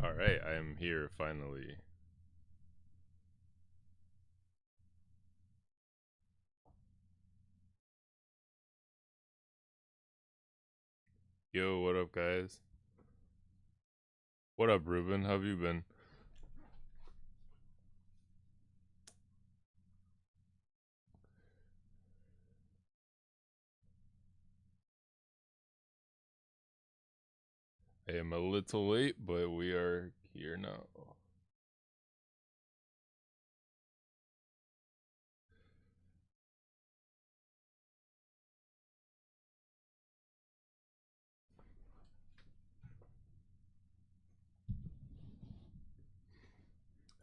All right, I am here finally. Yo, what up, guys? What up, Ruben? How have you been? I am a little late, but we are here now.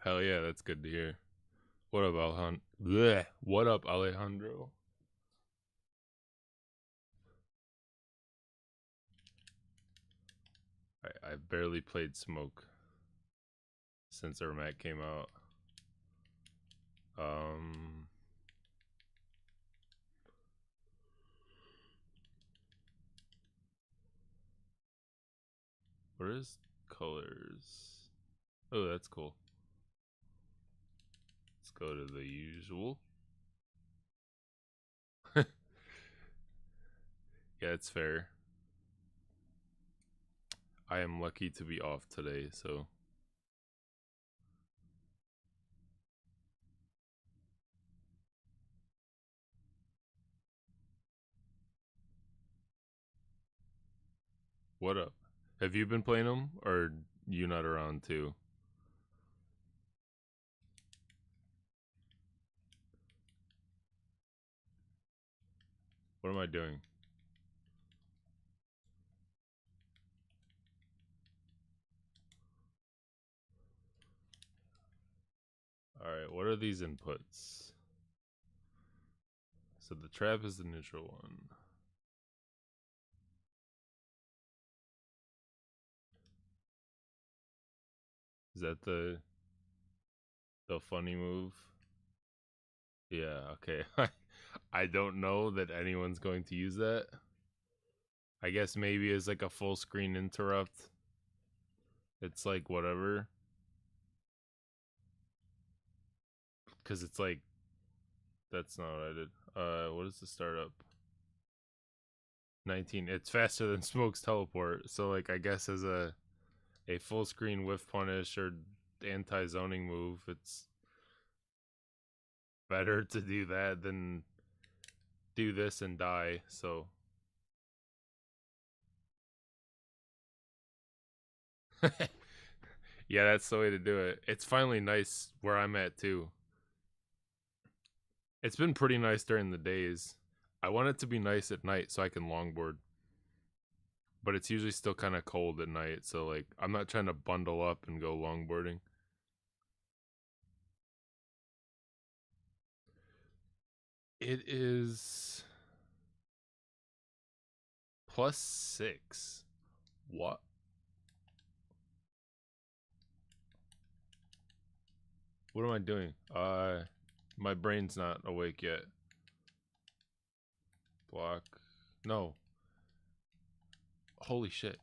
Hell yeah, that's good to hear. What up, Alejandro? What up, Alejandro? I barely played Smoke since our Mac came out. Um, where is colors? Oh, that's cool. Let's go to the usual. Yeah, it's fair. I am lucky to be off today, so what up? Have you been playing them, or you not around too? What am I doing? Alright, what are these inputs? So the trap is the neutral one. Is that the funny move? Yeah, okay. I don't know that anyone's going to use that. I guess maybe as like a full screen interrupt. It's like whatever. Cause it's like that's not what I did. What is the startup? 19. It's faster than Smoke's teleport. So like I guess as a full screen whiff punish or anti zoning move, it's better to do that than do this and die. So yeah, that's the way to do it. It's finally nice where I'm at too. It's been pretty nice during the days. I want it to be nice at night so I can longboard. But it's usually still kind of cold at night, so like I'm not trying to bundle up and go longboarding. It is +6. What? What am I doing? My brain's not awake yet. Block. No. Holy shit.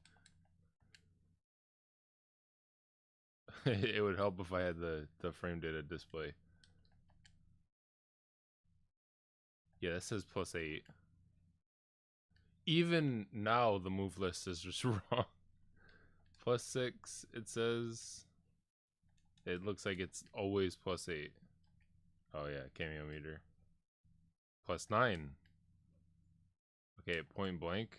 It would help if I had the frame data display. Yeah, that says +8. Even now, the move list is just wrong. +6, it says. It looks like it's always +8. Oh yeah, cameo meter. +9. Okay, point blank.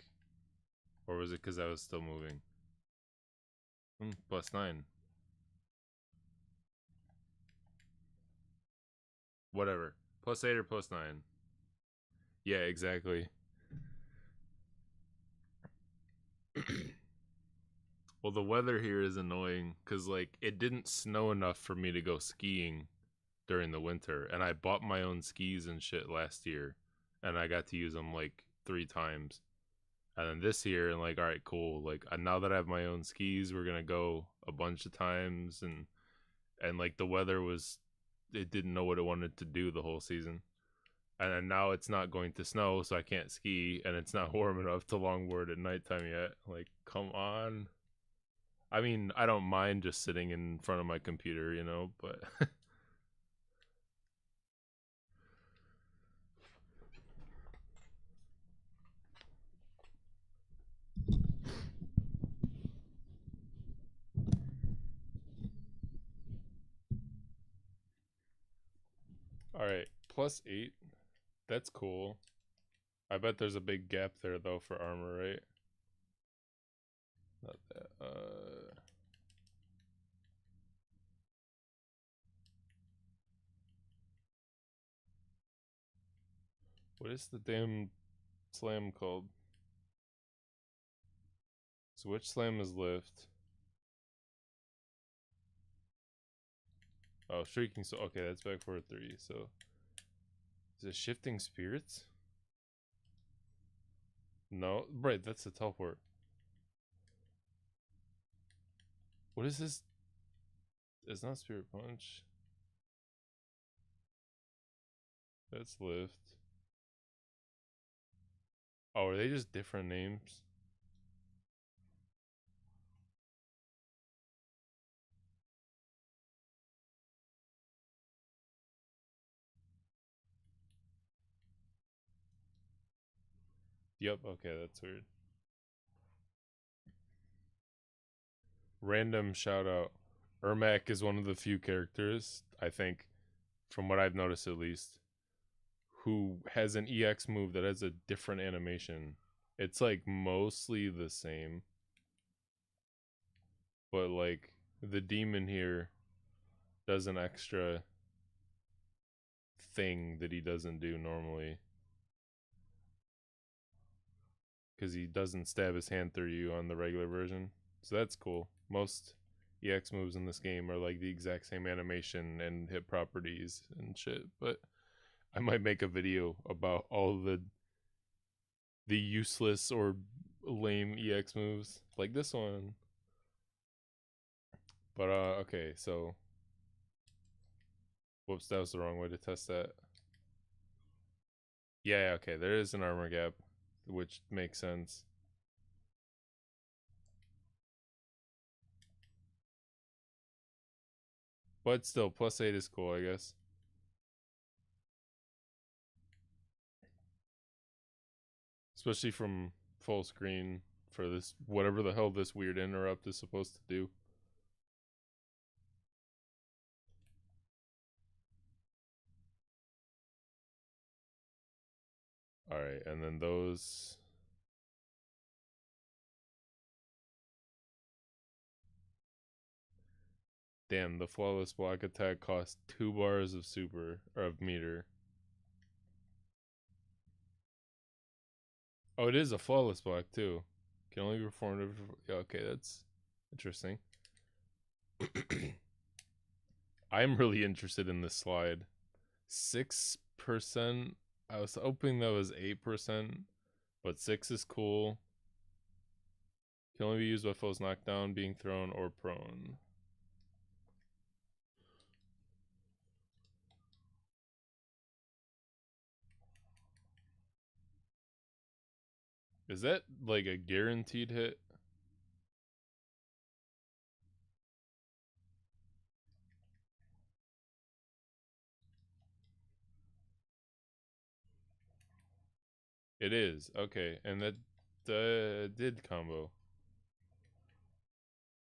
Or was it because I was still moving? +9. Whatever. +8 or +9. Yeah, exactly. Well, the weather here is annoying because, like, it didn't snow enough for me to go skiing during the winter, and I bought my own skis and shit last year, and I got to use them like 3 times. And then this year, and like, all right, cool. Like, now that I have my own skis, we're gonna go a bunch of times, and like the weather was, it didn't know what it wanted to do the whole season, and then now it's not going to snow, so I can't ski, and it's not warm enough to longboard at nighttime yet. Like, come on. I mean, I don't mind just sitting in front of my computer, you know, but all right, +8. That's cool. I bet there's a big gap there though for armor, right? Not that. What is the damn slam called? So which slam is lift? Oh, shrieking. So okay, that's back for 3. So is it shifting spirits? No, right. That's the teleport. What is this? It's not spirit punch. That's lift. Oh, are they just different names? Yep. Okay, that's weird. Random shout out. Ermac is one of the few characters, I think, from what I've noticed at least, who has an EX move that has a different animation. It's like mostly the same, but like the demon here does an extra thing that he doesn't do normally, because he doesn't stab his hand through you on the regular version. So that's cool. Most EX moves in this game are like the exact same animation and hit properties and shit, but I might make a video about all the useless or lame EX moves like this one. But okay, so whoops, that was the wrong way to test that. Yeah, okay, there is an armor gap, which makes sense. But still, +8 is cool, I guess. Especially from full screen for this, whatever the hell this weird interrupt is supposed to do. Alright, and then those. Damn, the flawless block attack costs 2 bars of super, or of meter. Oh, it is a flawless block too. Can only be performed. Yeah, okay, that's interesting. I'm really interested in this slide. 6%. I was hoping that was 8%, but 6 is cool. Can only be used by foes knocked down, being thrown, or prone. Is that like a guaranteed hit? It is. Okay, and that did combo.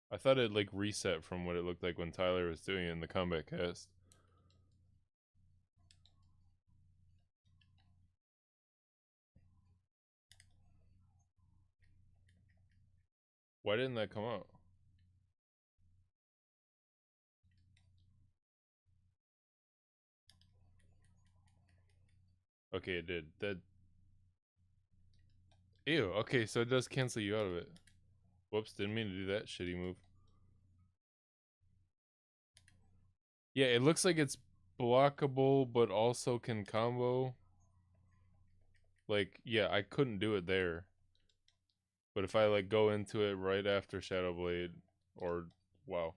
I thought it like reset from what it looked like when Tyler was doing it in the combat cast. Why didn't that come out? Okay, it did. That. Ew. Okay, so it does cancel you out of it. Whoops, didn't mean to do that shitty move. Yeah, it looks like it's blockable, but also can combo. Like, yeah, I couldn't do it there. But if I, like, go into it right after Shadow Blade, or, wow.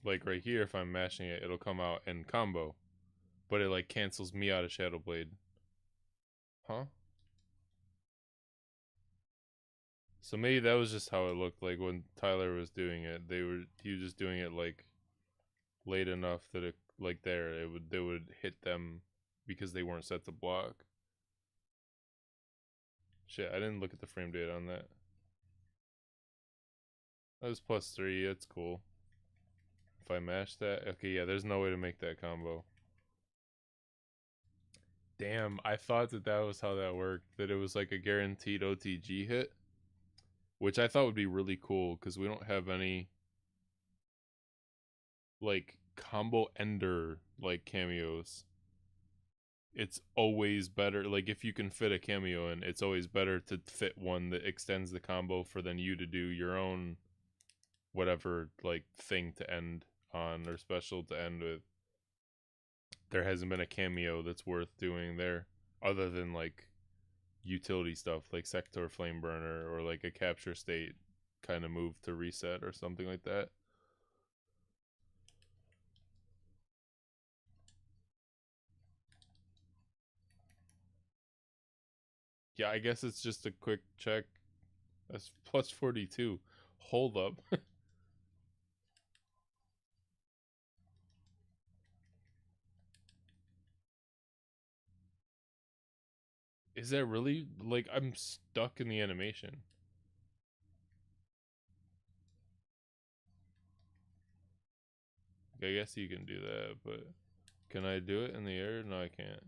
Like, right here, if I'm mashing it, it'll come out and combo. But it, like, cancels me out of Shadow Blade. Huh? So maybe that was just how it looked like when Tyler was doing it. He was just doing it, like, late enough that it, like, they would hit them because they weren't set to block. Shit, I didn't look at the frame data on that. That was +3, that's cool. If I mash that, okay, yeah, there's no way to make that combo. Damn, I thought that was how that worked, that it was like a guaranteed OTG hit, which I thought would be really cool because we don't have any, like, combo ender, like, cameos. It's always better, like, if you can fit a cameo in, it's always better to fit one that extends the combo for then you to do your own whatever, like, thing to end on or special to end with. There hasn't been a cameo that's worth doing there other than, like, utility stuff like Sector Flame Burner or like a capture state kind of move to reset or something like that. Yeah, I guess it's just a quick check. That's +42. Hold up. Is that really, like, I'm stuck in the animation? I guess you can do that, but can I do it in the air? No, I can't.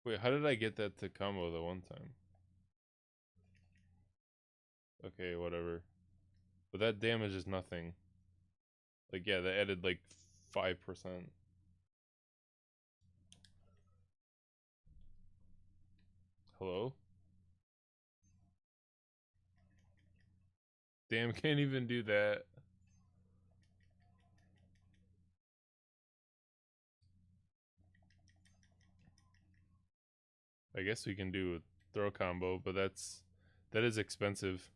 Wait, how did I get that to combo the one time? Okay, whatever. But that damage is nothing. Like, yeah, that added like 5%. Hello? Damn, can't even do that. I guess we can do a throw combo, but that is expensive.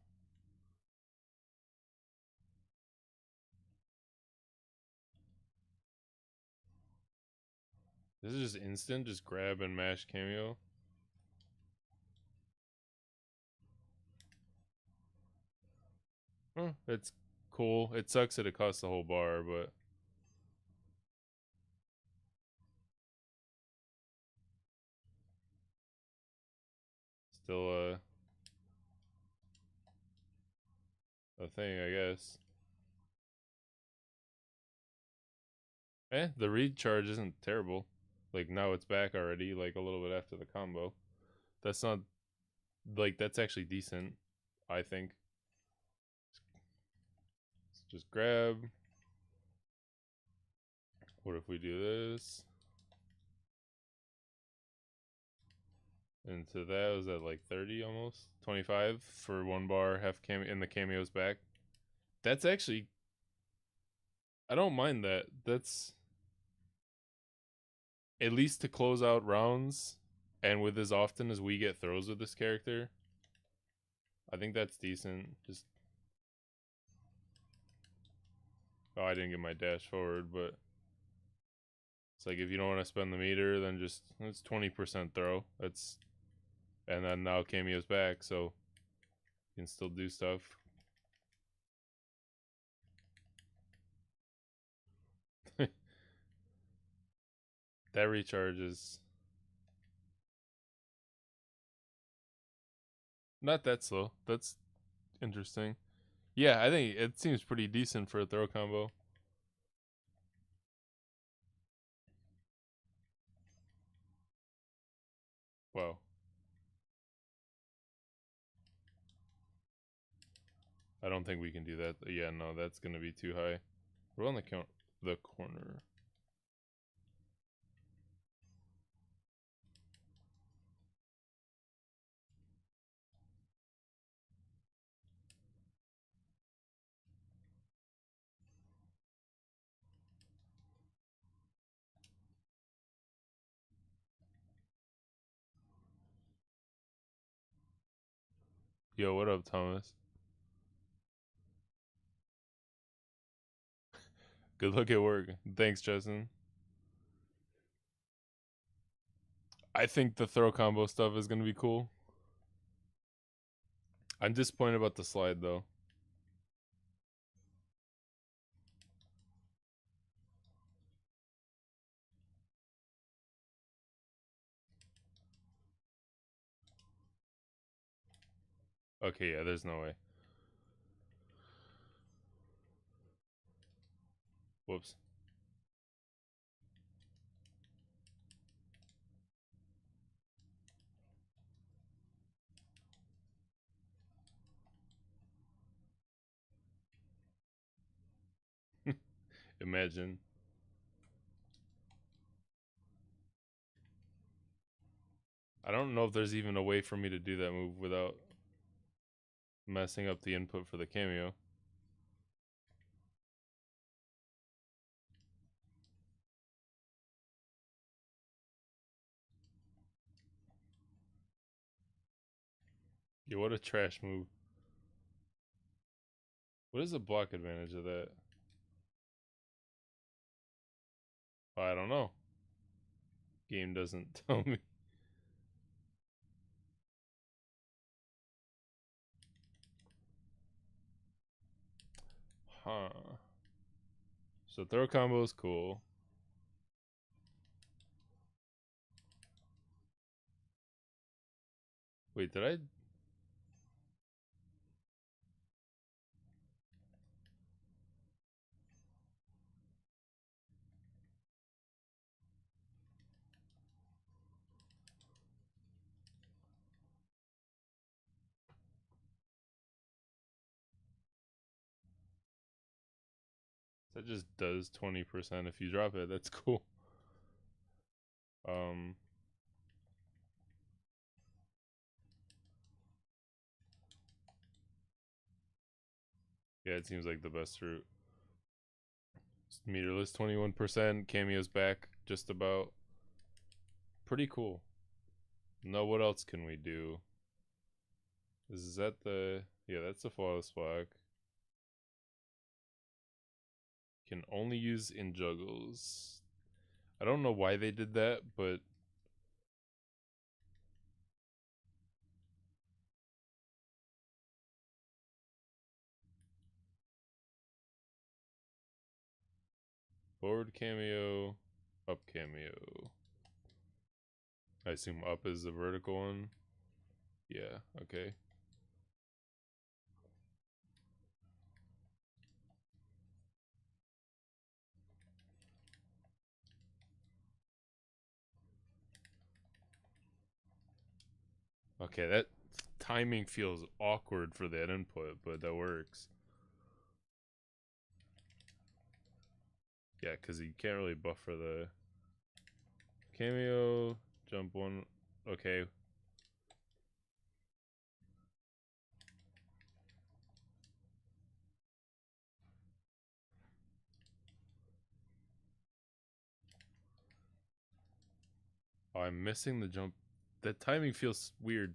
This is just instant, just grab and mash cameo. Oh, it's cool. It sucks that it costs the whole bar, but still a thing, I guess. The recharge isn't terrible. Like, now it's back already, like a little bit after the combo. That's not, like, that's actually decent, I think. Let's just grab. What if we do this? Into that, was that like 30 almost? 25 for one bar, half cameo, and the cameo's back. That's actually, I don't mind that. That's at least to close out rounds, and with as often as we get throws with this character, I think that's decent. Just, oh, I didn't get my dash forward, but it's like if you don't want to spend the meter, then just, it's 20% throw. That's, and then now cameo's back, so you can still do stuff. That recharge is not that slow. That's interesting. Yeah, I think it seems pretty decent for a throw combo. Wow. I don't think we can do that. Yeah, no, that's gonna be too high. We're on the corner. Yo, what up, Thomas? Good luck at work. Thanks, Justin. I think the throw combo stuff is gonna be cool. I'm disappointed about the slide though. Okay, yeah, there's no way. Whoops. Imagine. I don't know if there's even a way for me to do that move without messing up the input for the cameo. Yeah, what a trash move. What is the block advantage of that? I don't know. Game doesn't tell me. Huh. So throw combo is cool. Wait, did I? That just does 20% if you drop it. That's cool. Um, yeah, it seems like the best route. Meterless 21%. Cameo's back just about. Pretty cool. Now, what else can we do? Is that the. Yeah, that's the flawless block. Can only use in juggles. I don't know why they did that, but. Forward cameo, up cameo. I assume up is the vertical one. Yeah, okay. Okay, that timing feels awkward for that input, but that works. Yeah, because you can't really buffer the cameo, jump one. Okay. Oh, I'm missing the jump. That timing feels weird.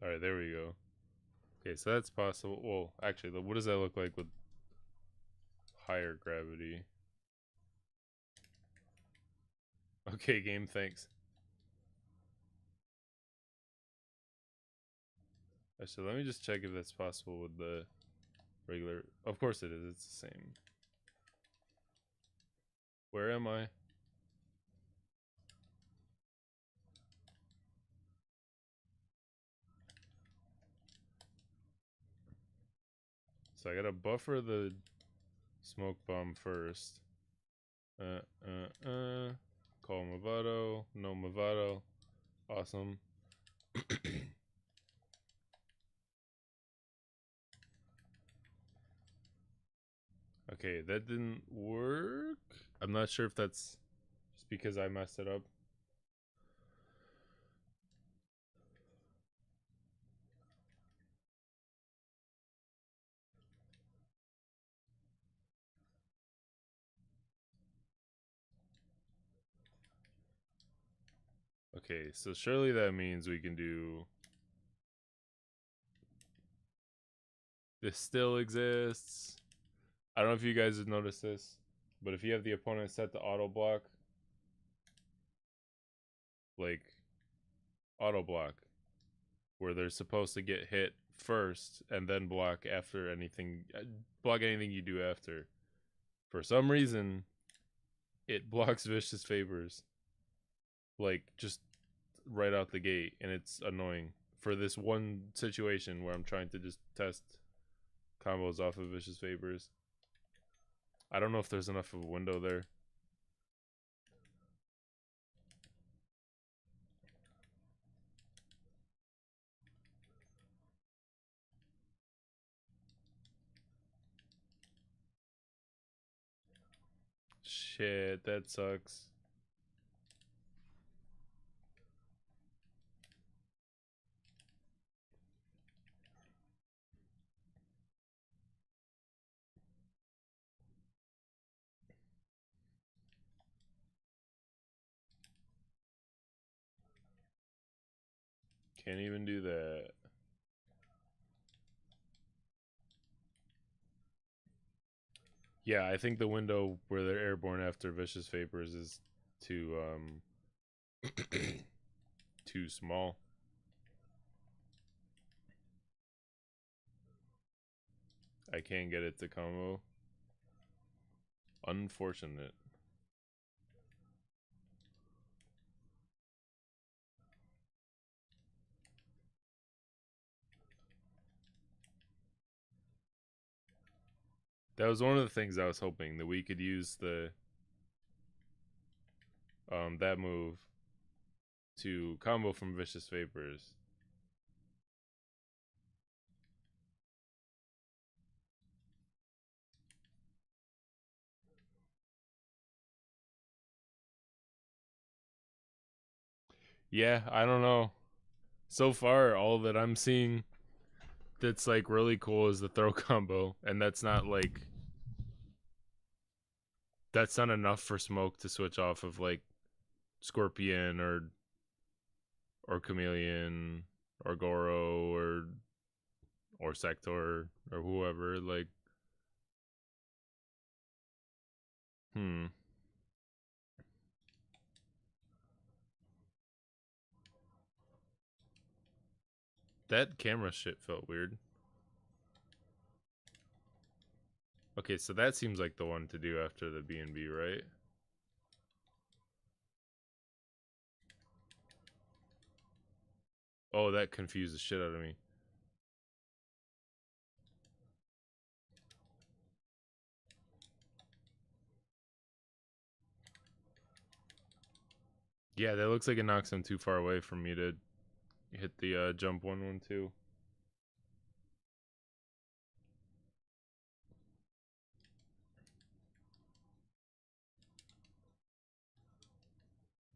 Alright, there we go. Okay, so that's possible. Well, actually, what does that look like with higher gravity? Okay, game, thanks. Actually, let me just check if that's possible with the regular. Of course it is, it's the same. Where am I? So I gotta buffer the Smoke bomb first. Call Mavado. No Mavado. Awesome. Okay, that didn't work. I'm not sure if that's just because I messed it up. Okay, so surely that means we can do... This still exists. I don't know if you guys have noticed this, but if you have the opponent set to auto block, like auto block, where they're supposed to get hit first and then block after anything, block anything you do after. For some reason, it blocks vicious favors, like just right out the gate, and it's annoying for this one situation where I'm trying to just test combos off of vicious favors. I don't know if there's enough of a window there. Shit, that sucks. Can't even do that. Yeah, I think the window where they're airborne after vicious vapors is too too small. I can't get it to combo. Unfortunate. That was one of the things I was hoping, that we could use the that move to combo from vicious vapors. Yeah, I don't know. So far, all that I'm seeing that's like really cool is the throw combo, and that's not like, that's not enough for Smoke to switch off of like Scorpion or Chameleon or Goro or Sector or whoever. Like, that camera shit felt weird. Okay, so that seems like the one to do after the B&B, right? Oh, that confused the shit out of me. Yeah, that looks like it knocks him too far away for me to hit the jump 1-1-2.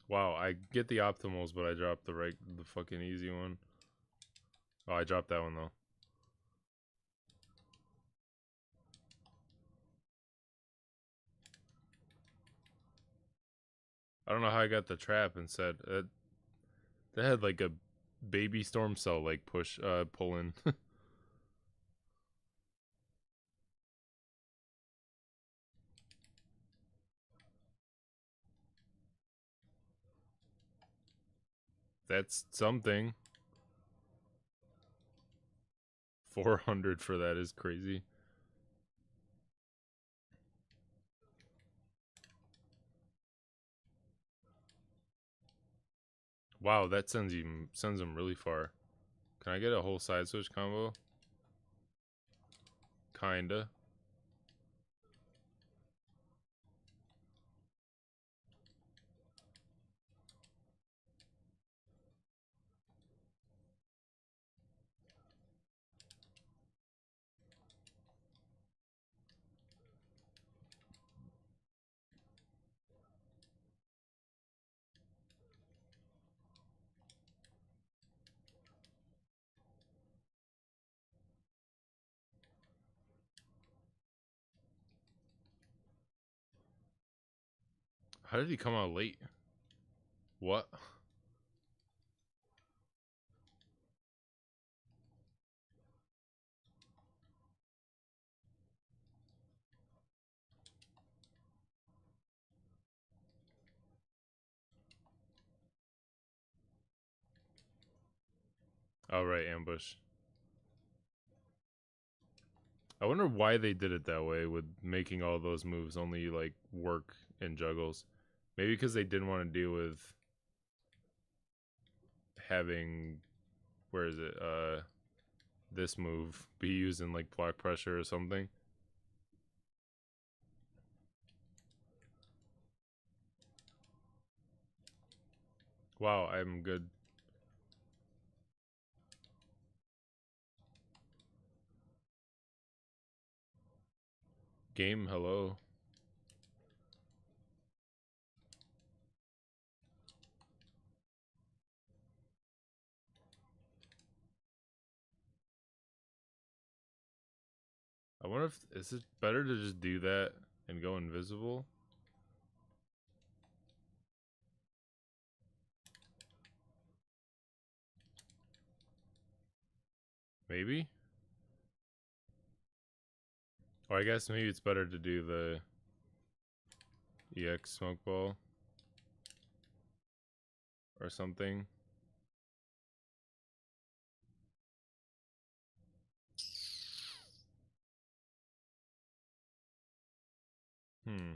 Wow, I get the optimals, but I dropped the fucking easy one. Oh, I dropped that one though. I don't know how I got the trap instead. That had like a baby storm cell like pull in. That's something. 400 for that is crazy. Wow, that sends him really far. Can I get a whole side switch combo? Kinda. How did he come out late? What? Oh, right, ambush. I wonder why they did it that way with making all those moves only, like, work in juggles. Maybe because they didn't want to deal with having, where is it, this move be used in, like, block pressure or something. Wow, I'm good. Game, hello. I wonder if, is it better to just do that and go invisible? Maybe? Or I guess maybe it's better to do the EX smoke ball or something. Hmm.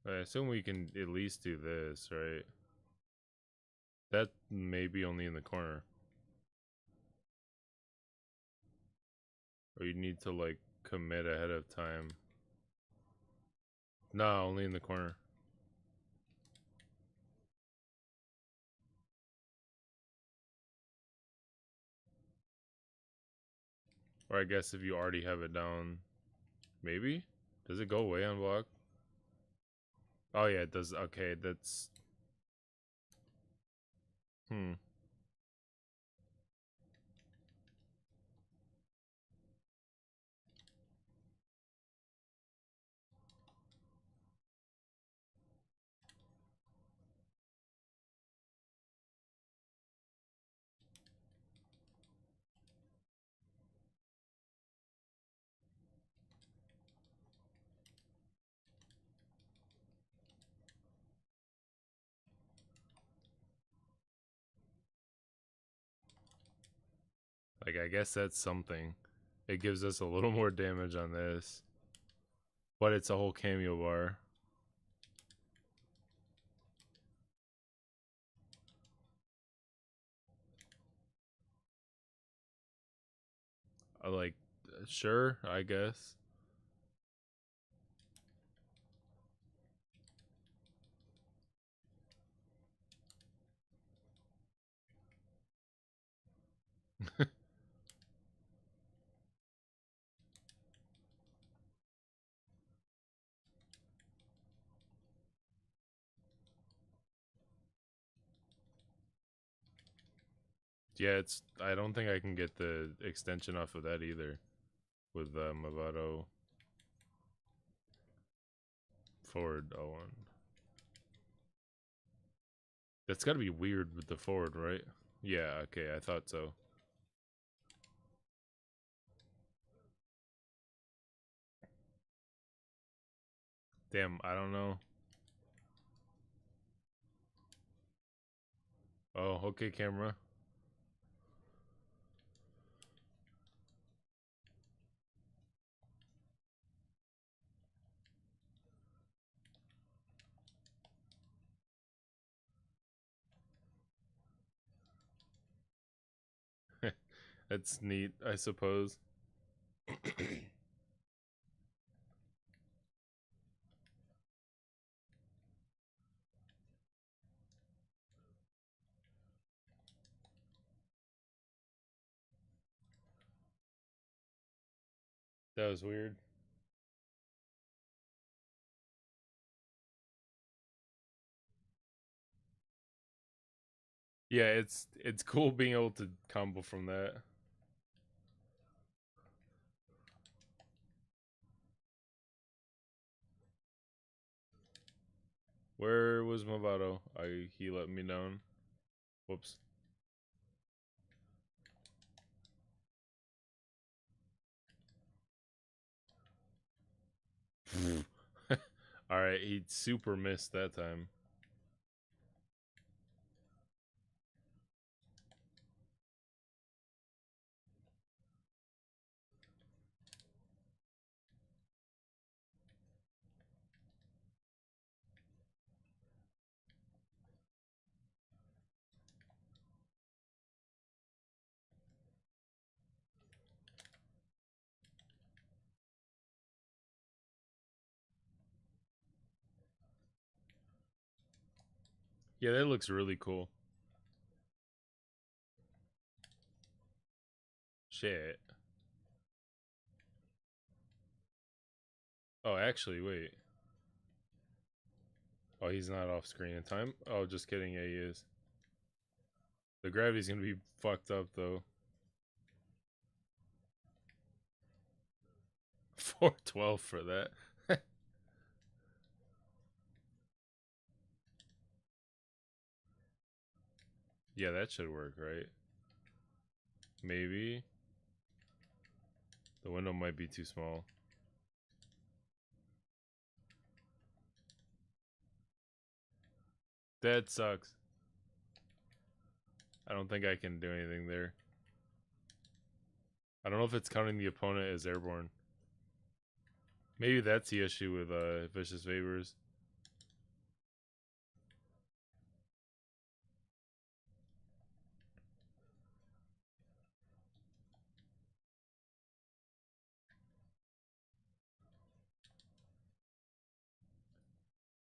I assume we can at least do this, right? That may be only in the corner. Or you need to, like, commit ahead of time. No, only in the corner. Or I guess if you already have it down. Maybe? Does it go away on block? Oh yeah, it does. Okay, that's... Hmm. Like, I guess that's something. It gives us a little more damage on this. But it's a whole cameo bar. Like, sure, I guess. Yeah, it's... I don't think I can get the extension off of that either. With Mavado forward L1. That's gotta be weird with the forward, right? Yeah, okay, I thought so. Damn, I don't know. Oh, okay, camera. That's neat, I suppose. That was weird. Yeah, it's cool being able to combo from that. Where was Mavado? He let me down. Whoops. Alright, he super missed that time. Yeah, that looks really cool. Shit. Oh, actually, wait. Oh, he's not off screen in time? Oh, just kidding. Yeah, he is. The gravity's gonna be fucked up, though. 412 for that. Yeah, that should work, right? Maybe. The window might be too small. That sucks. I don't think I can do anything there. I don't know if it's counting the opponent as airborne. Maybe that's the issue with Vicious Favors.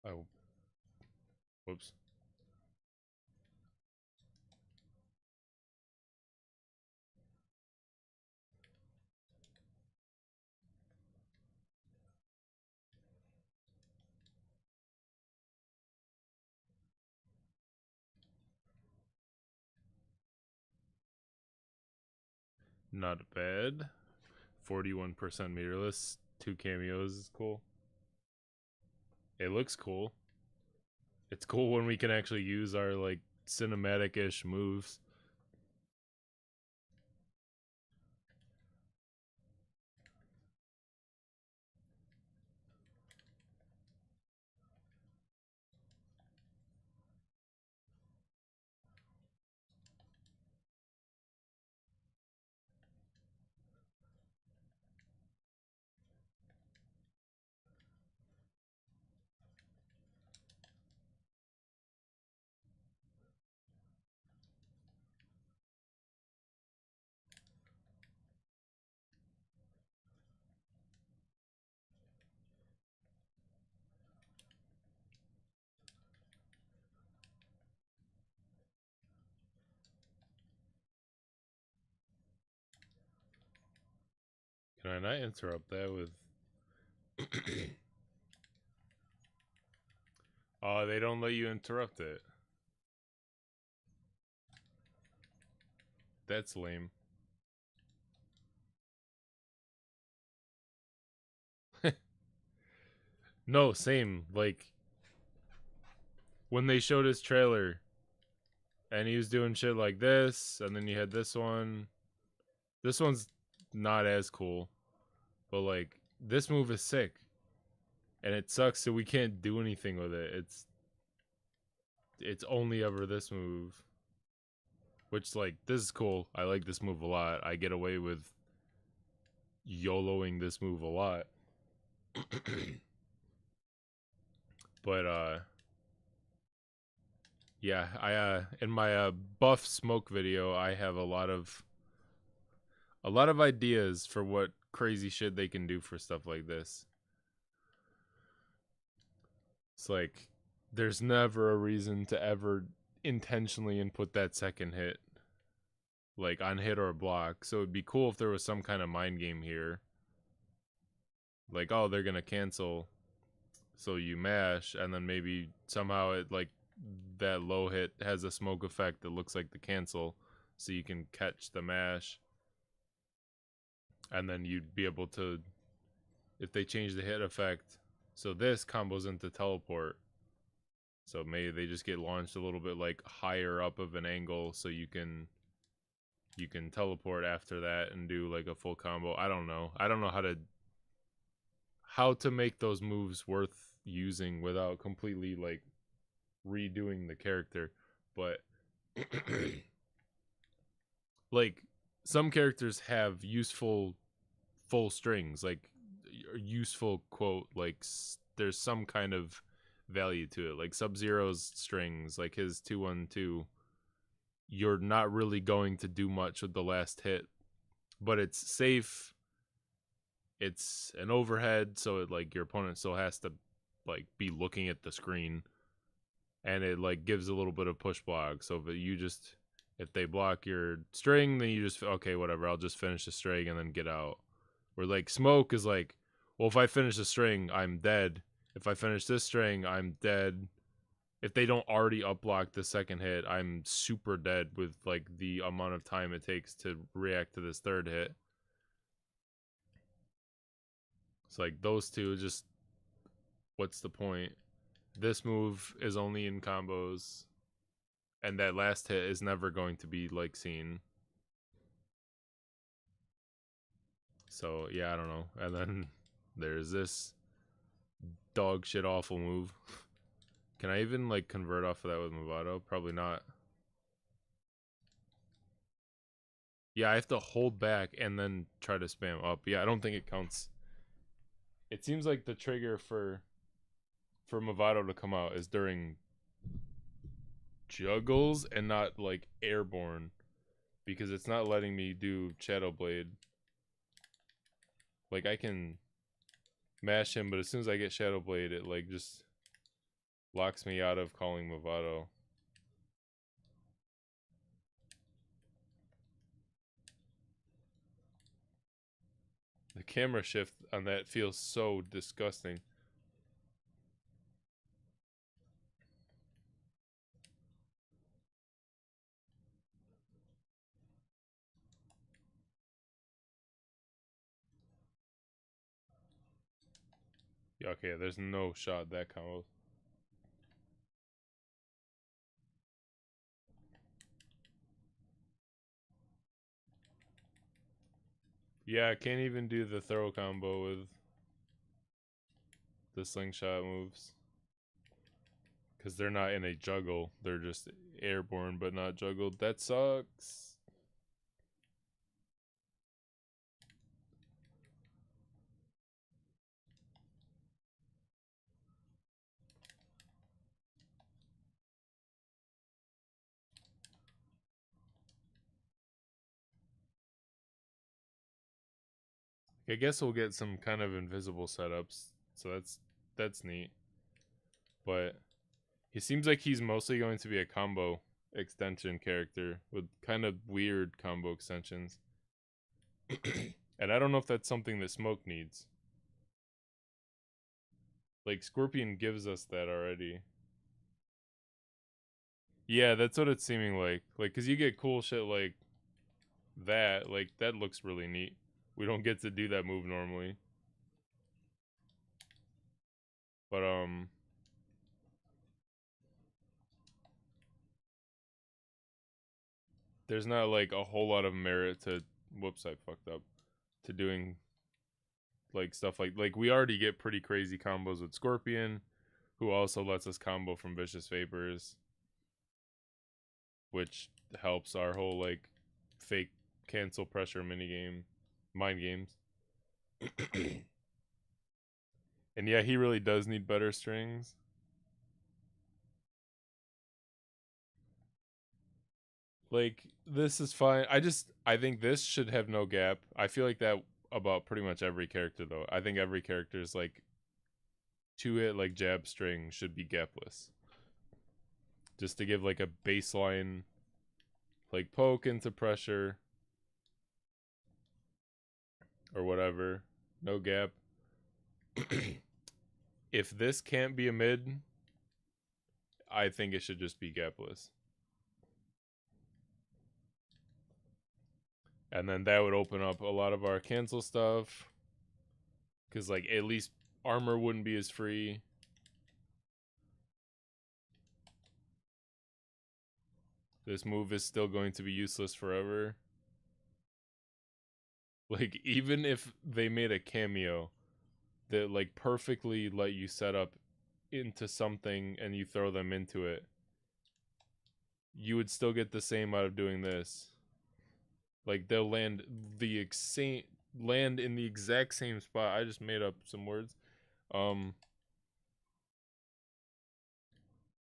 Oh, whoops. Not bad. 41% meterless. 2 cameos is cool. It looks cool. It's cool when we can actually use our like cinematic-ish moves. Can I not interrupt that with... Oh, they don't let you interrupt it. That's lame. No, same. Like, when they showed his trailer, and he was doing shit like this, and then you had this one. This one's not as cool, but like, this move is sick. And it sucks so we can't do anything with it. It's only ever this move. Which, like, this is cool. I like this move a lot. I get away with YOLOing this move a lot. But, yeah, I, in my, buff smoke video, I have a lot of ideas for what crazy shit they can do for stuff like this. It's like, there's never a reason to ever intentionally input that second hit. Like, on hit or block. So it'd be cool if there was some kind of mind game here. Like, oh, they're gonna cancel, so you mash, and then maybe somehow it, like, that low hit has a smoke effect that looks like the cancel, so you can catch the mash, and then you'd be able to, if they change the hit effect, so this combos into teleport. So maybe they just get launched a little bit like higher up of an angle, so you can teleport after that and do like a full combo. I don't know how to make those moves worth using without completely like redoing the character. But like some characters have useful full strings, like useful quote, like there's some kind of value to it. Like Sub-Zero's strings, like his 2-1-2, you're not really going to do much with the last hit, but it's safe. It's an overhead, so it like your opponent still has to like be looking at the screen, and it like gives a little bit of push block. So if they block your string, then you just, okay, whatever, I'll just finish the string and then get out. Where like smoke is like, well, if I finish the string, I'm dead. If I finish this string, I'm dead. If they don't already upblock the second hit, I'm super dead with like the amount of time it takes to react to this third hit. It's like those two, just what's the point? This move is only in combos, and that last hit is never going to be like seen. So yeah, I don't know. And then there's this dog shit awful move. Can I even like convert off of that with Mavado? Probably not. Yeah, I have to hold back and then try to spam up. Yeah, I don't think it counts. It seems like the trigger for Mavado to come out is during juggles and not like airborne, because it's not letting me do Shadow Blade. Like I can mash him, but as soon as I get Shadow Blade, it like just locks me out of calling Mavado. The camera shift on that feels so disgusting. Yeah, okay, there's no shot that combo. Yeah, I can't even do the throw combo with the slingshot moves, because they're not in a juggle. They're just airborne but not juggled. That sucks. I guess we'll get some kind of invisible setups, so that's neat. But he seems like he's mostly going to be a combo extension character with kind of weird combo extensions. And I don't know if that's something that Smoke needs. Like Scorpion gives us that already. Yeah, that's what it's seeming like. Like, cause you get cool shit like that. Like that looks really neat. We don't get to do that move normally. But there's not like a whole lot of merit to, whoops, I fucked up, to doing like stuff like we already get pretty crazy combos with Scorpion, who also lets us combo from Vicious Vapors, which helps our whole like fake cancel pressure minigame, mind games. And yeah, he really does need better strings. Like this is fine. I think this should have no gap. I feel like that about pretty much every character though. I think every character's like 2-hit like jab string should be gapless. Just to give like a baseline like poke into pressure or whatever. No gap. If this can't be a mid, I think it should just be gapless. And then that would open up a lot of our cancel stuff. Because, like, at least armor wouldn't be as free. This move is still going to be useless forever. Like, even if they made a cameo that, like, perfectly let you set up into something and you throw them into it, you would still get the same out of doing this. Like, they'll land in the exact same spot. I just made up some words.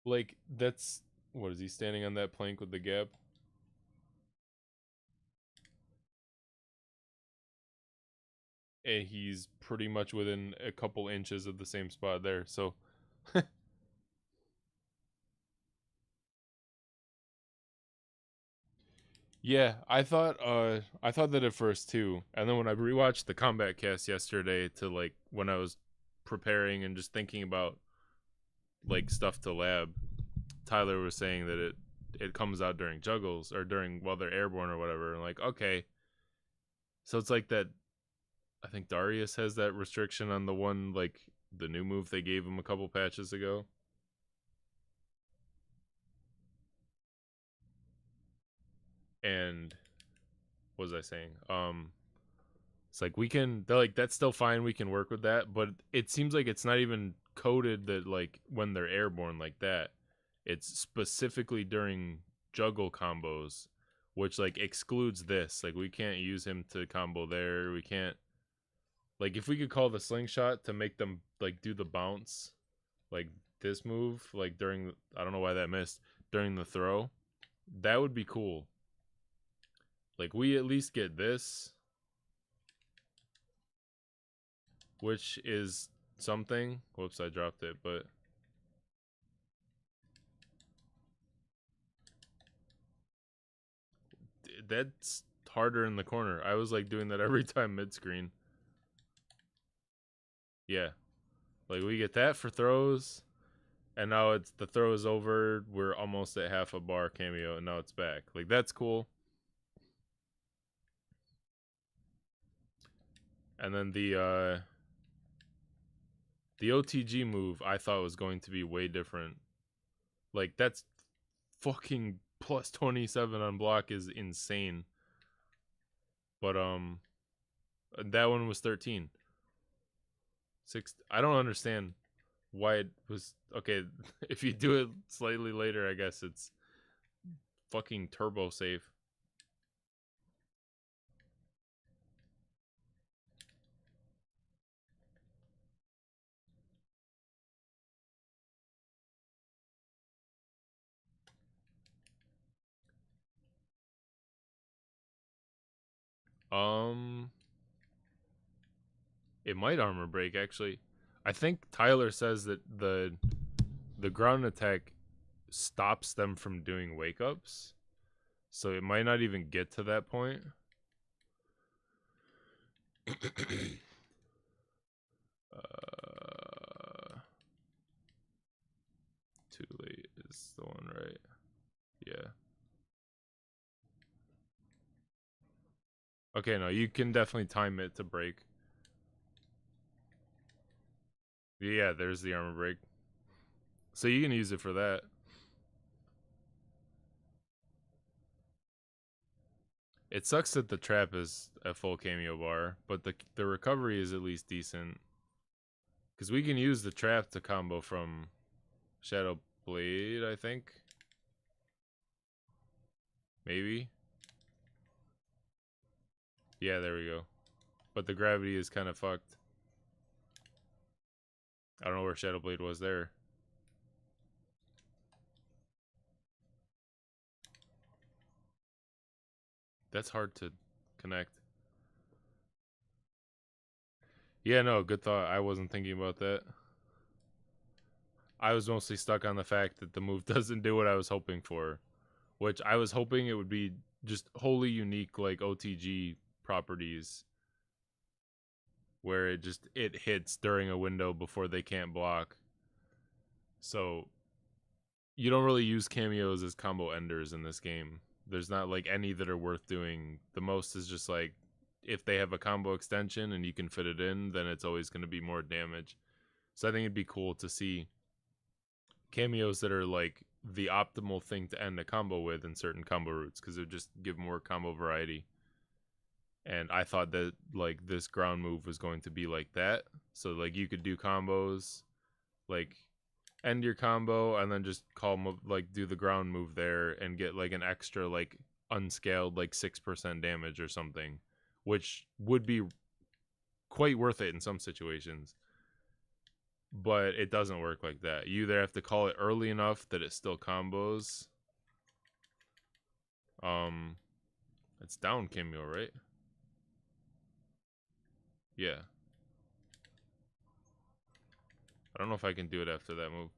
Like, that's, what is he standing on that plank with the gap? And he's pretty much within a couple inches of the same spot there. So yeah, I thought that at first too. And then when I rewatched the Kombat cast yesterday to, like, when I was preparing and just thinking about, like, stuff to lab, Tyler was saying that it comes out during juggles or during while they're airborne or whatever. And, like, okay. So it's like that, I think Darius has that restriction on the one, like, the new move they gave him a couple patches ago. And what was I saying? It's like they're like, that's still fine, we can work with that, but it seems like it's not even coded that, like, when they're airborne like that, it's specifically during juggle combos, which, like, excludes this. Like, we can't use him to combo there. We can't, like, if we could call the slingshot to make them, like, do the bounce, like this move, like during, I don't know why that missed, during the throw, that would be cool. Like, we at least get this, which is something. Whoops, I dropped it, but that's harder in the corner. I was, like, doing that every time mid-screen. Yeah. Like, we get that for throws, and now it's, the throw is over. We're almost at half a bar cameo, and now it's back. Like, that's cool. And then the OTG move I thought was going to be way different. Like, that's fucking plus 27 on block is insane. But that one was 13. I don't understand why it was okay. If you do it slightly later, I guess it's fucking turbo safe. It might armor break, actually. I think Tyler says that the ground attack stops them from doing wake ups, so it might not even get to that point. Too late is the one, right? Yeah. Okay, no, you can definitely time it to break. Yeah, there's the armor break. So you can use it for that. It sucks that the trap is a full cameo bar, but the recovery is at least decent. Because we can use the trap to combo from Shadow Blade, I think. Maybe. Yeah, there we go. But the gravity is kind of fucked. I don't know where Shadow Blade was there. That's hard to connect. Yeah, no, good thought. I wasn't thinking about that. I was mostly stuck on the fact that the move doesn't do what I was hoping for. Which I was hoping it would be just wholly unique, like OTG properties, where it hits during a window before they can't block. So you don't really use cameos as combo enders in this game. There's not like any that are worth doing. The most is just like if they have a combo extension and you can fit it in, then it's always going to be more damage. So I think it'd be cool to see cameos that are like the optimal thing to end a combo with in certain combo routes, because it would just give more combo variety. And I thought that like this ground move was going to be like that. So like you could do combos, like end your combo and then just like do the ground move there and get like an extra like unscaled like 6% damage or something, which would be quite worth it in some situations. But it doesn't work like that. You either have to call it early enough that it still combos. It's down cameo, right? Yeah. I don't know if I can do it after that move.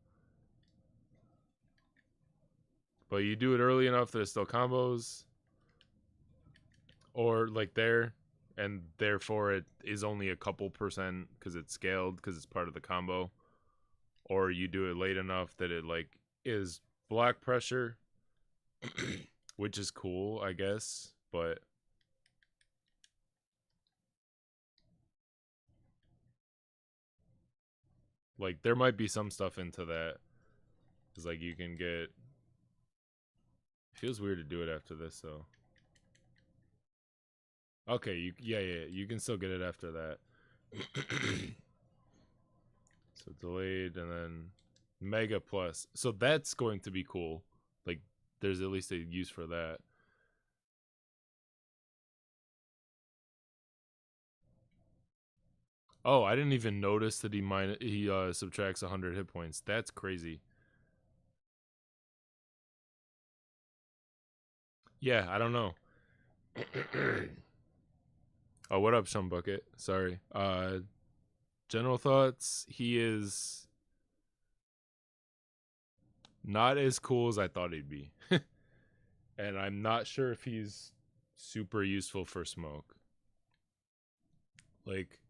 But you do it early enough that it still combos. Or like there, and therefore it is only a couple percent because it's scaled because it's part of the combo. Or you do it late enough that it like is block pressure, which is cool, I guess, but like there might be some stuff into that. Cause like you can get, feels weird to do it after this though. Okay, yeah, you can still get it after that. So delayed and then Mega Plus. So that's going to be cool. Like there's at least a use for that. Oh, I didn't even notice that he subtracts 100 hit points. That's crazy. Yeah, I don't know. Oh, what up, Bucket? Sorry. General thoughts. He is not as cool as I thought he'd be. And I'm not sure if he's super useful for smoke. Like,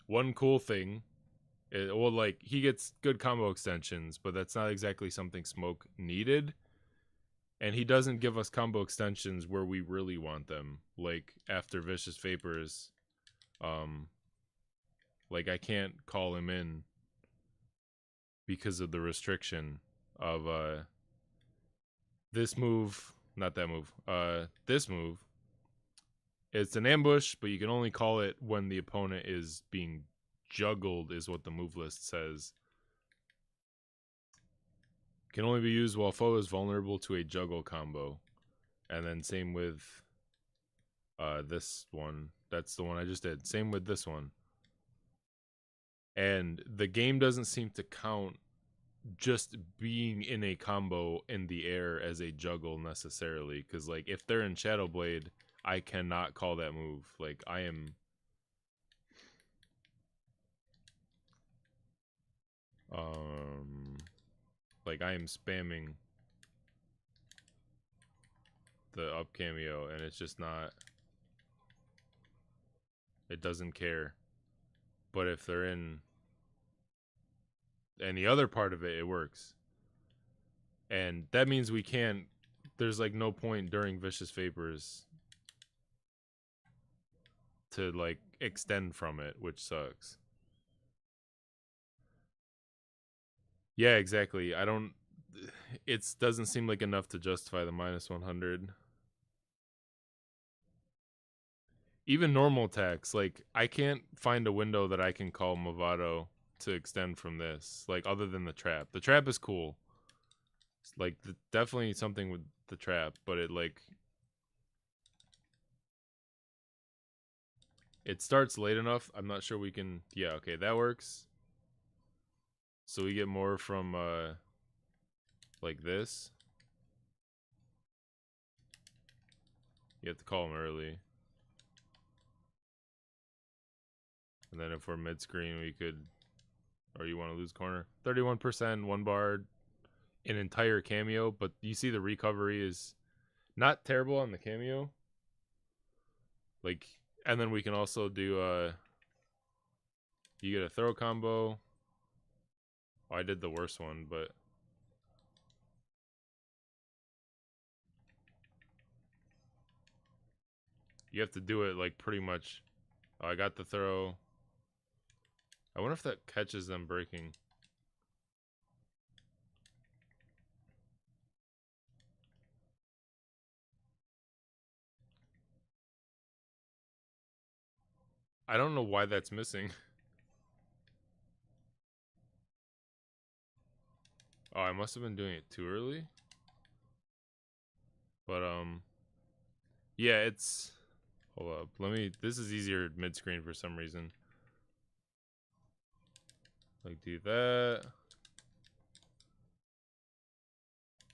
one cool thing, well, like, he gets good combo extensions, but that's not exactly something smoke needed. And he doesn't give us combo extensions where we really want them. Like, after Vicious Vapors, like, I can't call him in because of the restriction of, this move, not that move, this move. It's an ambush, but you can only call it when the opponent is being juggled, is what the move list says. Can only be used while foe is vulnerable to a juggle combo. And then same with this one. That's the one I just did. Same with this one. And the game doesn't seem to count just being in a combo in the air as a juggle necessarily. Because, like, if they're in Shadow Blade, I cannot call that move. Like, I am... like, I am spamming the up cameo, and it's just not... It doesn't care. But if they're in any other part of it, it works. And that means we can't... There's, like, no point during Vicious Vapors to, like, extend from it, which sucks. Yeah, exactly. I don't... It doesn't seem like enough to justify the minus 100. Even normal attacks, like, I can't find a window that I can call Mavado to extend from this, like, other than the trap. The trap is cool. It's like, definitely something with the trap, but it, like... It starts late enough. I'm not sure we can... Yeah, okay, that works. So we get more from, like this. You have to call him early. And then if we're mid-screen, we could... Or you want to lose corner. 31%, 1 bar, an entire cameo. But you see the recovery is not terrible on the cameo. Like, and then we can also do, you get a throw combo. Oh, I did the worst one, but You have to do it like pretty much. Oh, I got the throw. I wonder if that catches them breaking. I don't know why that's missing. Oh, I must have been doing it too early. But yeah, it's. Hold up, let me. This is easier mid screen for some reason. Like do that.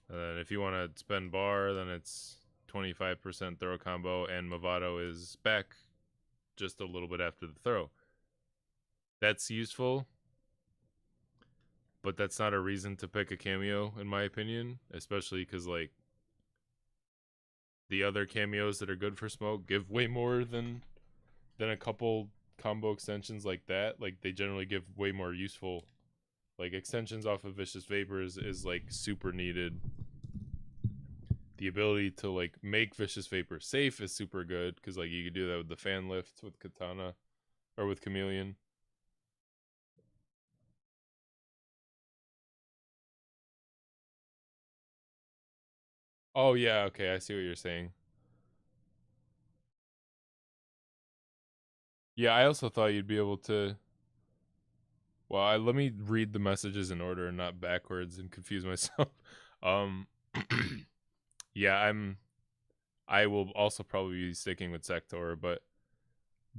And then if you want to spend bar, then it's 25% throw combo, and Mavado is back just a little bit after the throw. That's useful, but that's not a reason to pick a cameo, in my opinion. Especially because, like, the other cameos that are good for smoke give way more than a couple combo extensions like that. Like, they generally give way more useful. Like, extensions off of Vicious Vapors is like super needed. The ability to like make Vicious Vapor safe is super good because like you could do that with the fan lift with Katana or with Chameleon. Oh yeah, okay, I see what you're saying. Yeah, I also thought you'd be able to. Well, let me read the messages in order and not backwards and confuse myself. um, yeah, I will also probably be sticking with Sector, but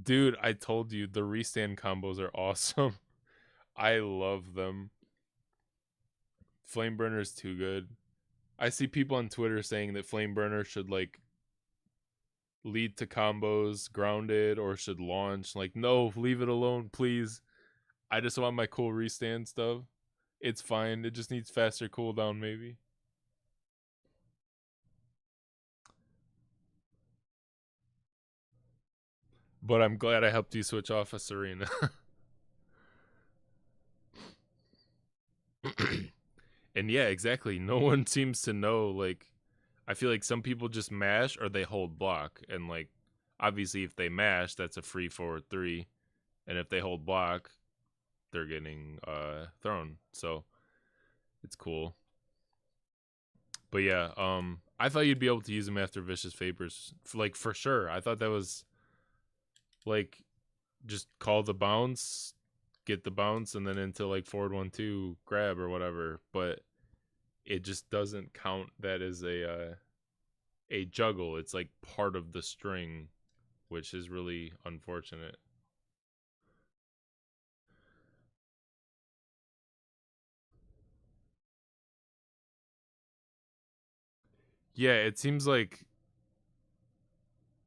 dude, I told you the restand combos are awesome. I love them. Flameburner is too good. I see people on Twitter saying that Flameburner should like lead to combos grounded or should launch. Like, no, leave it alone, please. I just want my cool restand stuff. It's fine. It just needs faster cooldown, maybe. But I'm glad I helped you switch off a Serena. And yeah, exactly. No one seems to know. Like, I feel like some people just mash or they hold block. And, like, obviously, if they mash, that's a free forward 3. And if they hold block, they're getting thrown. So it's cool. But yeah, I thought you'd be able to use them after Vicious Vapors, like for sure. I thought that was like just call the bounce, get the bounce, and then into like forward 1-2 grab or whatever. But it just doesn't count that as a juggle. It's like part of the string, which is really unfortunate. Yeah, it seems like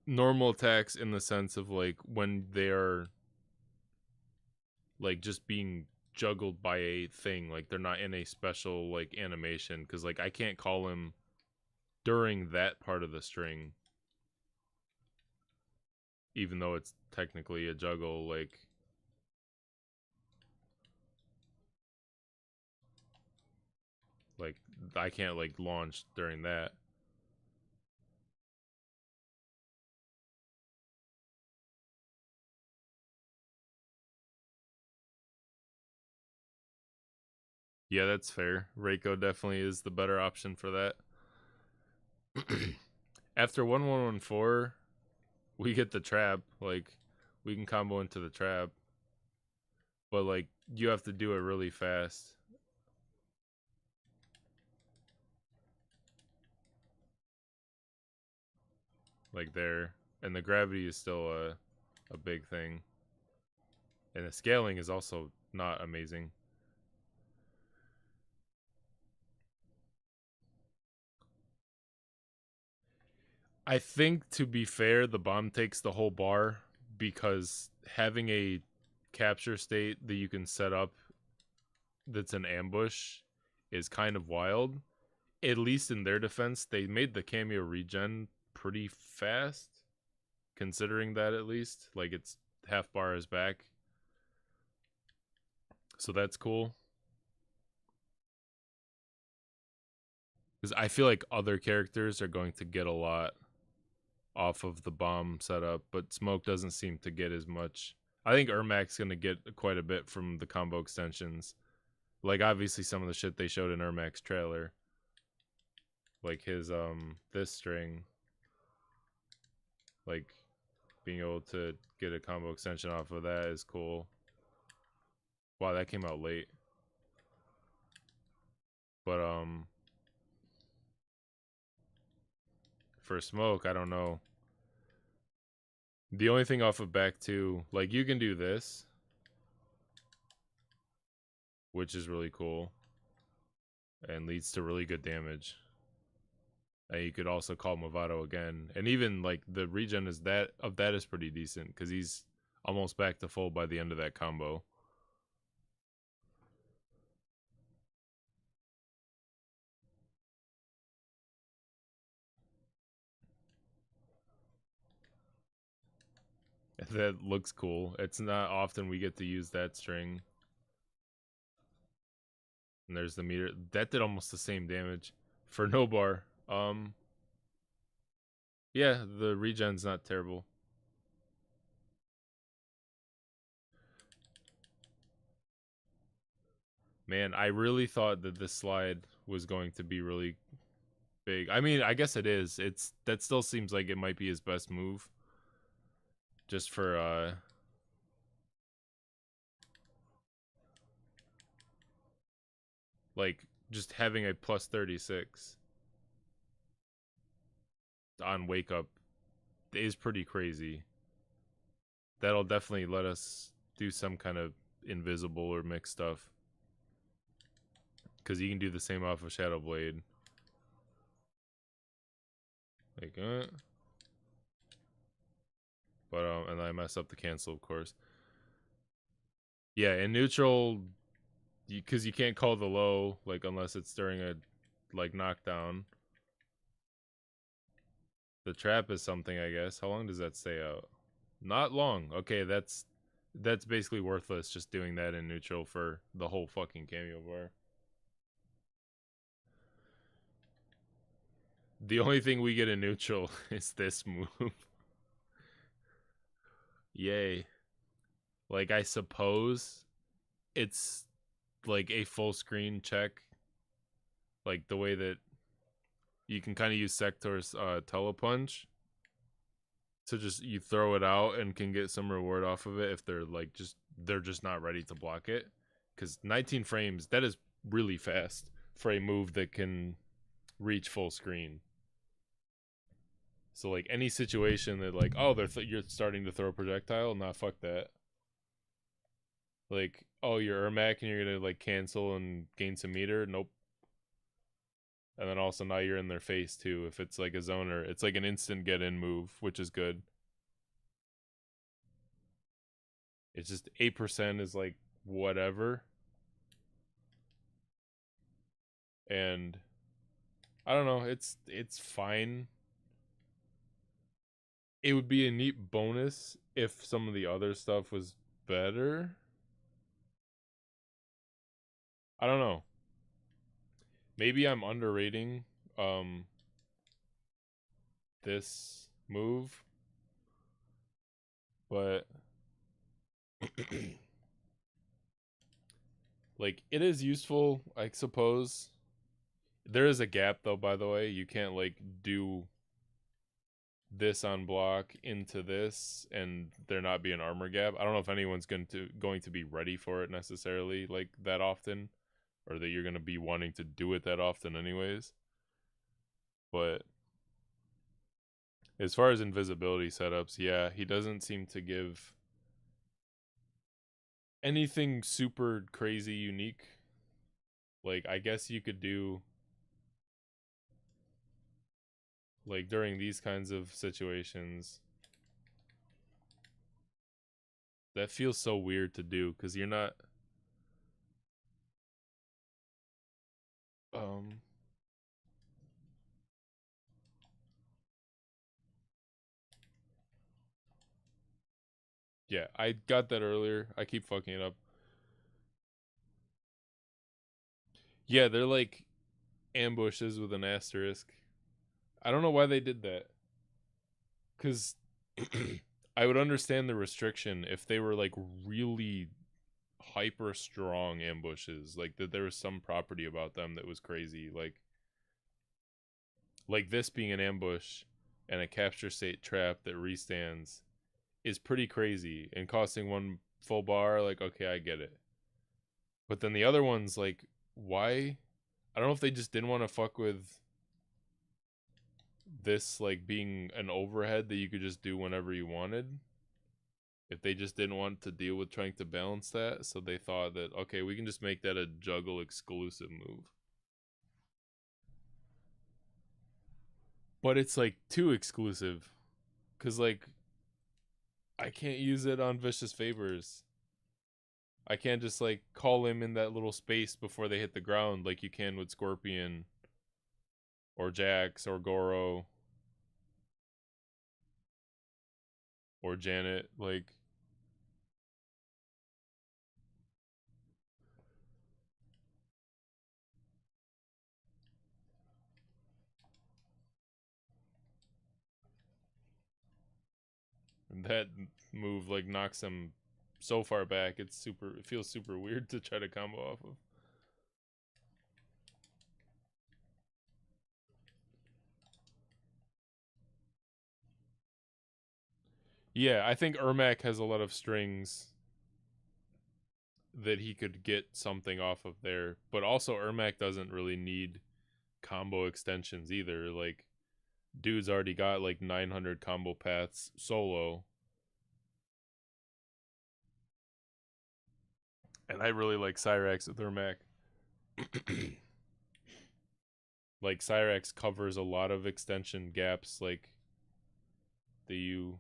normal attacks in the sense of like when they are like just being juggled by a thing, like they're not in a special like animation, because like I can't call him during that part of the string even though it's technically a juggle. Like I can't like launch during that. Yeah, that's fair. Reiko definitely is the better option for that. After 1114, we get the trap. Like, we can combo into the trap, but like you have to do it really fast. Like there, and the gravity is still a big thing, and the scaling is also not amazing. I think, to be fair, the bomb takes the whole bar because having a capture state that you can set up that's an ambush is kind of wild. At least in their defense, they made the cameo regen pretty fast, considering that at least. Like, it's half bar is back. So that's cool. Because I feel like other characters are going to get a lot off of the bomb setup, but Smoke doesn't seem to get as much. I think Ermac's going to get quite a bit from the combo extensions. Like, obviously, some of the shit they showed in Ermac's trailer. Like his, this string. Like, being able to get a combo extension off of that is cool. Wow, that came out late. But, for Smoke, I don't know. The only thing off of back 2, like, you can do this, which is really cool and leads to really good damage. And you could also call Mavado again, and even like the regen is that is pretty decent because he's almost back to full by the end of that combo. That looks cool. It's not often we get to use that string. And there's the meter. That did almost the same damage for no bar. Yeah, the regen's not terrible. Man, I really thought that this slide was going to be really big. I mean, I guess it is. That still seems like it might be his best move. Just for like just having a plus 36 on wake up is pretty crazy. That'll definitely let us do some kind of invisible or mixed stuff. Because you can do the same off of Shadow Blade. Like, but, and I mess up the cancel, of course. Yeah, in neutral, because you can't call the low, like, unless it's during a, like, knockdown. The trap is something, I guess. How long does that stay out? Not long. Okay, that's basically worthless, just doing that in neutral for the whole fucking cameo bar. The only thing we get in neutral is this move. Yay. Like, I suppose it's like a full screen check. Like the way that you can kind of use Sector's telepunch. So just you throw it out and can get some reward off of it if they're like they're just not ready to block it. Because 19 frames, that is really fast for a move that can reach full screen. So like any situation that like, oh, you're starting to throw a projectile, nah, fuck that. Like, oh, you're Ermac and you're gonna like cancel and gain some meter, nope. And then also now you're in their face too. If it's like a zoner, it's like an instant get in move, which is good. It's just 8% is like whatever. And I don't know, it's fine. It would be a neat bonus if some of the other stuff was better. I don't know. Maybe I'm underrating this move, but like it is useful, I suppose. There is a gap though, by the way. You can't like do this on block into this and there not be an armor gap. I don't know if anyone's going to be ready for it necessarily like that often, or that you're going to be wanting to do it that often anyways. But as far as invisibility setups, yeah, he doesn't seem to give anything super crazy unique. Like, I guess you could do like during these kinds of situations. That feels so weird to do because you're not yeah, I got that earlier. I keep fucking it up. Yeah, they're like ambushes with an asterisk. I don't know why they did that. Because I would understand the restriction if they were like really hyper strong ambushes, like that there was some property about them that was crazy, like this being an ambush and a capture state trap that restands is pretty crazy and costing one full bar. Like, okay, I get it. But then the other ones, like, why? I don't know if they just didn't want to fuck with this, like, being an overhead that you could just do whenever you wanted. If they just didn't want to deal with trying to balance that, so they thought that, okay, we can just make that a juggle exclusive move. But it's, like, too exclusive. Because, like, I can't use it on Vicious Favors. I can't just, like, call him in that little space before they hit the ground like you can with Scorpion or Jax or Goro or Janet. Like, that move, like, knocks him so far back. It feels super weird to try to combo off of. Yeah, I think Ermac has a lot of strings that he could get something off of there. But also Ermac doesn't really need combo extensions either. Like, dude's already got like 900 combo paths solo. And I really like Cyrax with Ermac. Like, Cyrax covers a lot of extension gaps, like, that you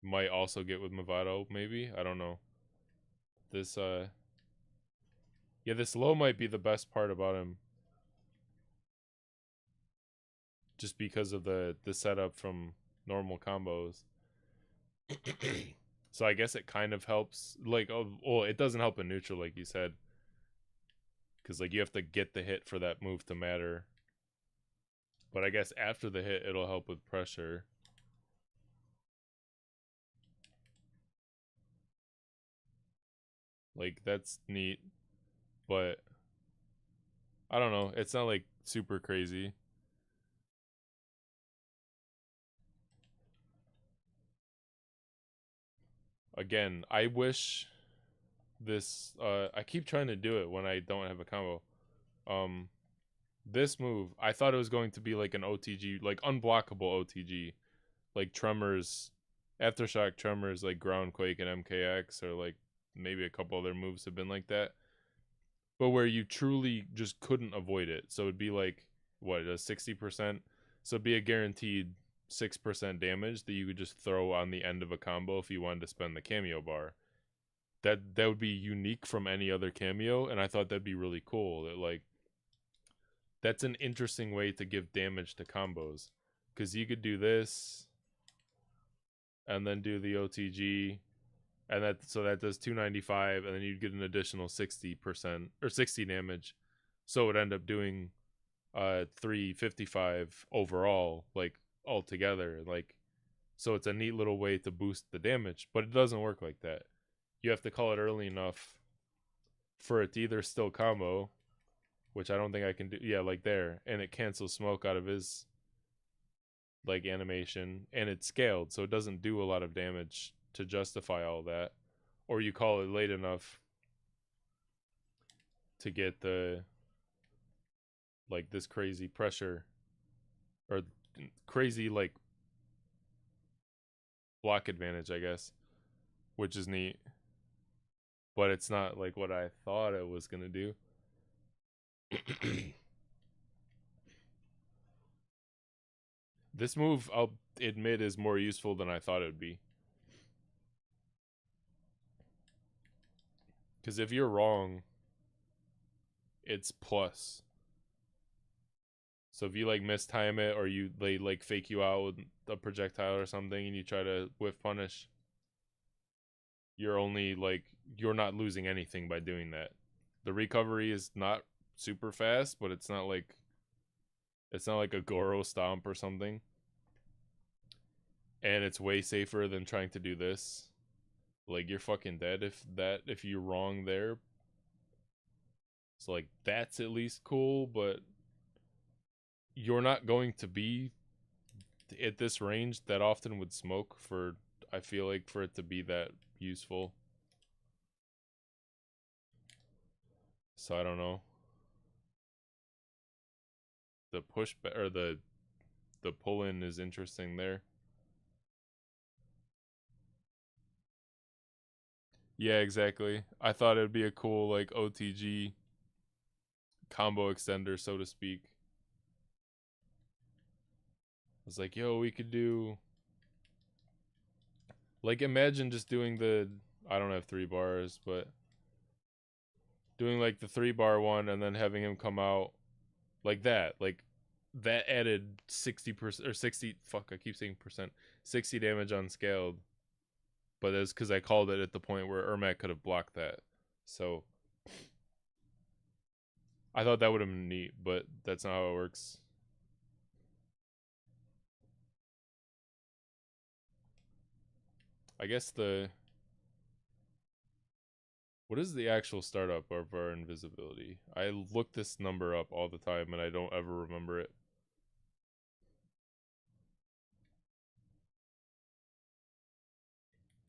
might also get with Mavado, maybe? I don't know. This, yeah, this low might be the best part about him. Just because of the setup from normal combos. So I guess it kind of helps. Like, oh, well, it doesn't help in neutral, like you said. Because, like, you have to get the hit for that move to matter. But I guess after the hit, it'll help with pressure. Like, that's neat. But I don't know. It's not, like, super crazy. Again, I wish this... I keep trying to do it when I don't have a combo. This move, I thought it was going to be like an OTG, like unblockable OTG. Like Tremors, Aftershock Tremors, like Groundquake and MKX, or like maybe a couple other moves have been like that. But where you truly just couldn't avoid it. So it'd be like, what, a 60%? So it'd be a guaranteed 6% damage that you could just throw on the end of a combo if you wanted to spend the cameo bar. That would be unique from any other cameo, and I thought that'd be really cool. That, like, that's an interesting way to give damage to combos. Because you could do this, and then do the OTG, and that does 295, and then you'd get an additional 60% or 60 damage. So it would end up doing 355 overall, like, altogether. Like, so it's a neat little way to boost the damage, but it doesn't work like that. You have to call it early enough for it to either still combo, which I don't think I can do. Yeah, like there, and it cancels smoke out of his, like, animation, and it's scaled, so it doesn't do a lot of damage to justify all that. Or you call it late enough to get the, like, this crazy pressure, or crazy, like, block advantage, I guess, which is neat. But it's not like what I thought it was gonna do. This move, I'll admit, is more useful than I thought it would be. Because if you're wrong, it's plus. So if you, like, mistime it, or they like fake you out with a projectile or something, and you try to whiff punish, you're only, like, you're not losing anything by doing that. The recovery is not super fast, but it's not like a Goro stomp or something. and it's way safer than trying to do this. Like, you're fucking dead if you're wrong there. So like that's at least cool, but you're not going to be at this range that often with smoke for, I feel like, for it to be that useful. So I don't know. The push or the pull in is interesting there. Yeah, exactly. I thought it'd be a cool like OTG combo extender, so to speak. I was like, yo, we could do, like, imagine just doing the, I don't have 3 bars, but doing like the 3-bar one and then having him come out like that. Like that added 60% or 60, fuck, I keep saying percent, 60 damage unscaled. But it's because I called it at the point where Ermac could have blocked that. So I thought that would have been neat, but that's not how it works. I guess what is the actual startup of our invisibility? I look this number up all the time and I don't ever remember it.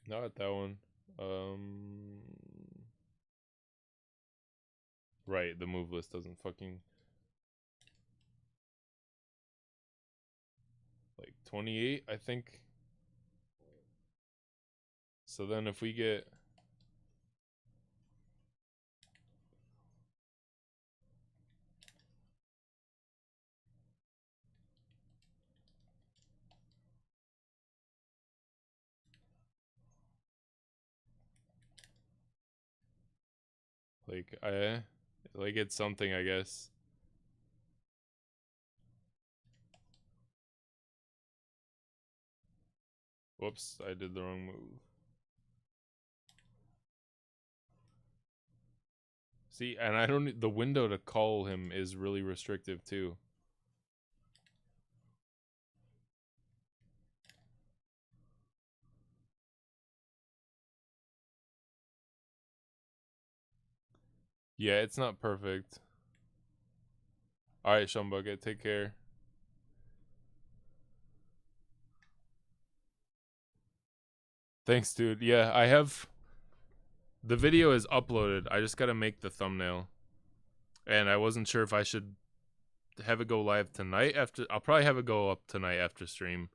Not that one. Right, the move list doesn't fucking, like 28, I think. So then if we get, like, like it's something, I guess. Whoops, I did the wrong move. See, and I don't, the window to call him is really restrictive too. Yeah, it's not perfect. Alright, Shumbucket, take care. Thanks, dude. Yeah, I have, the video is uploaded. I just gotta make the thumbnail. And I wasn't sure if I should have it go live tonight after, I'll probably have it go up tonight after stream.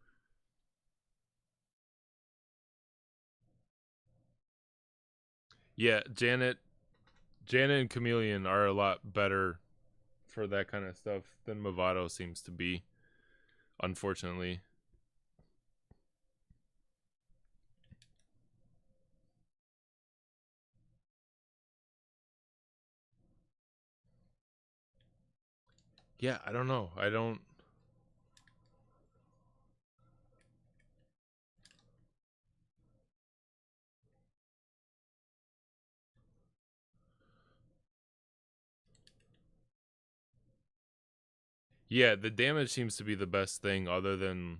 Yeah, Janet and Chameleon are a lot better for that kind of stuff than Mavado seems to be, unfortunately. Yeah, I don't know. I don't. Yeah, the damage seems to be the best thing, other than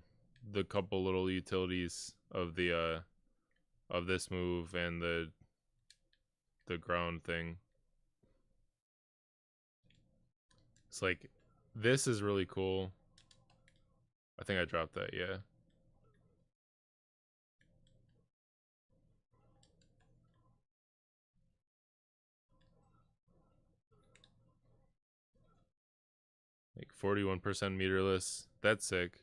the couple little utilities of the of this move and the ground thing. It's like, this is really cool. I think I dropped that, yeah. Like 41% meterless. That's sick.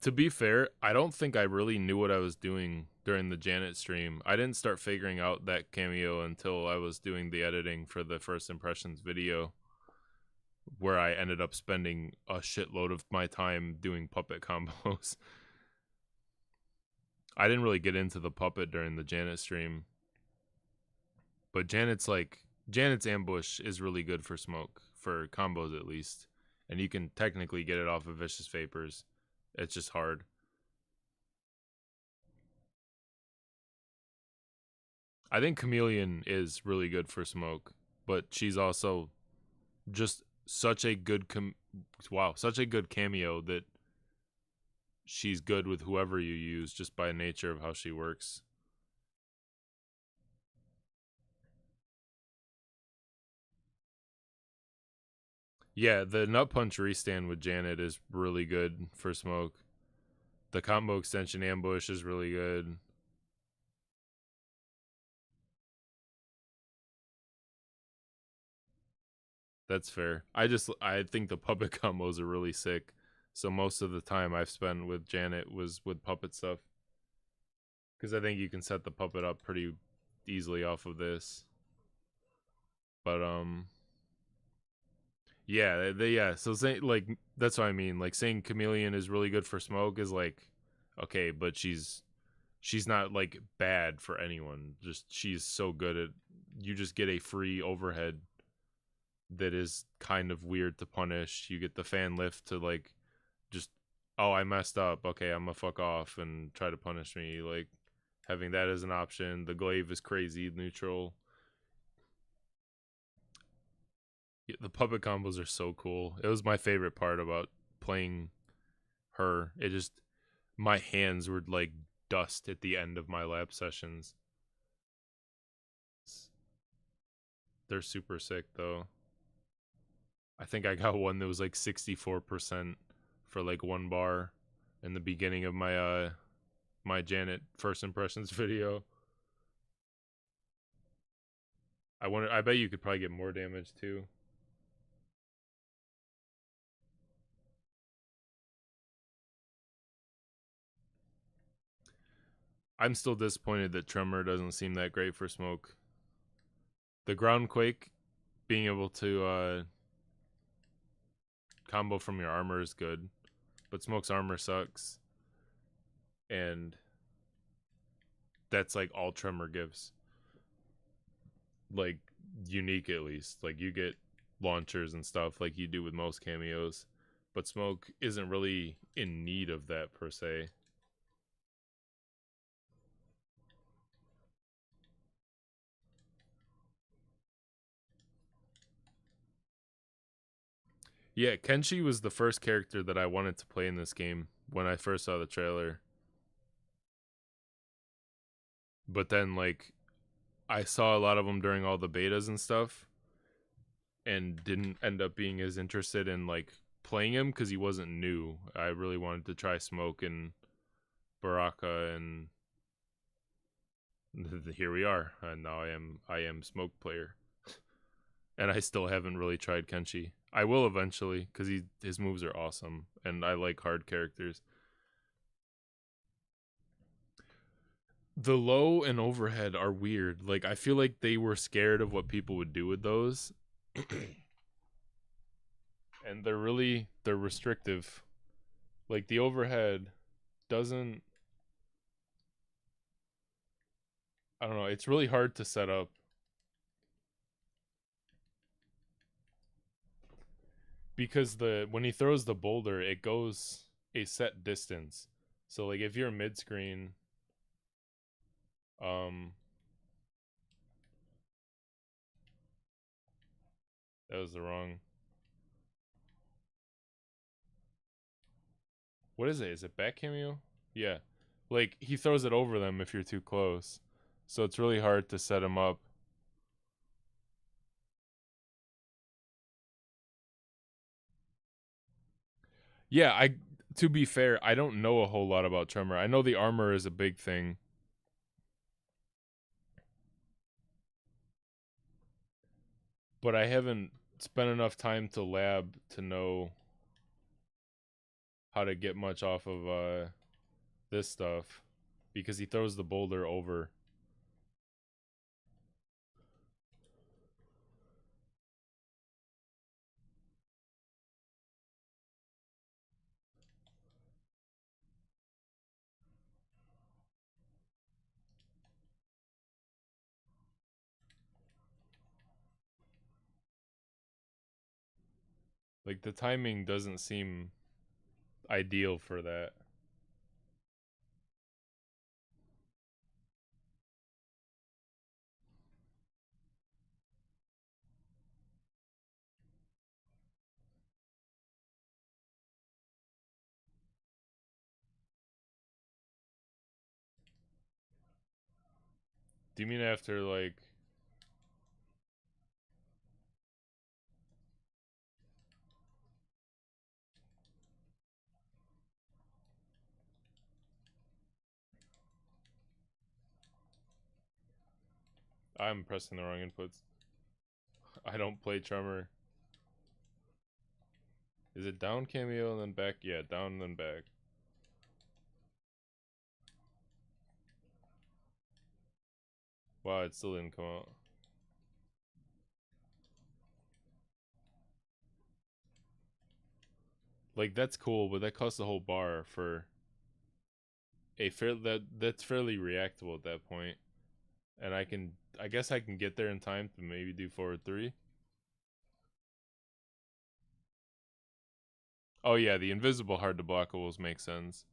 To be fair, I don't think I really knew what I was doing during the Janet stream. I didn't start figuring out that cameo until I was doing the editing for the first impressions video, where I ended up spending a shitload of my time doing puppet combos. I didn't really get into the puppet during the Janet stream, but Janet's ambush is really good for smoke, for combos at least, and you can technically get it off of Vicious Vapors. It's just hard. I think Chameleon is really good for smoke. but she's also just such a good such a good cameo that she's good with whoever you use just by nature of how she works. Yeah, the nut punch restand with Janet is really good for Smoke. The combo extension ambush is really good. That's fair. I think the puppet combos are really sick. So most of the time I've spent with Janet was with puppet stuff. Because I think you can set the puppet up pretty easily off of this. But yeah, yeah. So saying like that's what I mean. Like saying Chameleon is really good for Smoke is like okay, but she's not like bad for anyone. Just she's so good at you just get a free overhead that is kind of weird to punish. You get the fan lift to like just oh I messed up. Okay, I'm gonna fuck off and try to punish me. Like having that as an option. The glaive is crazy neutral. The puppet combos are so cool. It was my favorite part about playing her. It just my hands were like dust at the end of my lab sessions. They're super sick though. I think I got one that was like 64% for like one bar in the beginning of my my Janet first impressions video. I bet you could probably get more damage too. I'm still disappointed that Tremor doesn't seem that great for Smoke. The ground quake, being able to combo from your armor is good, but Smoke's armor sucks, and that's like all Tremor gives. Like unique at least. Like you get launchers and stuff like you do with most cameos, but Smoke isn't really in need of that per se. Yeah, Kenshi was the first character that I wanted to play in this game when I first saw the trailer. But then like I saw a lot of them during all the betas and stuff and didn't end up being as interested in like playing him cuz he wasn't new. I really wanted to try Smoke and Baraka, and here we are. And now I am Smoke player. And I still haven't really tried Kenshi. I will eventually cuz his moves are awesome and I like hard characters. The low and overhead are weird. Like I feel like they were scared of what people would do with those. And they're restrictive. Like the overhead doesn't I don't know, it's really hard to set up because the when he throws the boulder, it goes a set distance. So like if you're mid screen, um that was the wrong. What is it? Is it back cameo? Yeah. Like he throws it over them if you're too close. So it's really hard to set him up. Yeah, I to be fair, I don't know a whole lot about Tremor. I know the armor is a big thing. But I haven't spent enough time to lab to know how to get much off of this stuff because he throws the boulder over. Like the timing doesn't seem ideal for that. Do you mean after, like... I'm pressing the wrong inputs. I don't play Tremor. Is it down cameo and then back? Yeah, down and then back. Wow, it still didn't come out. Like, that's cool, but that costs a whole bar for a that's fairly reactable at that point. And I guess I can get there in time to maybe do forward 3. Oh yeah, the invisible hard to blockables make sense.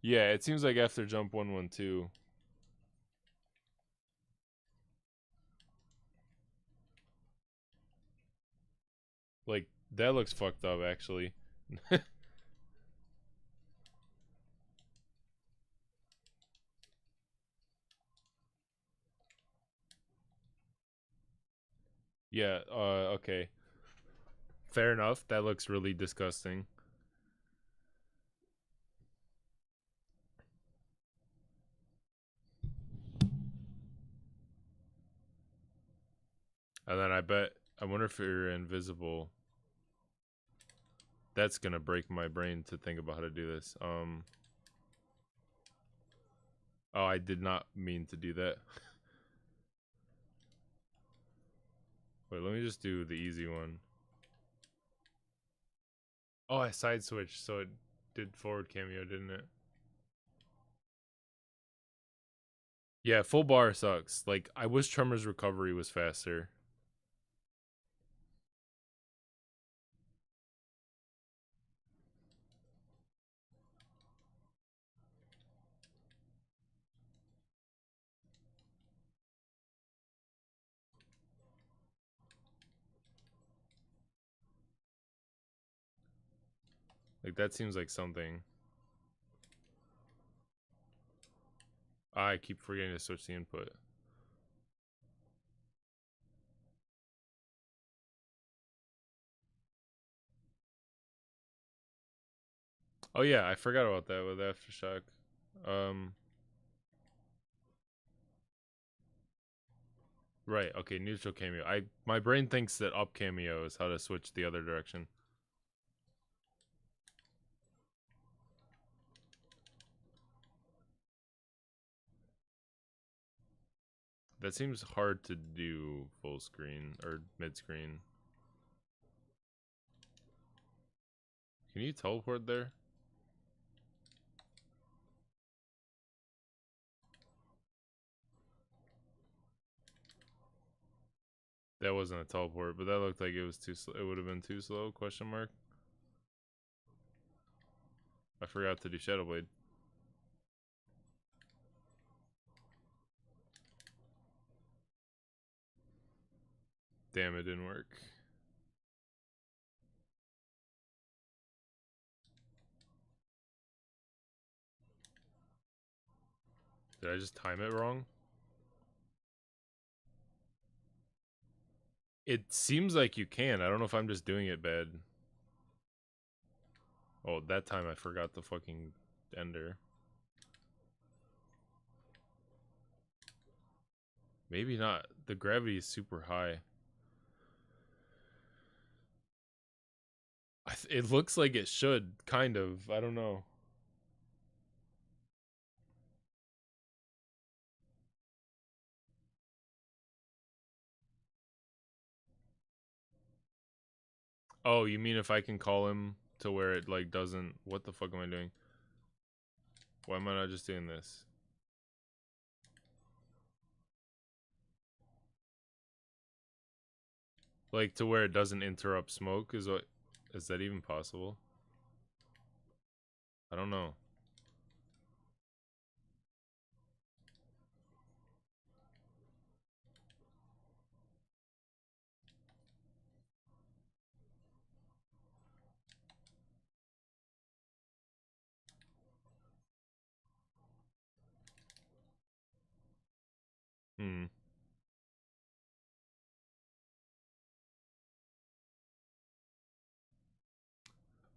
Yeah, it seems like after jump 112. Like, that looks fucked up actually. Yeah, okay. Fair enough. That looks really disgusting. And then I wonder if you're invisible. That's gonna break my brain to think about how to do this. Oh, I did not mean to do that. Wait, let me just do the easy one. Oh, I side switched, so it did forward cameo, didn't it? Yeah, full bar sucks. Like, I wish Tremor's recovery was faster. Like, that seems like something. I keep forgetting to switch the input. Oh yeah, I forgot about that with Aftershock. Right, okay, neutral cameo. My brain thinks that up cameo is how to switch the other direction. That seems hard to do full screen or mid screen. Can you teleport there? That wasn't a teleport, but that looked like it was too slow. It would have been too slow, question mark. I forgot to do Shadow Blade. Damn, it didn't work. Did I just time it wrong? It seems like you can. I don't know if I'm just doing it bad. Oh, that time I forgot the fucking ender. Maybe not. The gravity is super high. It looks like it should, kind of. I don't know. Oh, you mean if I can call him to where it, like, doesn't... What the fuck am I doing? Why am I not just doing this? Like, to where it doesn't interrupt smoke is what... Is that even possible? I don't know. Hmm.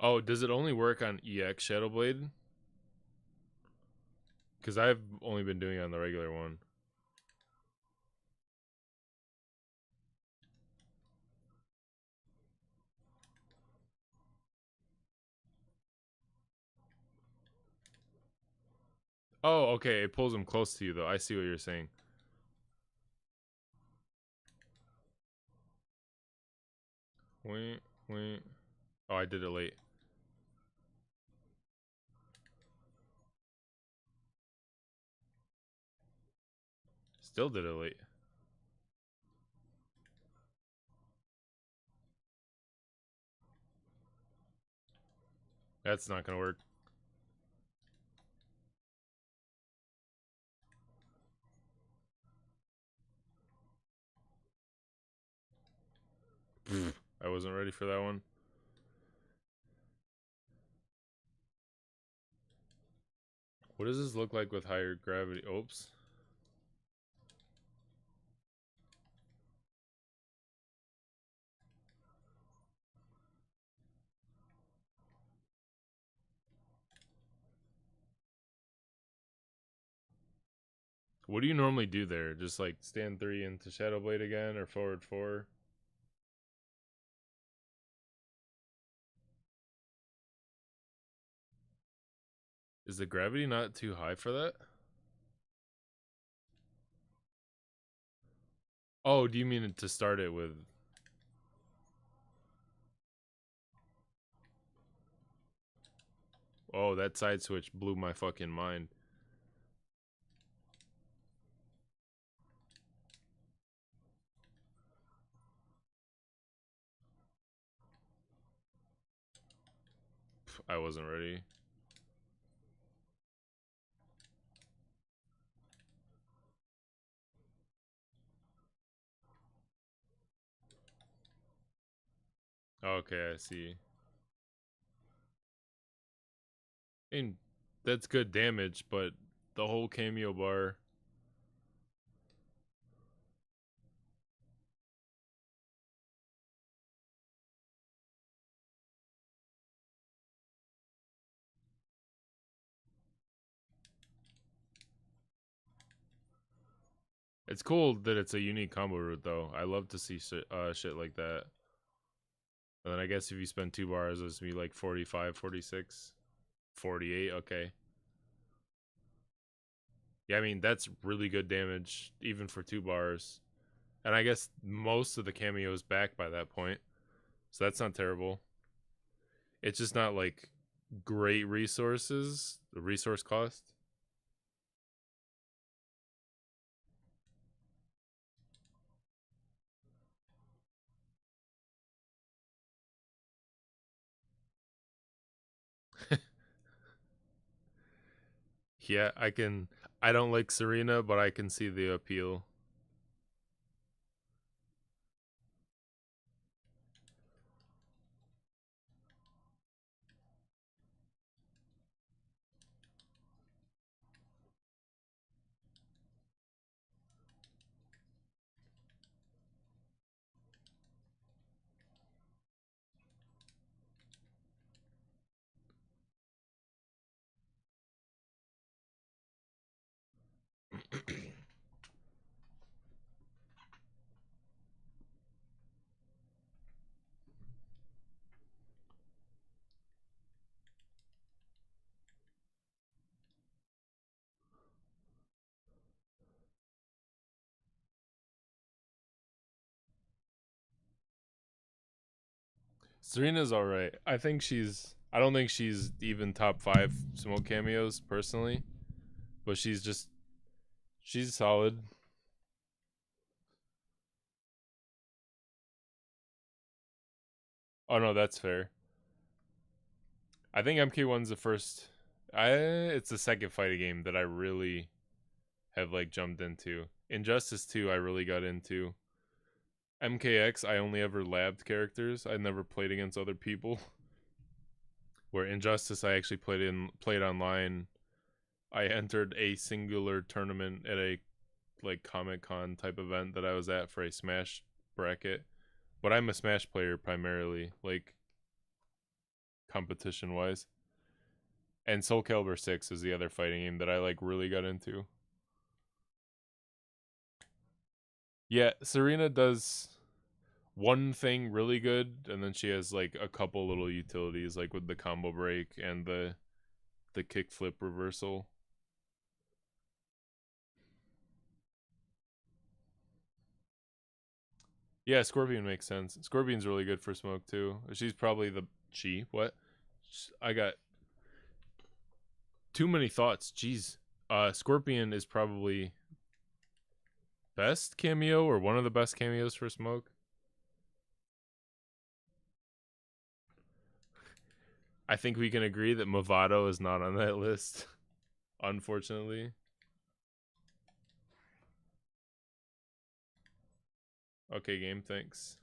Oh, does it only work on EX Shadowblade? Because I've only been doing it on the regular one. Oh, okay. It pulls them close to you, though. I see what you're saying. Wait, wait. Oh, I did it late. Still did it late. That's not gonna work. I wasn't ready for that one. What does this look like with higher gravity? Oops. What do you normally do there? Just like stand 3 into Shadowblade again or forward 4? Is the gravity not too high for that? Oh, do you mean to start it with? Oh, that side switch blew my fucking mind. I wasn't ready. Okay, I see. I mean, that's good damage, but the whole cameo bar. It's cool that it's a unique combo route, though. I love to see shit like that. And then I guess if you spend 2 bars, it's be like 45, 46, 48. Okay. Yeah, I mean, that's really good damage, even for 2 bars. And I guess most of the cameo's back by that point. So that's not terrible. It's just not like great resources, the resource cost. Yeah, I don't like Serena, but I can see the appeal. Serena's all right. I don't think she's even top 5 smoke cameos personally, but she's solid. Oh no, that's fair. I think MK1's the first. It's the second fighting game that I really have like jumped into. Injustice 2 I really got into. MKX I only ever labbed characters. I never played against other people. Where Injustice I actually played online. I entered a singular tournament at a like Comic-Con type event that I was at for a Smash bracket. But I'm a Smash player primarily, like competition wise. And Soul Calibur 6 is the other fighting game that I like really got into. Yeah, Serena does one thing really good, and then she has like a couple little utilities, like with the combo break and the kickflip reversal. Yeah, Scorpion makes sense. Scorpion's really good for smoke too. She's probably the what? I got too many thoughts. Jeez. Scorpion is probably best cameo or one of the best cameos for smoke. I think we can agree that Mavado is not on that list, unfortunately. Okay, game, thanks.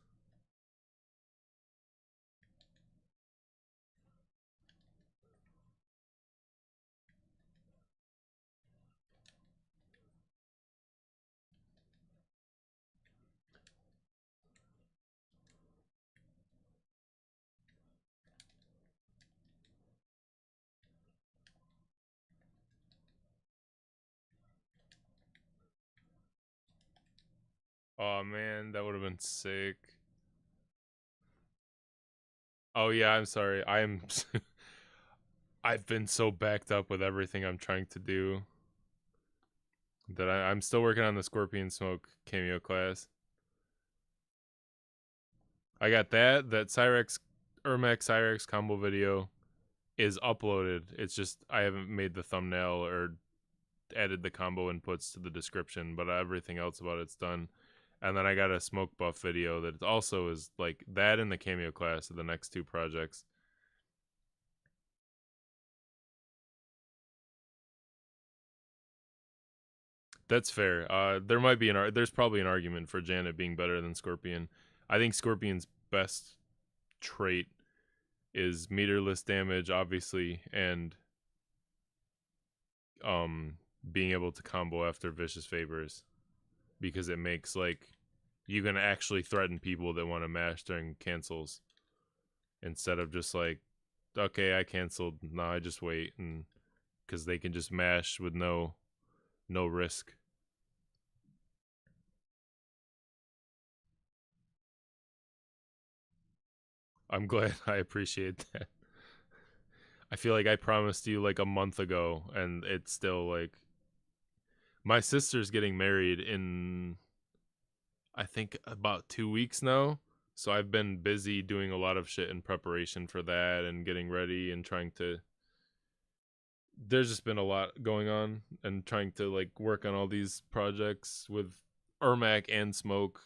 Oh man, that would have been sick. Oh yeah, I'm sorry. I've been so backed up with everything I'm trying to do that I'm still working on the Scorpion Smoke cameo class. I got that Cyrex Ermac Cyrex combo video is uploaded. It's just I haven't made the thumbnail or added the combo inputs to the description, but everything else about it's done. And then I got a smoke buff video that also is like that in the cameo class of the next two projects. That's fair. There might be there's probably an argument for Janet being better than Scorpion. I think Scorpion's best trait is meterless damage, obviously, and being able to combo after vicious favors, because it makes like you can actually threaten people that want to mash during cancels instead of just like, okay, I canceled, no, I just wait, and because they can just mash with no risk. I'm glad. I appreciate that. I feel like I promised you like a month ago, and it's still like my sister's getting married in I think about 2 weeks now. So I've been busy doing a lot of shit in preparation for that and getting ready and trying to. There's just been a lot going on and trying to like work on all these projects with Ermac and Smoke,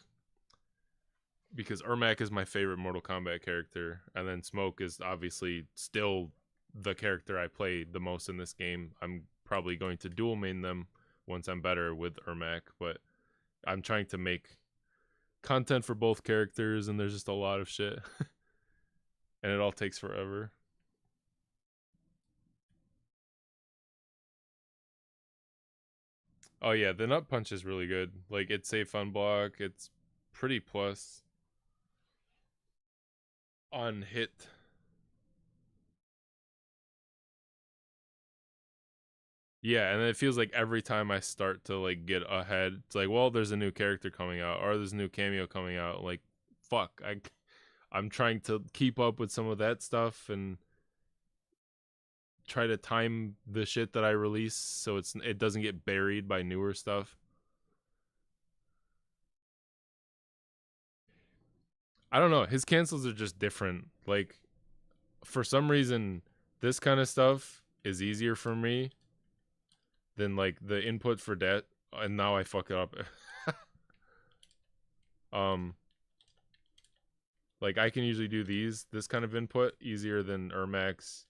because Ermac is my favorite Mortal Kombat character, and then Smoke is obviously still the character I play the most in this game. I'm probably going to dual main them once I'm better with Ermac, but I'm trying to make content for both characters, and there's just a lot of shit, and it all takes forever. Oh yeah, the nut punch is really good. Like it's safe on block. It's pretty plus on hit. Yeah, and it feels like every time I start to like get ahead, it's like, well, there's a new character coming out, or there's a new cameo coming out. Like, fuck, I'm trying to keep up with some of that stuff and try to time the shit that I release so it doesn't get buried by newer stuff. I don't know. His cancels are just different. Like, for some reason, this kind of stuff is easier for me than like the input for that. And now I fuck it up. um, like I can usually do this kind of input easier than Ermax.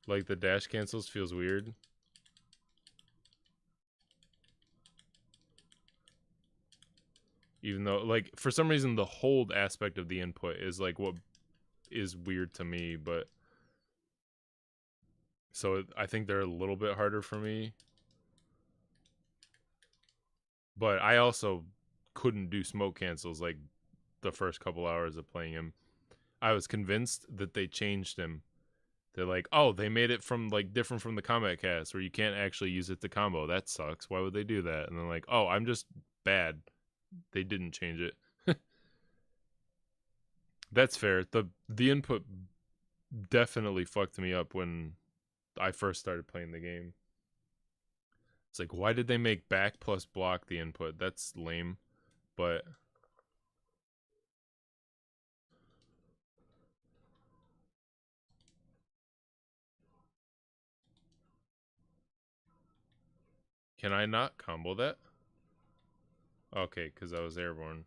Like the dash cancels feels weird. Even though like for some reason the hold aspect of the input is like what is weird to me, but so I think they're a little bit harder for me. But I also couldn't do smoke cancels like the first couple hours of playing him. I was convinced that they changed him. They're like, oh, they made it from like different from the combat cast where you can't actually use it to combo. That sucks. Why would they do that? And they're like, oh, I'm just bad. They didn't change it. That's fair. The input definitely fucked me up when I first started playing the game. It's like, why did they make back plus block the input? That's lame. But can I not combo that? Okay, because I was airborne.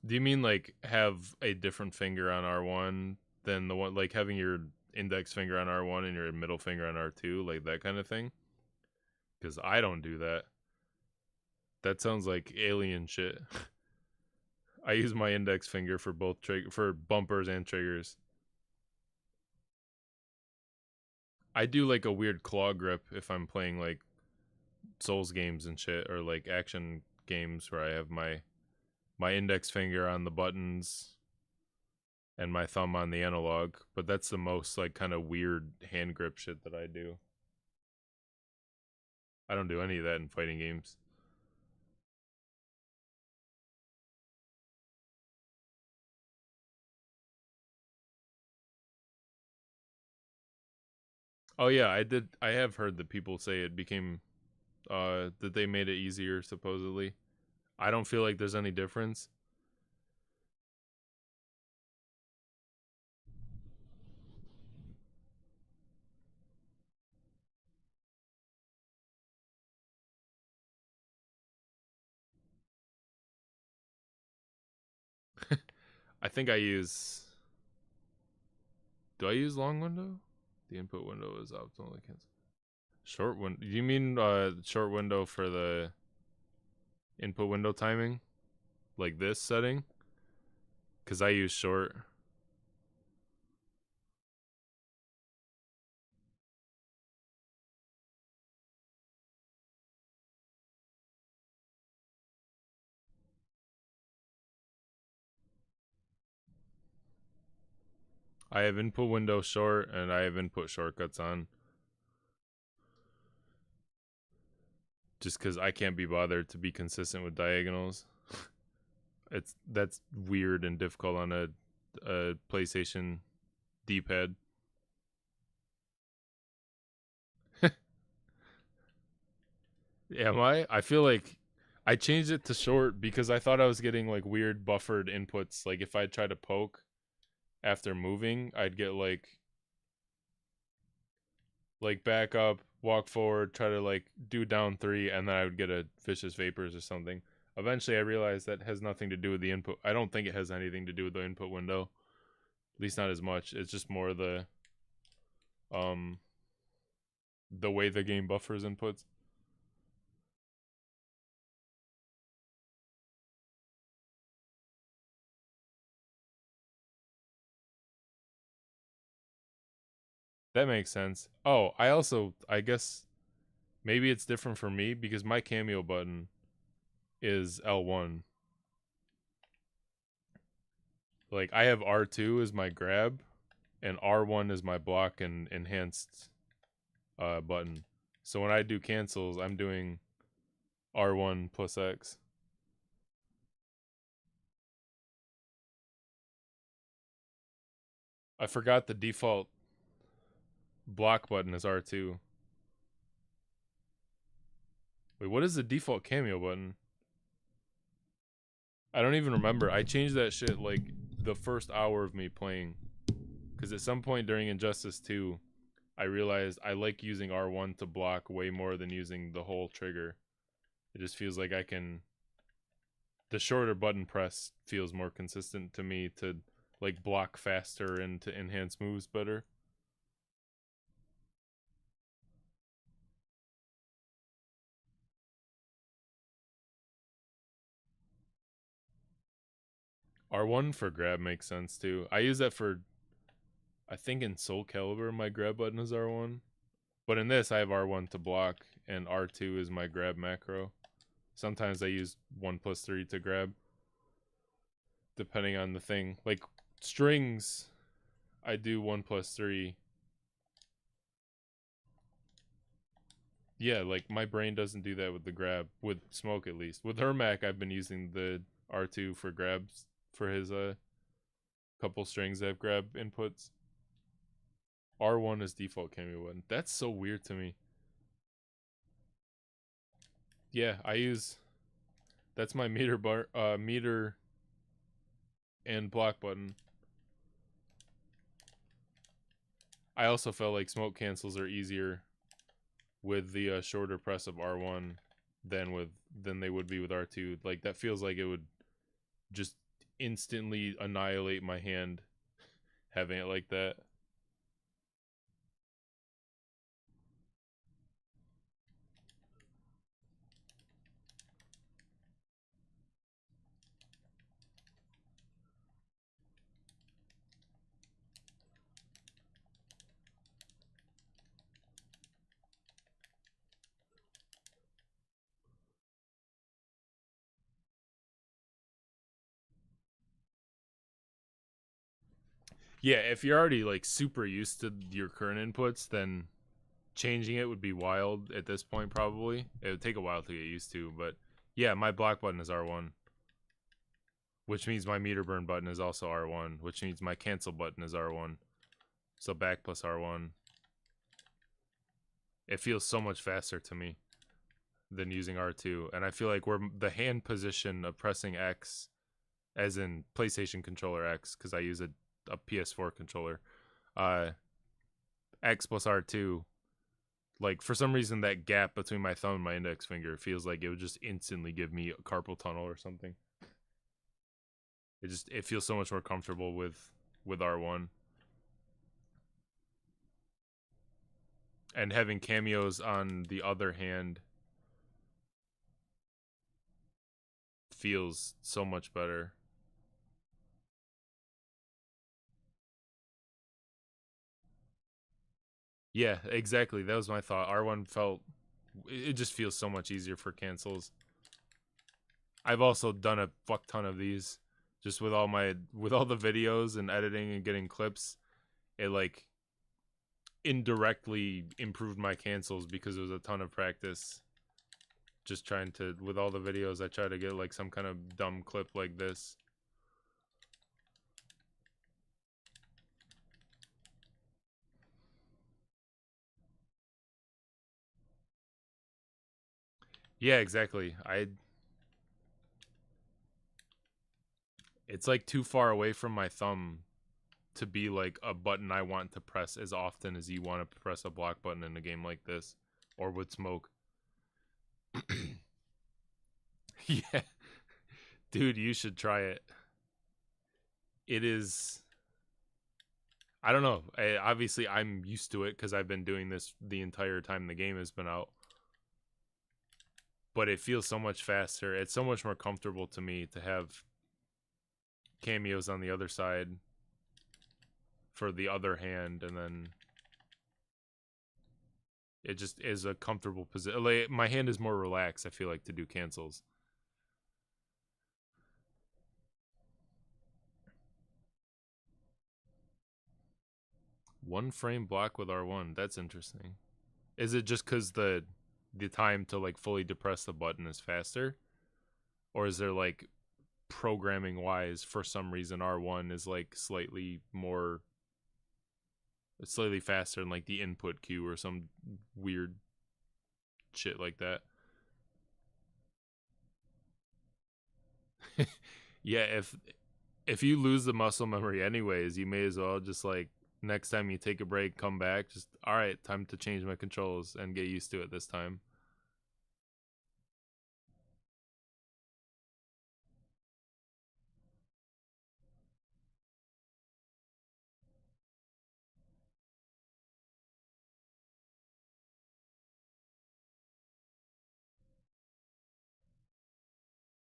Do you mean like have a different finger on R1 than the one, like having your index finger on R1 and your middle finger on R2, like that kind of thing? Because I don't do that. That sounds like alien shit. I use my index finger for both for bumpers and triggers. I do like a weird claw grip if I'm playing like Souls games and shit, or like action games where I have my index finger on the buttons and my thumb on the analog, but that's the most like kind of weird hand grip shit that I do. I don't do any of that in fighting games. Oh yeah, I have heard that people say it became that they made it easier supposedly. I don't feel like there's any difference. I think I use do I use long window? The input window is optimal. Short window. You mean short window for the input window timing? Like this setting? Cuz I use short. I have input window short and I have input shortcuts on. Just cuz I can't be bothered to be consistent with diagonals. That's weird and difficult on a PlayStation D-pad. Am I? I feel like I changed it to short because I thought I was getting like weird buffered inputs. Like if I try to poke after moving, I'd get like back up, walk forward, try to like do down 3, and then I would get a vicious vapors or something. Eventually, I realized that has nothing to do with the input. I don't think it has anything to do with the input window. At least not as much. It's just more um the way the game buffers inputs. That makes sense. Oh, I guess maybe it's different for me because my cameo button is L1. Like I have R2 as my grab and R1 is my block and enhanced button. So when I do cancels, I'm doing R1 plus X. I forgot the default block button is R2. Wait, what is the default cameo button? I don't even remember. I changed that shit like the first hour of me playing. Because at some point during Injustice 2, I realized I like using R1 to block way more than using the whole trigger. It just feels like I can The shorter button press feels more consistent to me to like block faster and to enhance moves better. R1 for grab makes sense too. I use that for, I think in Soul Calibur my grab button is R1. But in this I have R1 to block and R2 is my grab macro. Sometimes I use 1+3 to grab, depending on the thing. Like strings, I do 1+3. Yeah, like my brain doesn't do that with the grab, with Smoke at least. With Hermac, I've been using the R2 for grabs for his couple strings that have grab inputs. R1 is default cameo button. That's so weird to me. Yeah, I use, that's my meter and block button. I also felt like smoke cancels are easier with the shorter press of R1 than they would be with R2. Like that feels like it would just instantly annihilate my hand having it like that. Yeah, if you're already like super used to your current inputs, then changing it would be wild at this point probably. It would take a while to get used to, but yeah, my block button is R1. Which means my meter burn button is also R1, which means my cancel button is R1. So back plus R1. It feels so much faster to me than using R2. And I feel like we're the hand position of pressing X, as in PlayStation controller X, because I use a PS4 controller. X plus R2, like for some reason that gap between my thumb and my index finger feels like it would just instantly give me a carpal tunnel or something. It feels so much more comfortable with R1. And having cameos on the other hand feels so much better. Yeah, exactly. That was my thought. R1 felt, it just feels so much easier for cancels. I've also done a fuck ton of these just with all the videos and editing and getting clips. It like indirectly improved my cancels because it was a ton of practice. Just trying to, with all the videos, I try to get like some kind of dumb clip like this. Yeah, exactly. It's like too far away from my thumb to be like a button I want to press as often as you want to press a block button in a game like this or with smoke. Yeah. Dude, you should try it. It is, I don't know. Obviously I'm used to it cuz I've been doing this the entire time the game has been out. But it feels so much faster. It's so much more comfortable to me to have cameos on the other side for the other hand, and then it just is a comfortable position. Like, my hand is more relaxed, I feel like, to do cancels. One frame block with R1. That's interesting. Is it just because the time to like fully depress the button is faster, or is there like programming wise for some reason R1 is like slightly faster than like the input queue or some weird shit like that? Yeah, if you lose the muscle memory anyways, you may as well just like next time you take a break, come back, just all right, time to change my controls and get used to it this time.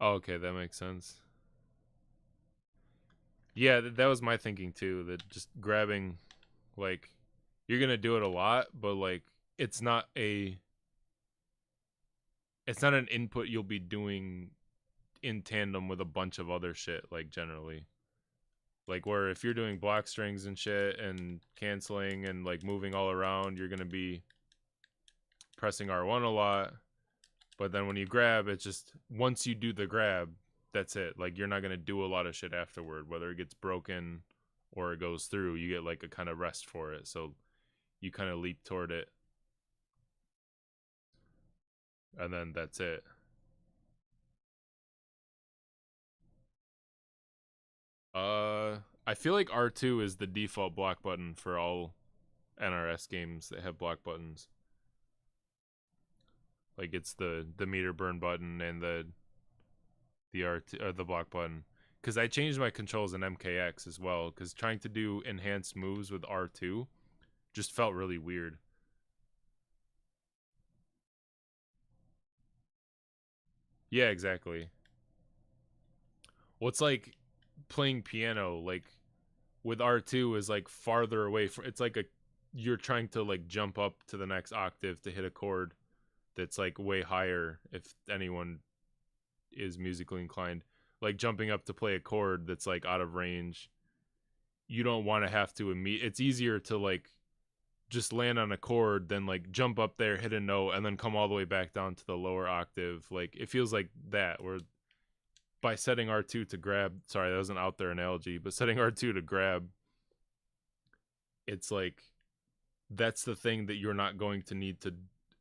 Oh, okay, that makes sense. Yeah, that was my thinking too. That just grabbing, like, you're gonna do it a lot, but like, it's not a, it's not an input you'll be doing in tandem with a bunch of other shit. Like generally, like where if you're doing block strings and shit and canceling and like moving all around, you're gonna be pressing R1 a lot. But then when you grab, it's just once you do the grab, that's it. Like you're not gonna do a lot of shit afterward, whether it gets broken or it goes through. You get like a kind of rest for it, so you kind of leap toward it, and then that's it. I feel like R2 is the default block button for all NRS games that have block buttons. Like it's the meter burn button and the R2 or the block button. Because I changed my controls in MKX as well. Because trying to do enhanced moves with R2 just felt really weird. Yeah, exactly. Well, it's like playing piano. Like with R2 is like farther away. It's like a you're trying to like jump up to the next octave to hit a chord that's like way higher. If anyone is musically inclined, like jumping up to play a chord that's like out of range, you don't want to have to it's easier to like just land on a chord than like jump up there, hit a note, and then come all the way back down to the lower octave. Like it feels like that where by setting R2 to grab, sorry, that was an out there analogy, but setting R2 to grab, it's like that's the thing that you're not going to need to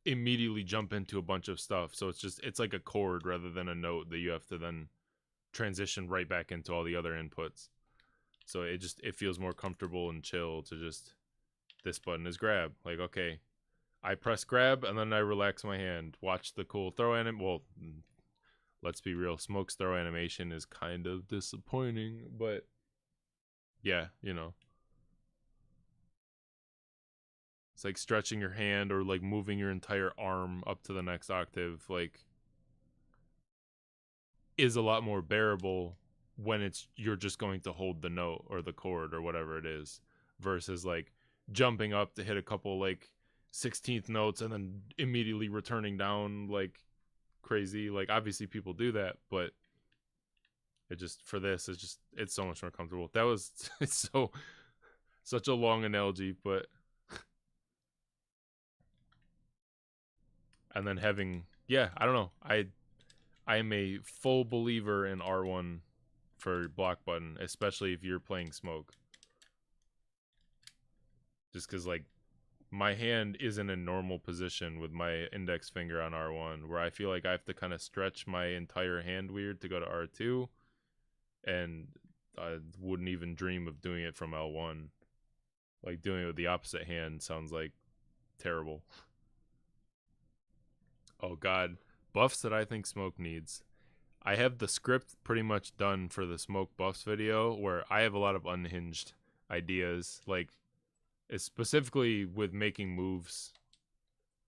immediately jump into a bunch of stuff. So it's like a chord rather than a note that you have to then transition right back into all the other inputs. So it feels more comfortable and chill to just this button is grab. Like okay, I press grab and then I relax my hand. Watch the cool throw well, let's be real, Smoke's throw animation is kind of disappointing, but yeah, you know. It's like stretching your hand or like moving your entire arm up to the next octave, like is a lot more bearable when it's you're just going to hold the note or the chord or whatever it is versus like jumping up to hit a couple like 16th notes and then immediately returning down like crazy. Like obviously people do that, but it just for this it's so much more comfortable. That was it's so such a long analogy, but and then having yeah, I don't know. I am a full believer in R1 for block button, especially if you're playing Smoke. Just because, like, my hand isn't in normal position with my index finger on R1, where I feel like I have to kind of stretch my entire hand weird to go to R2, and I wouldn't even dream of doing it from L1. Like, doing it with the opposite hand sounds like terrible. Oh, God. Buffs that I think Smoke needs. I have the script pretty much done for the Smoke Buffs video where I have a lot of unhinged ideas, like specifically with making moves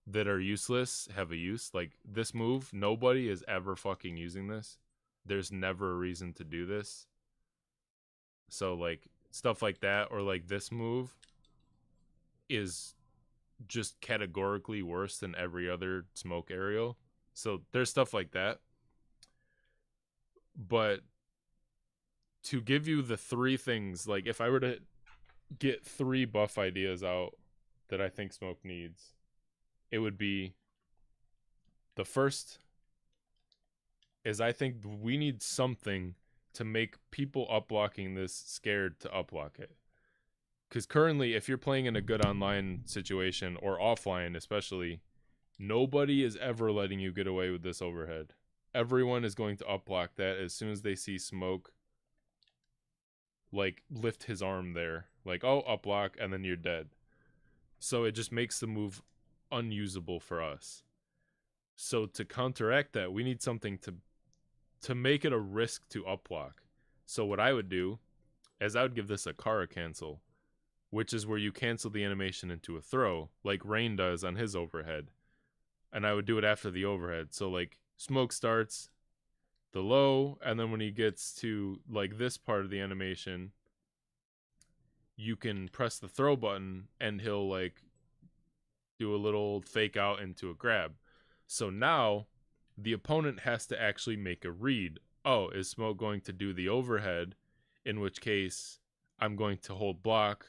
that are useless have a use. Like this move, nobody is ever fucking using this. There's never a reason to do this. So like stuff like that or like this move is just categorically worse than every other Smoke aerial. So there's stuff like that. But to give you the three things, like if I were to get three buff ideas out that I think Smoke needs, it would be the first is I think we need something to make people upblocking this scared to upblock it. Because currently, if you're playing in a good online situation or offline, especially, nobody is ever letting you get away with this overhead. Everyone is going to upblock that as soon as they see Smoke like lift his arm there. Like, oh, upblock, and then you're dead. So it just makes the move unusable for us. So to counteract that, we need something to make it a risk to upblock. So what I would do is I would give this a Kara cancel, which is where you cancel the animation into a throw, like Rain does on his overhead. And I would do it after the overhead. So like Smoke starts, the low, and then when he gets to like this part of the animation, you can press the throw button and he'll like do a little fake out into a grab. So now the opponent has to actually make a read. Oh, is Smoke going to do the overhead? In which case I'm going to hold block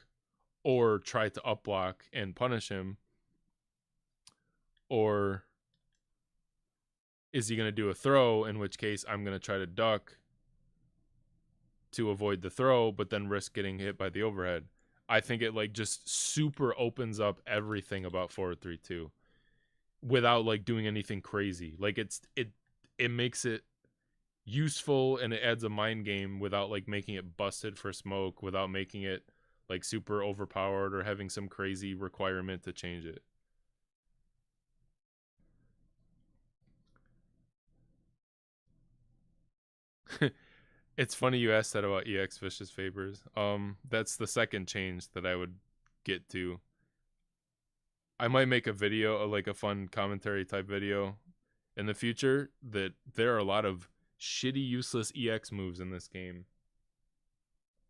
or try to up block and punish him. Or is he going to do a throw? In which case I'm going to try to duck to avoid the throw, but then risk getting hit by the overhead. I think it like just super opens up everything about forward 3-2 without like doing anything crazy. Like it makes it useful and it adds a mind game without like making it busted for Smoke, without making it like super overpowered or having some crazy requirement to change it. It's funny you asked that about EX Vicious Vapors. That's the second change that I would get to. I might make a video, like a fun commentary type video in the future, that there are a lot of shitty, useless EX moves in this game.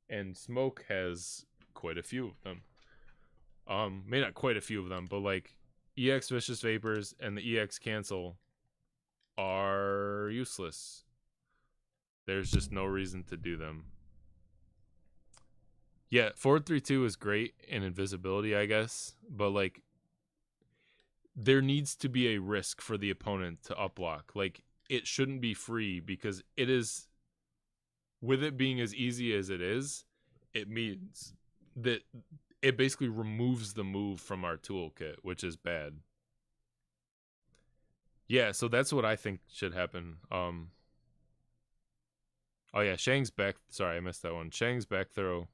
And Smoke has quite a few of them. Maybe not quite a few of them, but like EX Vicious Vapors and the EX Cancel are useless. There's just no reason to do them. Yeah, forward 3-2 is great in invisibility, I guess, but like there needs to be a risk for the opponent to up block. Like it shouldn't be free because it is, with it being as easy as it is, it means that it basically removes the move from our toolkit, which is bad. Yeah, so that's what I think should happen. Oh yeah, Shang's back. Sorry, I missed that one. Shang's back throw.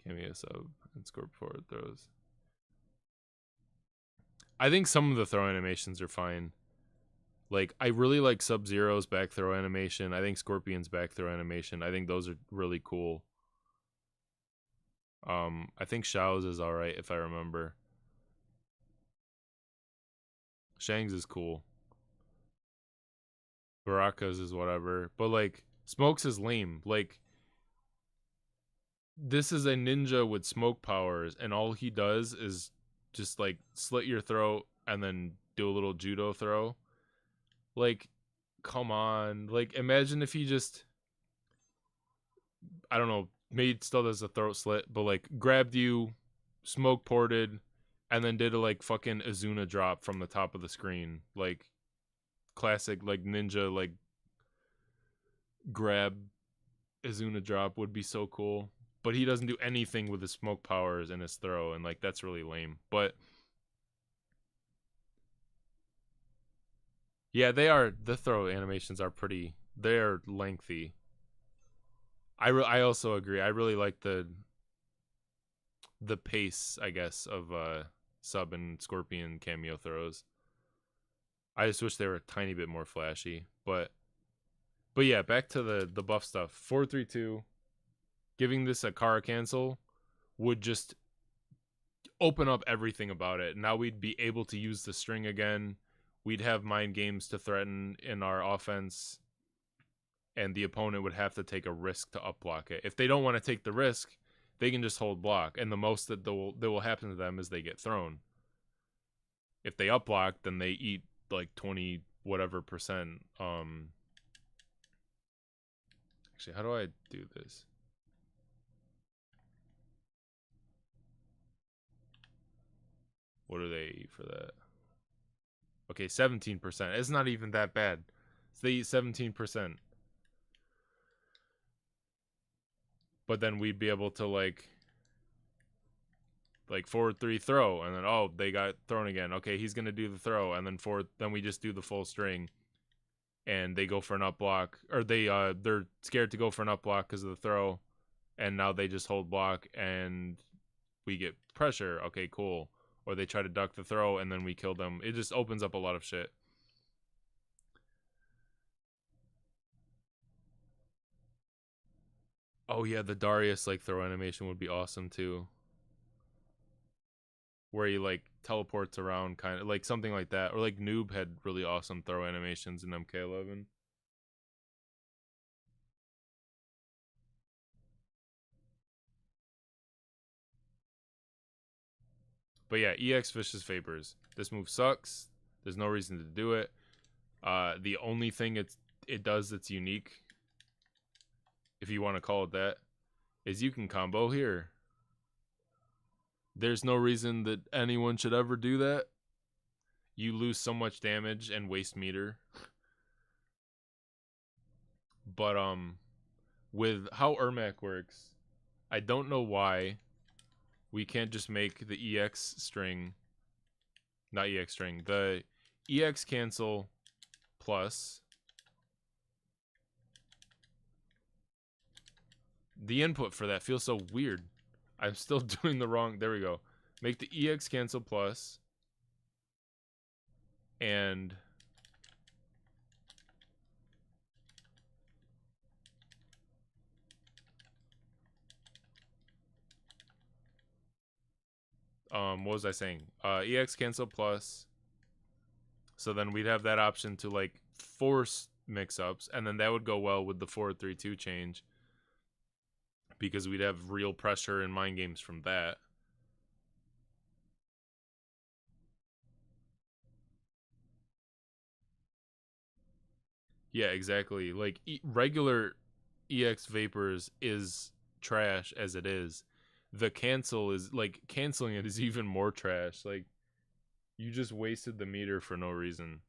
Cameo sub and score forward throws. I think some of the throw animations are fine. Like, I really like Sub-Zero's back throw animation. I think Scorpion's back throw animation. I think those are really cool. I think Shao's is alright if I remember. Shang's is cool. Baraka's is whatever. But, like, Smoke's is lame. Like, this is a ninja with smoke powers, and all he does is just, like, slit your throat and then do a little judo throw. Like, come on. Like, imagine if he just, I don't know, maybe still does a throat slit, but like grabbed you, smoke ported, and then did a like fucking Azuna drop from the top of the screen. Like classic like ninja like grab Azuna drop would be so cool. But he doesn't do anything with his smoke powers and his throw, and like that's really lame. But yeah, they are, the throw animations are pretty, they're lengthy. I also agree. I really like the pace, I guess, of Sub and Scorpion cameo throws. I just wish they were a tiny bit more flashy, but yeah, back to the buff stuff. 4-3-2, giving this a Kara cancel would just open up everything about it. Now we'd be able to use the string again. We'd have mind games to threaten in our offense, and the opponent would have to take a risk to up block it. If they don't want to take the risk, they can just hold block, and the most that will happen to them is they get thrown. If they up block, then they eat like 20 whatever percent. Actually, how do I do this? What do they eat for that? Okay, 17%. It's not even that bad. So they eat 17%. But then we'd be able to like forward 3 throw, and then oh, they got thrown again. Okay, he's gonna do the throw, and then forward, then we just do the full string, and they go for an up block, or they're scared to go for an up block because of the throw, and now they just hold block, and we get pressure. Okay, cool. Or they try to duck the throw, and then we kill them. It just opens up a lot of shit. Oh yeah, the Darius like throw animation would be awesome too, where he like teleports around, kind of like something like that. Or like Noob had really awesome throw animations in MK11. But yeah, EX Vicious Vapors. This move sucks. There's no reason to do it. The only thing it does that's unique, if you want to call it that, is you can combo here. There's no reason that anyone should ever do that. You lose so much damage and waste meter. But with how Ermac works, I don't know why we can't just make the EX string, not EX string, the EX cancel plus the input for that feels so weird. I'm still doing the wrong. There we go. Make the EX cancel plus and what was I saying? EX cancel plus. So then we'd have that option to like force mix-ups, and then that would go well with the 4-3-2 change because we'd have real pressure and mind games from that. Yeah, exactly. Like regular EX Vapors is trash as it is. The cancel is like canceling it is even more trash. Like you just wasted the meter for no reason.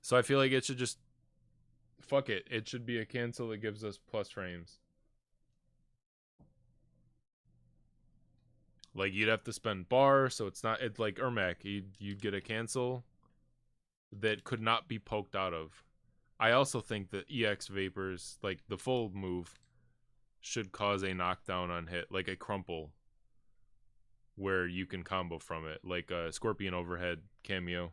So I feel like it should just fuck it. It should be a cancel that gives us plus frames. Like you'd have to spend bar, so it's not. It's like Ermac. You'd get a cancel that could not be poked out of. I also think that EX Vapors, like the full move, should cause a knockdown on hit, like a crumple, where you can combo from it, like a Scorpion Overhead cameo.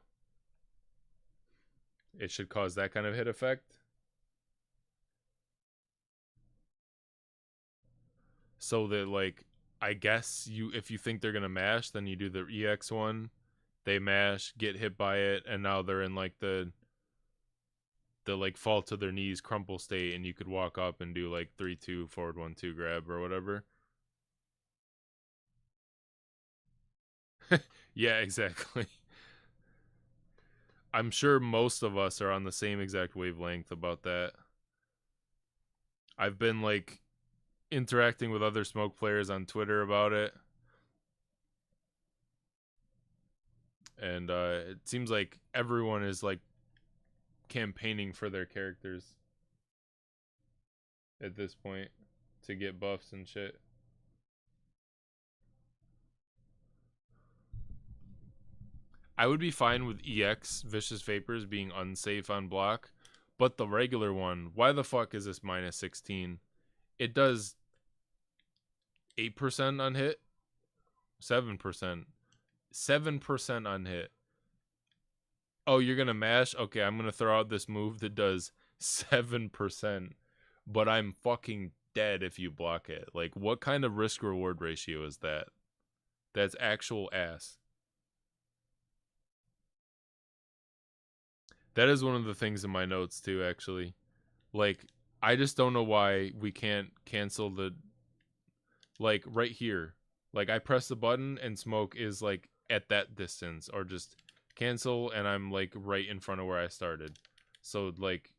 It should cause that kind of hit effect. So that, like, I guess if you think they're gonna mash, then you do the EX one. They mash, get hit by it, and now they're in like the like fall to their knees crumple state, and you could walk up and do like 3-2 forward 1-2 grab or whatever. Yeah, exactly. I'm sure most of us are on the same exact wavelength about that. I've been like interacting with other smoke players on Twitter about it. And it seems like everyone is like campaigning for their characters at this point to get buffs and shit. I would be fine with EX Vicious Vapors being unsafe on block, but the regular one, why the fuck is this minus 16? It does 8% on hit, 7%, 7% on hit. Oh, you're gonna mash? Okay, I'm gonna throw out this move that does 7%, but I'm fucking dead if you block it. Like, what kind of risk reward ratio is that? That's actual ass. That is one of the things in my notes too, actually. Like, I just don't know why we can't cancel the, like, right here. Like, I press the button and smoke is like at that distance, or just cancel and I'm like right in front of where I started. So like,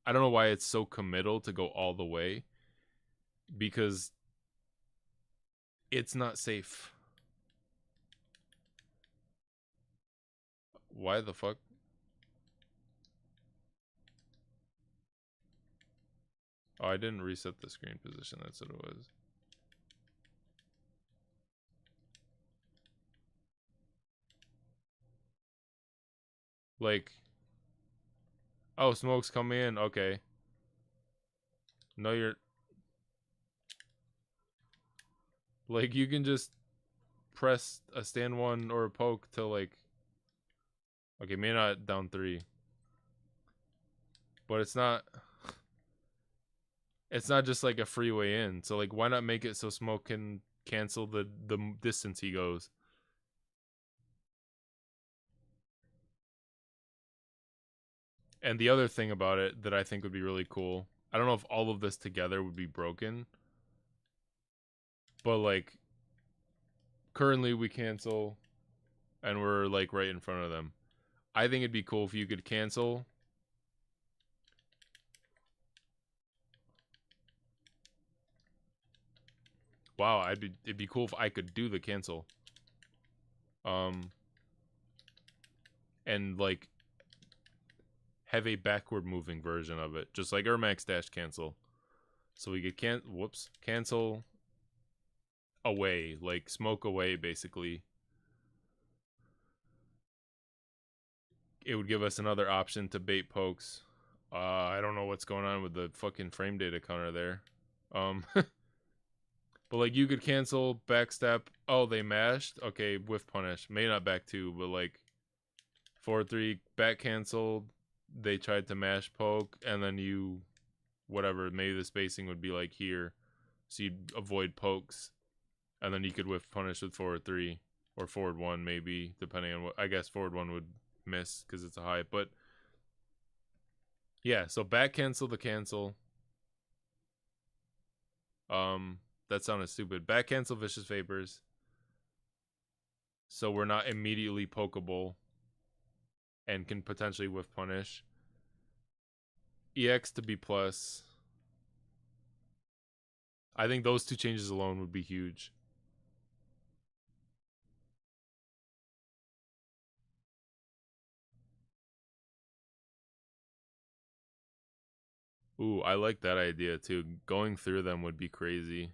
I don't know why it's so committal to go all the way, because it's not safe. Why the fuck? Oh, I didn't reset the screen position. That's what it was. Like, oh, smoke's coming in. Okay. No, you're... Like, you can just press a stand one or a poke to, like... Okay, maybe not down 3. But it's not... It's not just, like, a freeway in. So, like, why not make it so smoke can cancel the distance he goes? And the other thing about it that I think would be really cool... I don't know if all of this together would be broken, but, like, currently we cancel and we're like right in front of them. I think it'd be cool if you could cancel. Wow, it'd be cool if I could do the cancel. And like have a backward moving version of it, just like Ermax dash cancel. So we could cancel away, like smoke away basically. It would give us another option to bait pokes. I don't know what's going on with the fucking frame data counter there. But like you could cancel, backstep. Oh, they mashed. Okay, whiff punish. May not back two, but like 4-3 back canceled. They tried to mash poke, and then you, whatever. Maybe the spacing would be like here, so you'd avoid pokes, and then you could whiff punish with 4-3 or forward one maybe, depending on what. I guess forward one would miss because it's a high, but yeah. So back cancel the cancel. That sounded stupid. Back cancel Vicious Vapors. So we're not immediately pokeable and can potentially whiff punish. EX to B+. I think those two changes alone would be huge. Ooh, I like that idea too. Going through them would be crazy.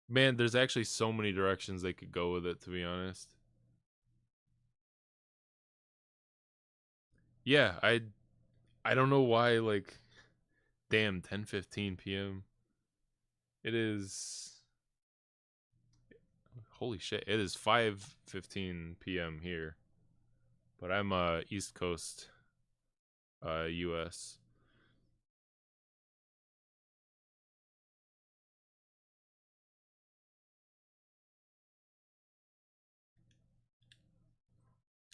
Man, there's actually so many directions they could go with it, to be honest. Yeah, I don't know why, like, damn, 10:15 p.m. It is, holy shit, it is 5:15 p.m. here. But I'm East Coast US.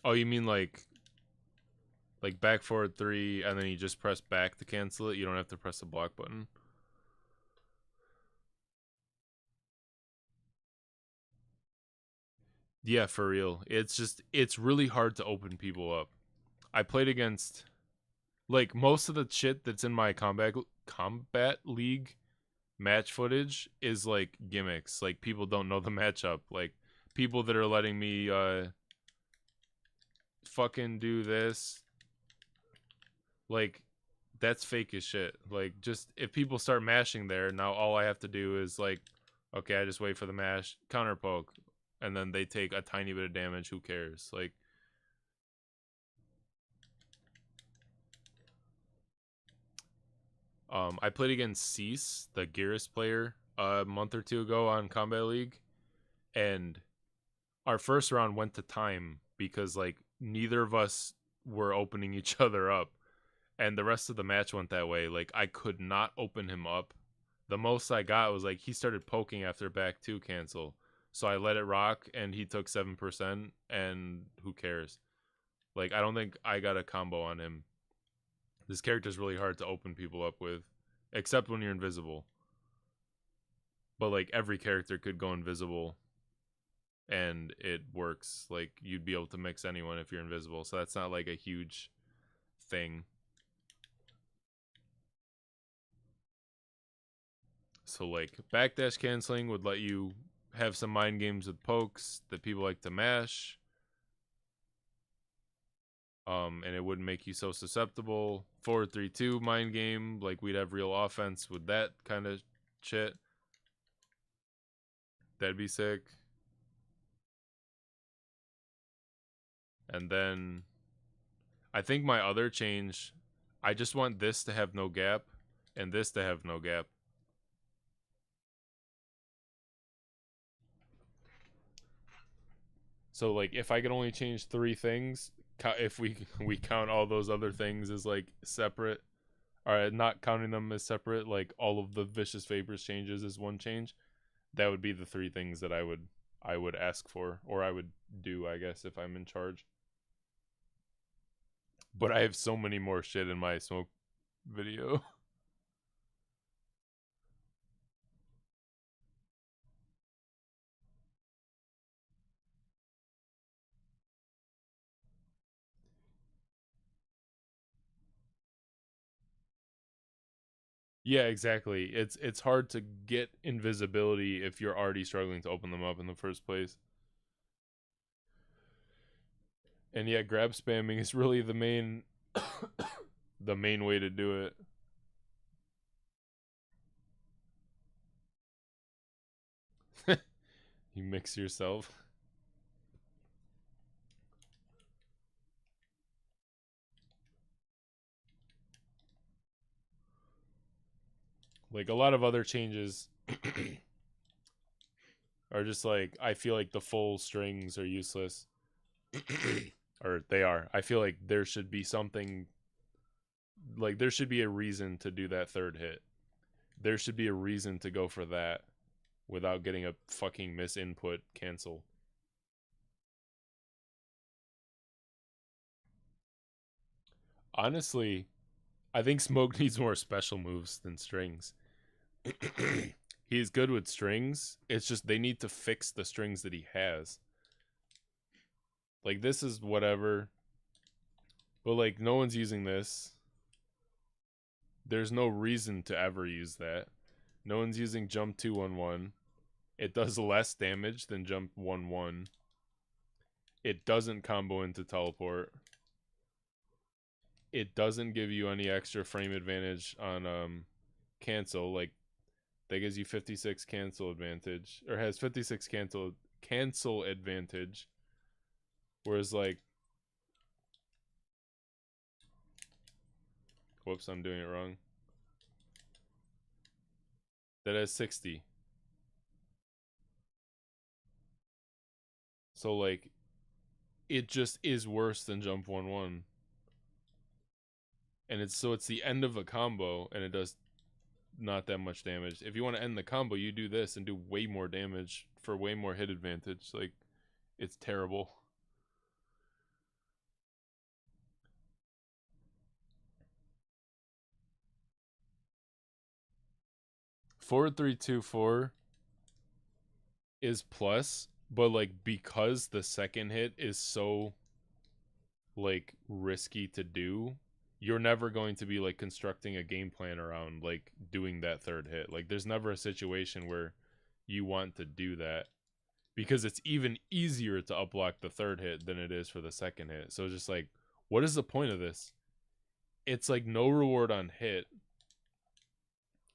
Oh, you mean like back forward 3 and then you just press back to cancel it? You don't have to press the block button. Yeah, for real. It's really hard to open people up. I played against like most of the shit that's in my combat league match footage is like gimmicks. Like people don't know the matchup. Like people that are letting me fucking do this, like that's fake as shit. Like just if people start mashing there, now all I have to do is like, okay, I just wait for the mash, counter poke, and then they take a tiny bit of damage. Who cares? Like, I played against Cease, the Gearus player, a month or two ago on Combat League, and our first round went to time because like neither of us were opening each other up, and the rest of the match went that way. Like I could not open him up. The most I got was like he started poking after back 2 cancel. So I let it rock and he took 7% and who cares? Like I don't think I got a combo on him. This character's really hard to open people up with, except when you're invisible. But like every character could go invisible and it works. Like you'd be able to mix anyone if you're invisible. So that's not like a huge thing. So like backdash canceling would let you have some mind games with pokes that people like to mash. And it wouldn't make you so susceptible. 4-3-2 mind game, like we'd have real offense with that kind of shit. That'd be sick. And then I think my other change, I just want this to have no gap and this to have no gap. So like if I could only change 3 things, if we count all those other things as like separate, or not counting them as separate, like all of the Vicious Vapors changes as one change, that would be the 3 things that I would ask for, or I would do, I guess, if I'm in charge. But I have so many more shit in my smoke video. Yeah, exactly. It's hard to get invisibility if you're already struggling to open them up in the first place. And yeah, grab spamming is really the main the main way to do it. You mix yourself. Like a lot of other changes are just like I feel like the full strings are useless. Or they are. I feel like there should be something like there should be a reason to do that third hit. There should be a reason to go for that without getting a fucking misinput cancel. Honestly, I think Smoke needs more special moves than strings. He's good with strings. It's just they need to fix the strings that he has. Like this is whatever. But like no one's using this. There's no reason to ever use that. No one's using jump 2-1-1. It does less damage than jump 1-1. It doesn't combo into teleport. It doesn't give you any extra frame advantage on cancel. Like that gives you 56 cancel advantage, or has 56 cancel advantage. Whereas like, whoops, I'm doing it wrong. That has 60. So like, it just is worse than jump 1-1. And it's the end of a combo, and it does not that much damage. If you want to end the combo, you do this and do way more damage for way more hit advantage. Like, it's terrible. Forward 3-2-4 is plus, but like because the second hit is so like risky to do, you're never going to be like constructing a game plan around like doing that third hit. Like there's never a situation where you want to do that because it's even easier to upblock the third hit than it is for the second hit. So it's just like, what is the point of this? It's like no reward on hit.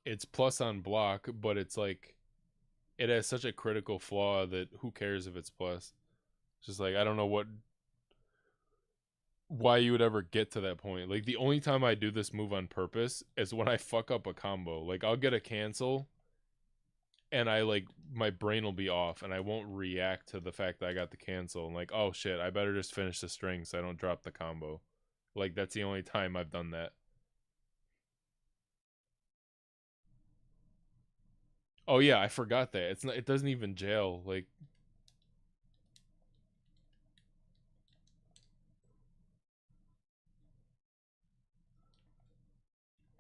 It's plus on block, but it's like it has such a critical flaw that who cares if it's plus? It's just like I don't know why you would ever get to that point. Like the only time I do this move on purpose is when I fuck up a combo. Like I'll get a cancel and I like my brain will be off and I won't react to the fact that I got the cancel. I'm like, oh shit, I better just finish the string so I don't drop the combo. Like that's the only time I've done that. Oh yeah, I forgot that. It's not, it doesn't even jail. Like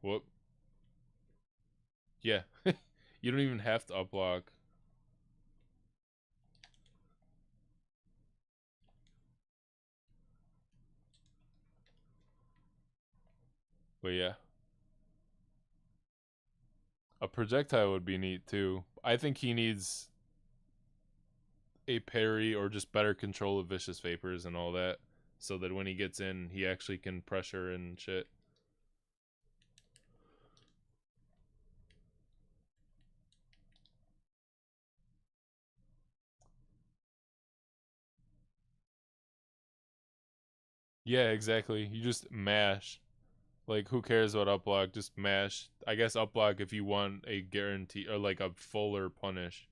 whoop. Yeah. You don't even have to uplock. But yeah. A projectile would be neat too. I think he needs a parry or just better control of vicious vapors and all that, so that when he gets in, he actually can pressure and shit. Yeah, exactly. You just mash. Like, who cares about uplock? Just mash. I guess uplock if you want a guarantee or like a fuller punish.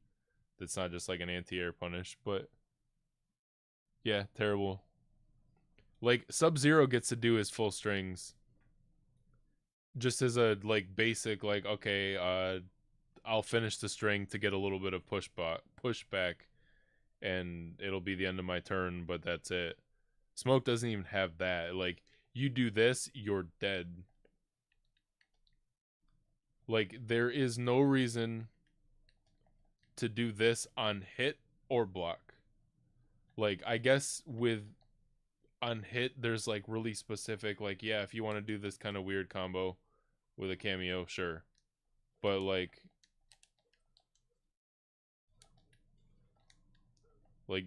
That's not just like an anti-air punish, but yeah, terrible. Like Sub-Zero gets to do his full strings just as a like basic like okay, I'll finish the string to get a little bit of pushback, and it'll be the end of my turn, but that's it. Smoke doesn't even have that. Like you do this, you're dead. Like there is no reason to do this on hit or block. Like I guess with on hit there's like really specific like yeah, if you want to do this kind of weird combo with a cameo, sure. But like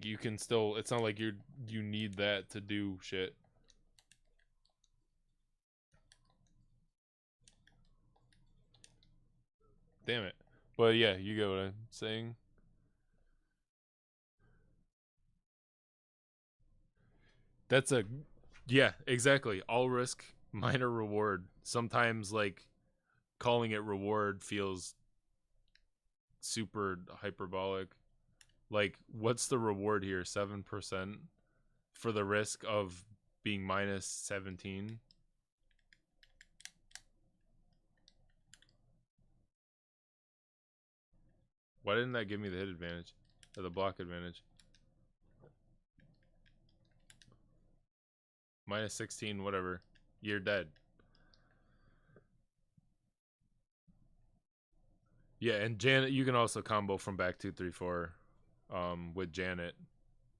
you can still, it's not like you need that to do shit. Damn it. But yeah, you get what I'm saying. That's a, yeah, exactly. All risk, minor reward. Sometimes like calling it reward feels super hyperbolic. Like, what's the reward here? 7% for the risk of being minus 17. Why didn't that give me the hit advantage or the block advantage? Minus 16, whatever. You're dead. Yeah, and Janet, you can also combo from back 2-3-4 with Janet,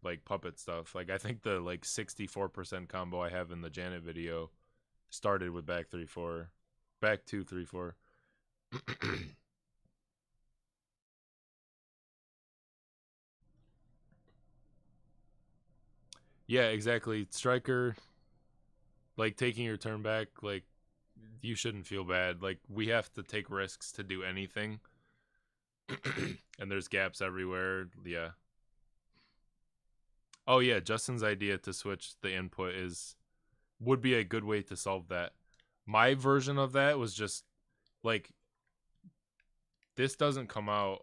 like puppet stuff. Like I think the like 64% combo I have in the Janet video started with back 3-4. Back 2-3-4. Yeah, exactly. Striker, like taking your turn back, like you shouldn't feel bad. Like we have to take risks to do anything. And there's gaps everywhere. Yeah. Oh yeah, Justin's idea to switch the input would be a good way to solve that. My version of that was just like this doesn't come out.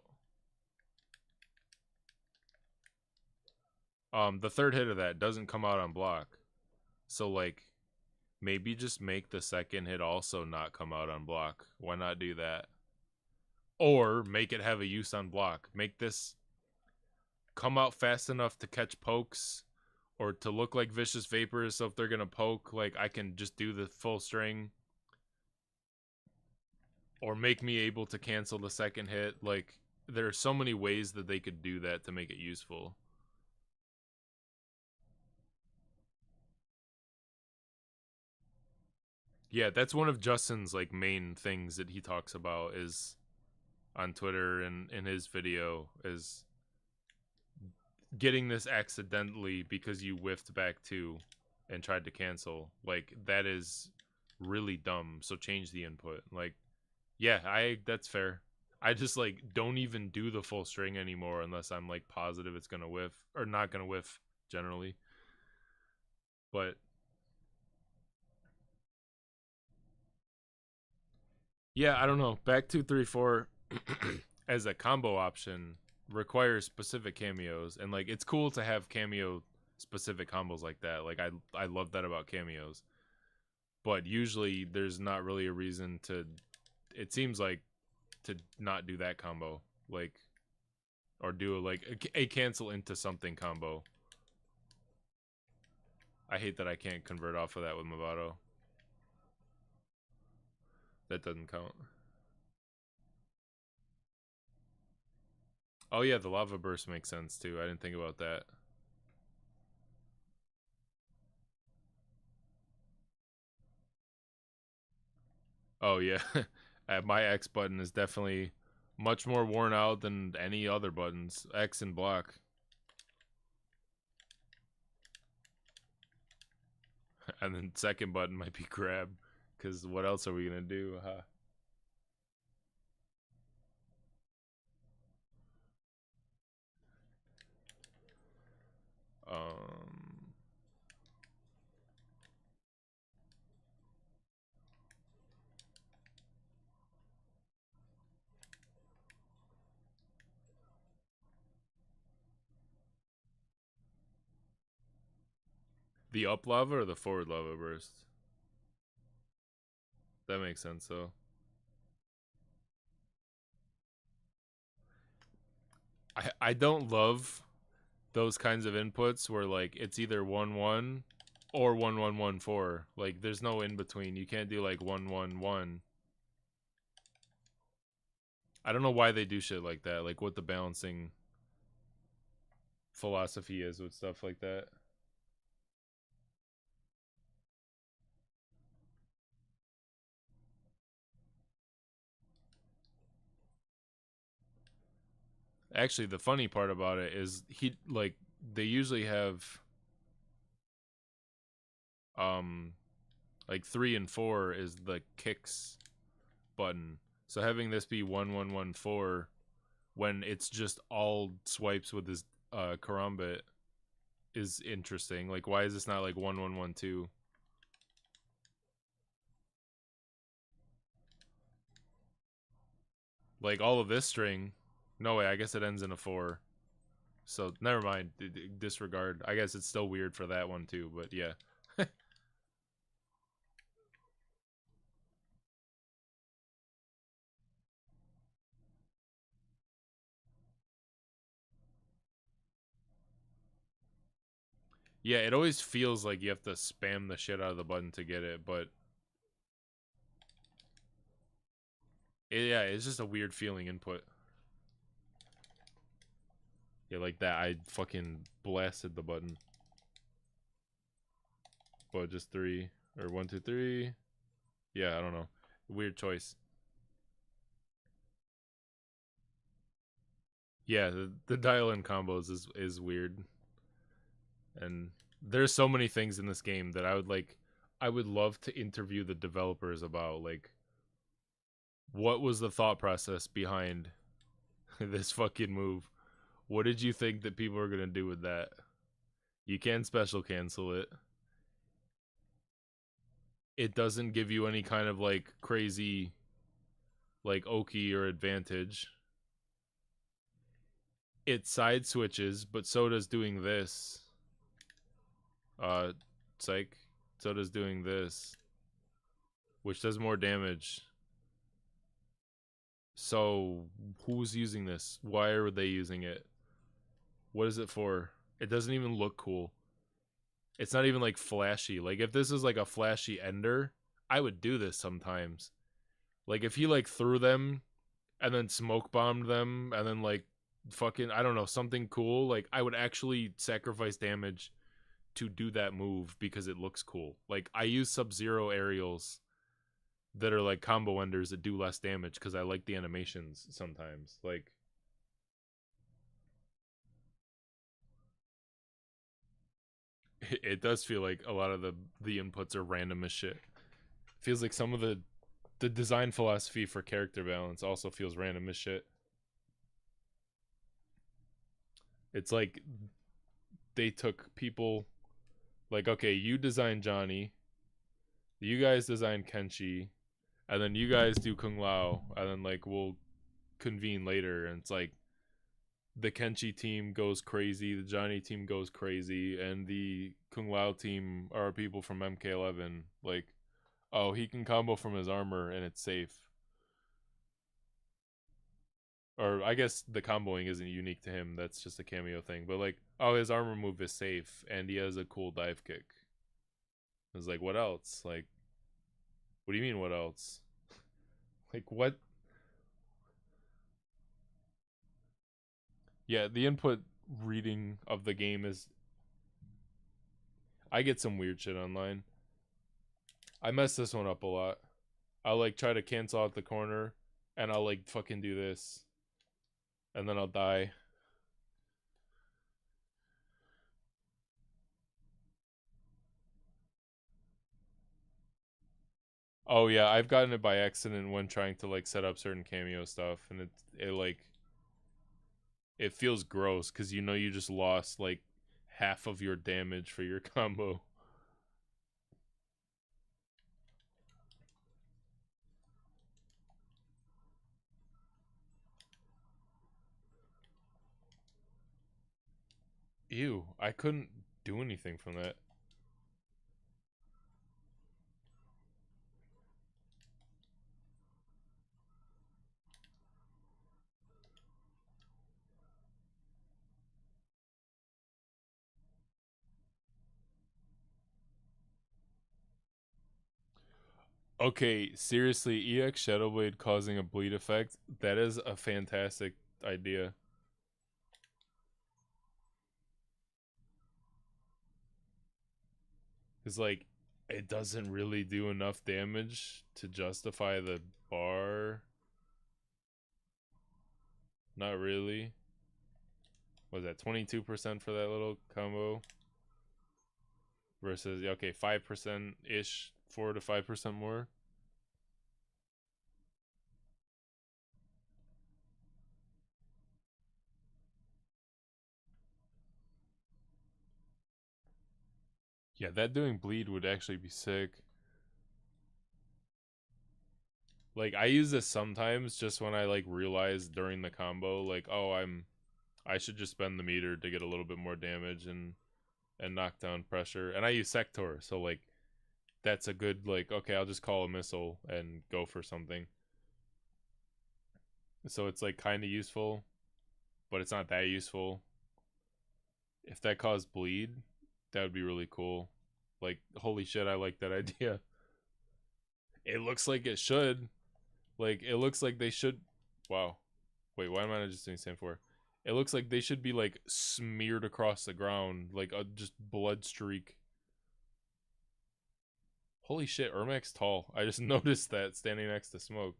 The third hit of that doesn't come out on block. So like maybe just make the second hit also not come out on block. Why not do that? Or make it have a use on block. Make this come out fast enough to catch pokes or to look like vicious vapors. So if they're gonna poke, like I can just do the full string. Or make me able to cancel the second hit. Like there are so many ways that they could do that to make it useful. Yeah, that's one of Justin's like main things that he talks about is on Twitter and in his video is getting this accidentally because you whiffed back 2 and tried to cancel. Like that is really dumb. So change the input. Like yeah, that's fair. I just like don't even do the full string anymore unless I'm like positive it's gonna whiff or not gonna whiff generally. But yeah, I don't know. Back 2-3-4 as a combo option requires specific cameos, and like it's cool to have cameo specific combos like that. Like I love that about cameos, but usually there's not really a reason to. It seems like to not do that combo, like or do like a cancel into something combo. I hate that I can't convert off of that with Mavado. That doesn't count. Oh yeah, the lava burst makes sense too. I didn't think about that. Oh yeah, my X button is definitely much more worn out than any other buttons. X and block. And then second button might be grab, because what else are we gonna do? Um, the up lava or the forward lava burst? That makes sense though. I don't love those kinds of inputs where like it's either 1-1 or 1-1-1-4. Like there's no in between. You can't do like 1-1-1. I don't know why they do shit like that. Like what the balancing philosophy is with stuff like that. Actually, the funny part about it is they usually have like 3 and 4 is the kicks button. So having this be 1114 when it's just all swipes with this karambit is interesting. Like, why is this not like 1112? Like all of this string. No way, I guess it ends in a 4. So never mind. Disregard. I guess it's still weird for that one too, but yeah. Yeah, it always feels like you have to spam the shit out of the button to get it, but yeah, it's just a weird feeling input. Yeah, like that. I fucking blasted the button. But just 3 or 1, 2, 3. Yeah, I don't know. Weird choice. Yeah, the dial-in combos is weird, and there's so many things in this game that I would love to interview the developers about, like, what was the thought process behind this fucking move? What did you think that people are gonna do with that? You can special cancel it. It doesn't give you any kind of like crazy like Oki or advantage. It side switches, but so does doing this. Psych. So does doing this, which does more damage. So who's using this? Why are they using it? What is it for? It doesn't even look cool. It's not even like flashy. Like if this is like a flashy ender, I would do this sometimes. Like if he like threw them and then smoke bombed them and then like fucking I don't know, something cool, like I would actually sacrifice damage to do that move because it looks cool. Like I use Sub-Zero aerials that are like combo enders that do less damage because I like the animations sometimes. Like it does feel like a lot of the inputs are random as shit. Feels like some of the design philosophy for character balance also feels random as shit. It's like they took people like, okay, you design Johnny, you guys design Kenshi, and then you guys do Kung Lao, and then like we'll convene later. And it's like the Kenshi team goes crazy, the Johnny team goes crazy, and the Kung Lao team are people from MK11. Like, oh, he can combo from his armor and it's safe. Or I guess the comboing isn't unique to him. That's just a cameo thing. But like, oh, his armor move is safe and he has a cool dive kick. It's like, what else? Like, what do you mean, what else? Like, what? Yeah, the input reading of the game is. I get some weird shit online. I mess this one up a lot. I'll like try to cancel out the corner and I'll like fucking do this. And then I'll die. Oh yeah, I've gotten it by accident when trying to like set up certain cameo stuff, and it like it feels gross because you know you just lost like half of your damage for your combo. Ew, I couldn't do anything from that. Okay, seriously, EX Shadowblade causing a bleed effect, that is a fantastic idea. It's like, it doesn't really do enough damage to justify the bar. Not really. was that 22% for that little combo versus okay 5% ish, 4 to 5% more. Yeah, that doing bleed would actually be sick. Like I use this sometimes just when I like realize during the combo like, oh, I should just spend the meter to get a little bit more damage and knock down pressure. And I use Sector, so like that's a good like, okay, I'll just call a missile and go for something. So it's like kind of useful, but it's not that useful. If that caused bleed, that would be really cool. Like, holy shit, I like that idea. It looks like it should. Like, it looks like they should. Wow. Wait, why am I not just doing stand for? It looks like they should be like smeared across the ground, like a just blood streak. Holy shit, Ermac's tall. I just noticed that standing next to Smoke.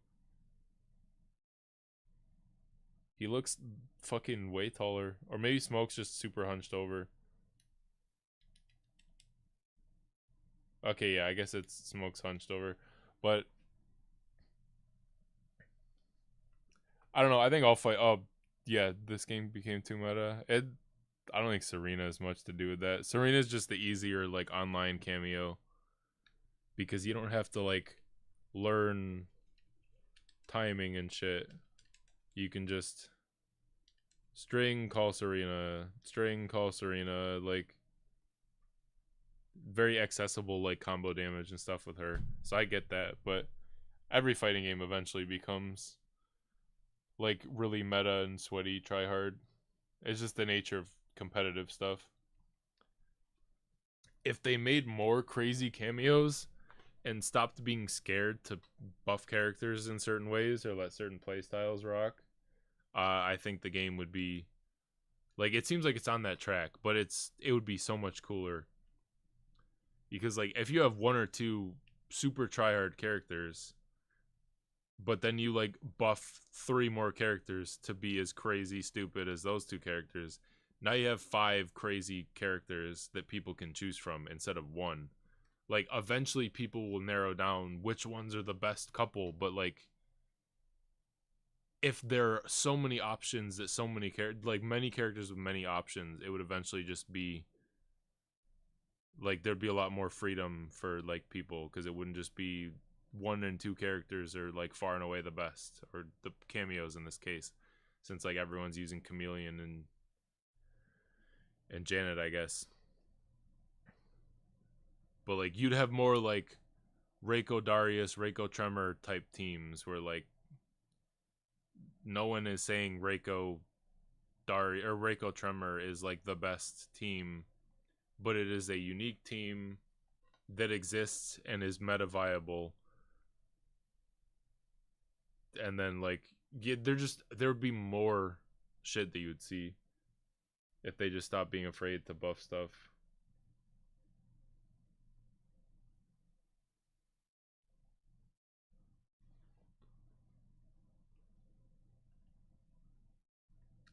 He looks fucking way taller. Or maybe Smoke's just super hunched over. Okay, yeah, I guess it's Smoke's hunched over. But I don't know. I think I'll fight. Oh, yeah, this game became too meta. I don't think Serena has much to do with that. Serena's just the easier like online cameo because you don't have to like learn timing and shit. You can just string call Serena, string call Serena, like very accessible like combo damage and stuff with her. So I get that, but every fighting game eventually becomes like really meta and sweaty, try hard. It's just the nature of competitive stuff. If they made more crazy cameos and stopped being scared to buff characters in certain ways or let certain playstyles rock, I think the game would be like, it seems like it's on that track, but it would be so much cooler because like if you have one or two super tryhard characters, but then you like buff 3 more characters to be as crazy stupid as those 2 characters, now you have 5 crazy characters that people can choose from instead of 1. Like eventually people will narrow down which ones are the best couple, but like if there are so many options that so many like many characters with many options, it would eventually just be like there'd be a lot more freedom for like people because it wouldn't just be 1 and 2 characters are like far and away the best, or the cameos in this case, since like everyone's using Chameleon and Janet, I guess. But like you'd have more like Reiko Darius, Reiko Tremor type teams where like no one is saying Reiko Dari or Reiko Tremor is like the best team, but it is a unique team that exists and is meta viable. And then like yeah, there would be more shit that you would see if they just stopped being afraid to buff stuff.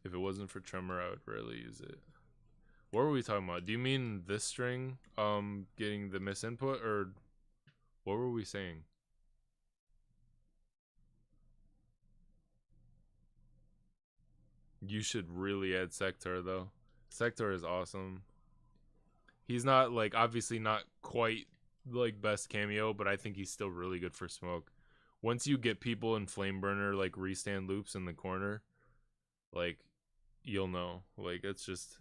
If it wasn't for Tremor, I would rarely use it. What were we talking about? Do you mean this string getting the misinput, or what were we saying? You should really add Sector though. Sector is awesome. He's not like obviously not quite like best cameo, but I think he's still really good for Smoke. Once you get people in Flameburner like restand loops in the corner, like you'll know. Like it's just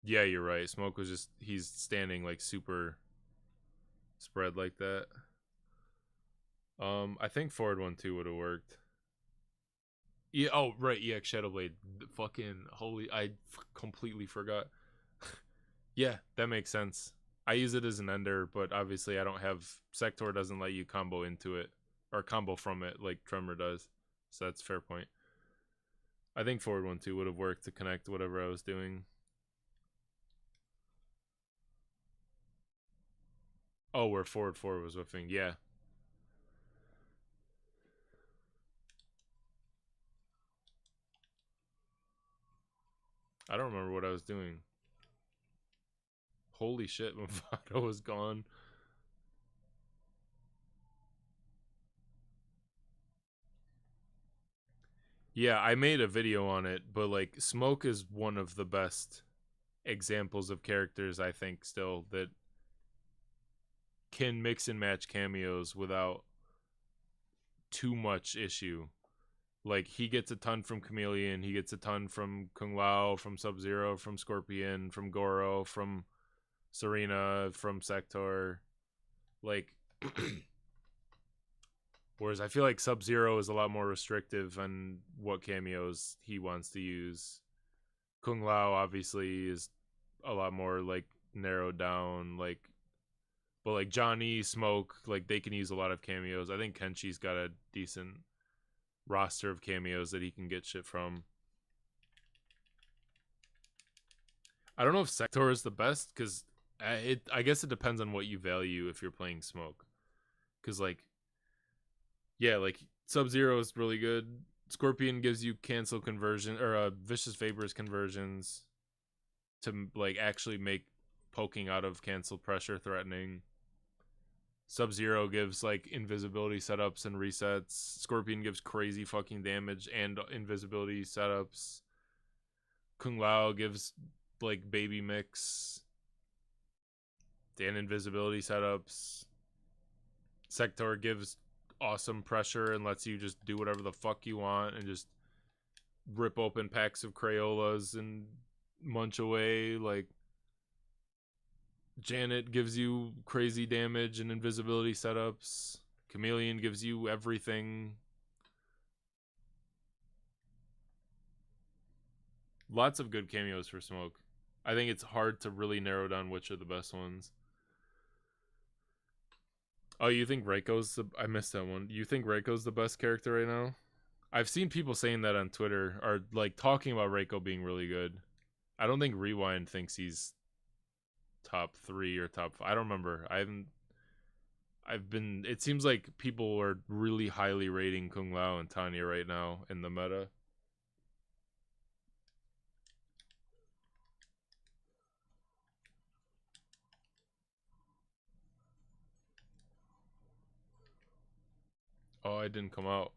yeah, you're right. Smoke was just he's standing like super spread like that. I think forward 1-2 would have worked. Yeah. Oh, right. EX Shadowblade. Fucking holy! Completely forgot. Yeah, that makes sense. I use it as an ender, but obviously I don't have Sector doesn't let you combo into it or combo from it like Tremor does. So that's a fair point. I think forward 1-2 would have worked to connect whatever I was doing. Oh, where forward 4 was whiffing. Yeah. I don't remember what I was doing. Holy shit, Mavado was gone. Yeah, I made a video on it, but like Smoke is one of the best examples of characters I think still that can mix and match cameos without too much issue. Like he gets a ton from Chameleon, he gets a ton from Kung Lao, from Sub Zero, from Scorpion, from Goro, from Serena, from Sector. Like whereas I feel like Sub Zero is a lot more restrictive on what cameos he wants to use. Kung Lao obviously is a lot more like narrowed down, like but like Johnny, Smoke, like they can use a lot of cameos. I think Kenshi's got a decent roster of cameos that he can get shit from. I don't know if Sector is the best because I guess it depends on what you value if you're playing Smoke. Because like yeah, like Sub Zero is really good. Scorpion gives you cancel conversion or vicious vapors conversions to like actually make poking out of cancel pressure threatening. Sub Zero gives like invisibility setups and resets. Scorpion gives crazy fucking damage and invisibility setups. Kung Lao gives like baby mix and invisibility setups. Sector gives awesome pressure and lets you just do whatever the fuck you want and just rip open packs of Crayolas and munch away. Like Janet gives you crazy damage and invisibility setups. Chameleon gives you everything. Lots of good cameos for Smoke. I think it's hard to really narrow down which are the best ones. Oh, you think Reiko's the... I missed that one. You think Reiko's the best character right now? I've seen people saying that on Twitter, or like talking about Reiko being really good. I don't think Rewind thinks he's top 3 or top 5. I don't remember. I've been... It seems like people are really highly rating Kung Lao and Tanya right now in the meta. Oh, it didn't come out.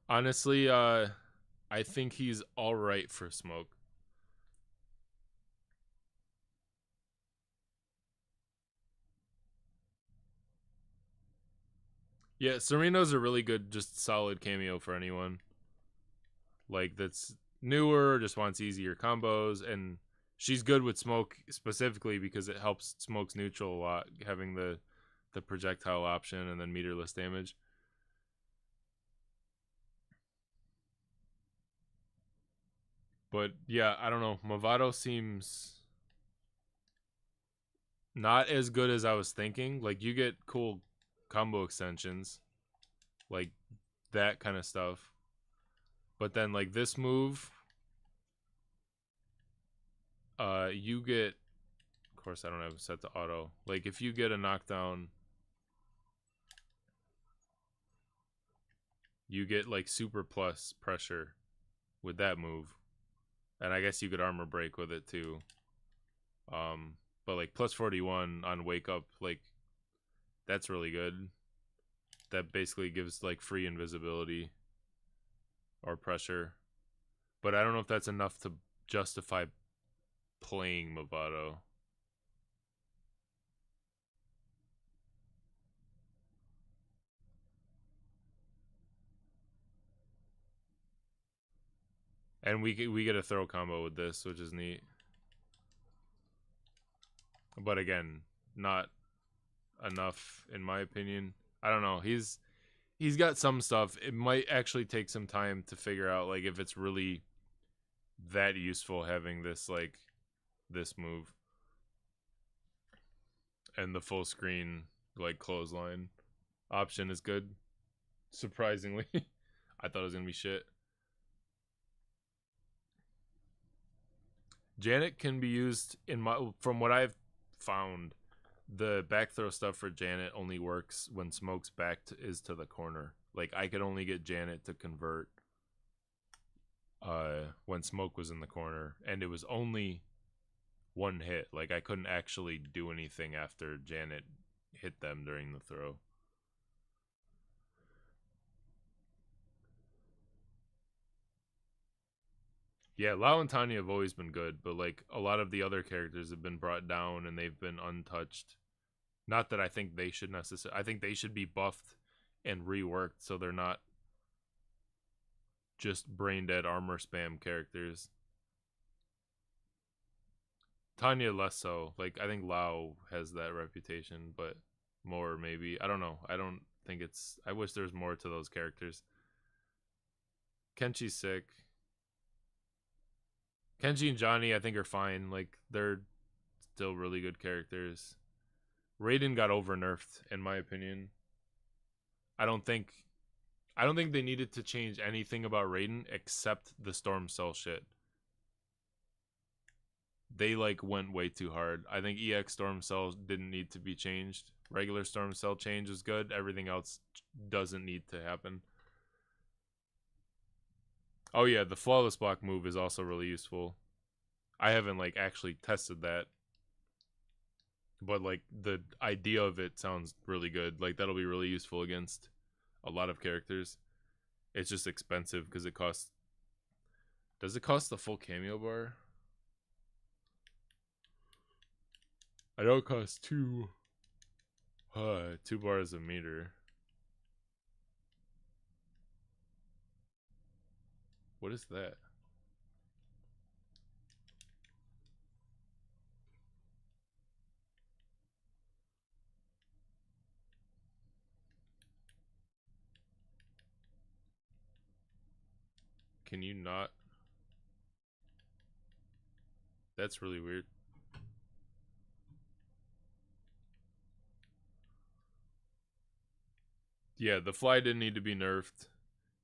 Honestly, I think he's all right for Smoke. Yeah, Serena's a really good, just solid cameo for anyone. Like that's newer, just wants easier combos, and she's good with Smoke specifically because it helps Smoke's neutral a lot, having the projectile option and then meterless damage. But yeah, I don't know. Mavado seems not as good as I was thinking. Like you get cool combo extensions, like that kind of stuff. But then like this move, you get, of course I don't have it set to auto. Like if you get a knockdown, you get like super plus pressure with that move. And I guess you could armor break with it too. But like plus 41 on wake up, like that's really good. That basically gives like free invisibility or pressure. But I don't know if that's enough to justify playing Mavado. And we get a throw combo with this, which is neat. But again, not enough in my opinion. I don't know. He's got some stuff. It might actually take some time to figure out like if it's really that useful having this like this move and the full screen like clothesline option is good. Surprisingly, I thought it was gonna be shit. Janet can be used from what I've found. The back throw stuff for Janet only works when Smoke's back is to the corner. Like I could only get Janet to convert when Smoke was in the corner, and it was only one hit. Like I couldn't actually do anything after Janet hit them during the throw. Yeah, Lau and Tanya have always been good, but like a lot of the other characters have been brought down and they've been untouched. Not that I think they should necessarily. I think they should be buffed and reworked so they're not just brain dead armor spam characters. Tanya less so. Like I think Lau has that reputation, but more maybe. I don't know. I don't think it's. I wish there was more to those characters. Kenchi's sick. Kenji and Johnny, I think, are fine. Like they're still really good characters. Raiden got over nerfed, in my opinion. I don't think they needed to change anything about Raiden except the Storm Cell shit. They like went way too hard. I think EX Storm Cell didn't need to be changed. Regular Storm Cell change is good. Everything else doesn't need to happen. Oh yeah, the flawless block move is also really useful. I haven't like actually tested that. But like the idea of it sounds really good. Like that'll be really useful against a lot of characters. It's just expensive because it costs. Does it cost the full cameo bar? I know it costs two bars a meter. What is that? Can you not? That's really weird. Yeah, the fly didn't need to be nerfed.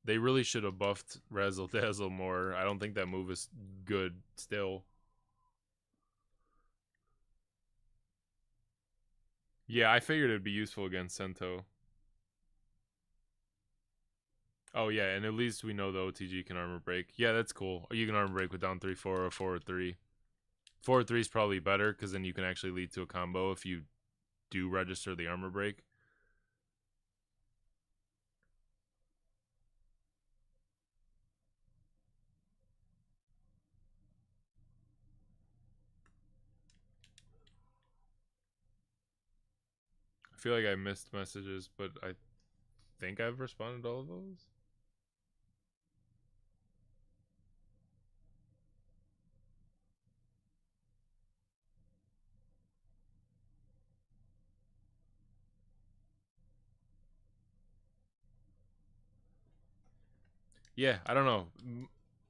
They really should have buffed Razzle Dazzle more. I don't think that move is good still. Yeah, I figured it'd be useful against Sento. Oh yeah, and at least we know the OTG can armor break. Yeah, that's cool. You can armor break with down 3-4 or 4-3. 4-3 is probably better because then you can actually lead to a combo if you do register the armor break. I feel like I missed messages, but I think I've responded to all of those. Yeah, I don't know.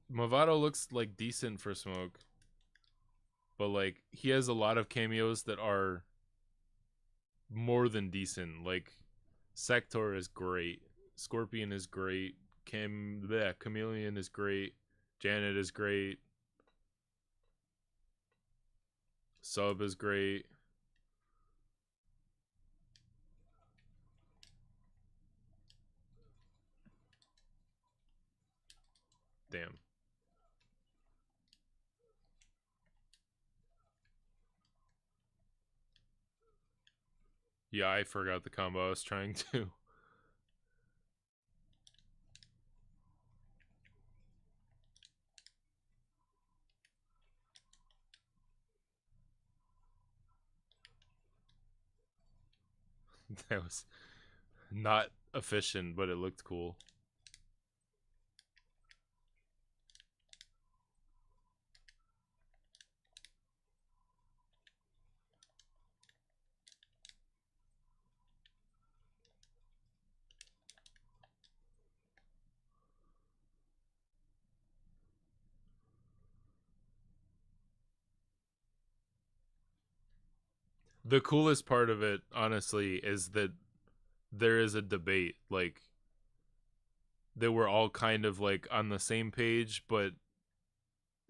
Mavado looks like decent for Smoke, but like he has a lot of cameos that are more than decent. Like Sector is great, Scorpion is great, Chameleon is great, Janet is great, Sub is great. Damn. Yeah, I forgot the combo I was trying to. That was not efficient, but it looked cool. The coolest part of it, honestly, is that there is a debate. Like, that we're all kind of like on the same page, but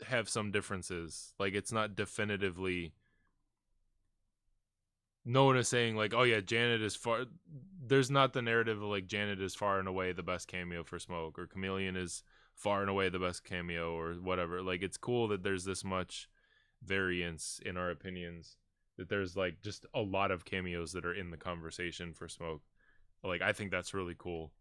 have some differences. Like it's not definitively. No one is saying like, oh yeah, Janet is far. There's not the narrative of like Janet is far and away the best cameo for Smoke, or Chameleon is far and away the best cameo, or whatever. Like it's cool that there's this much variance in our opinions. That there's like just a lot of cameos that are in the conversation for Smoke. Like I think that's really cool.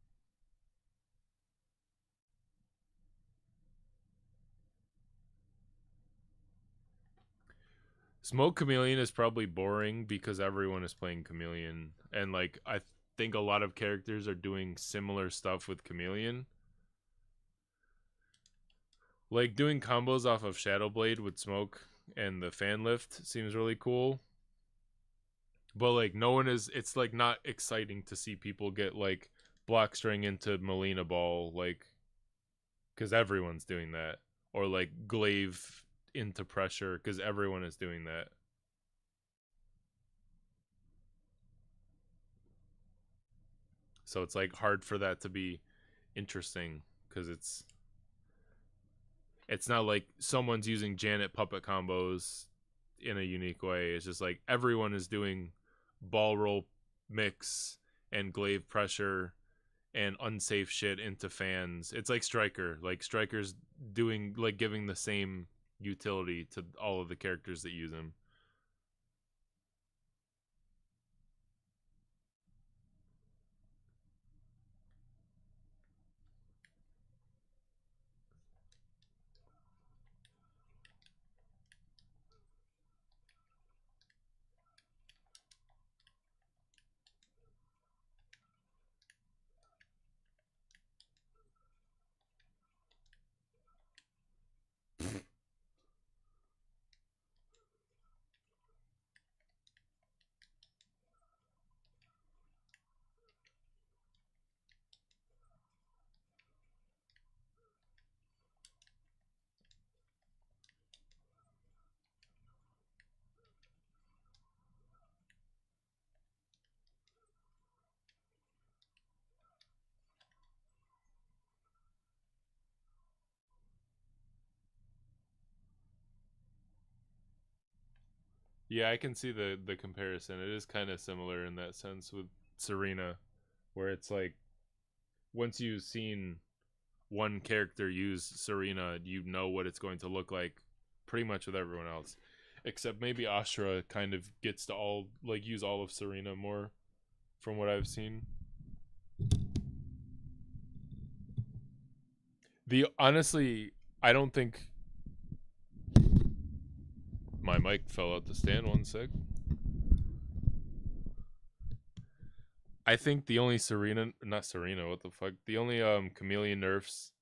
Smoke Chameleon is probably boring because everyone is playing Chameleon, and like I think a lot of characters are doing similar stuff with Chameleon. Like doing combos off of Shadow Blade with Smoke and the fan lift seems really cool. But like no one is, it's like not exciting to see people get like block string into Melina Ball, like because everyone's doing that, or like glaive into pressure because everyone is doing that. So it's like hard for that to be interesting because it's not like someone's using Janet puppet combos in a unique way. It's just like everyone is doing ball roll mix and glaive pressure and unsafe shit into fans. It's like Striker. Like Striker's doing like giving the same utility to all of the characters that use him. Yeah, I can see the comparison. It is kind of similar in that sense with Serena, where it's like once you've seen one character use Serena, you know what it's going to look like pretty much with everyone else. Except maybe Ashra kind of gets to all like use all of Serena more from what I've seen. The honestly, I don't think my mic fell out the stand. One sec. I think the only Serena, not Serena, what the fuck? The only Chameleon nerfs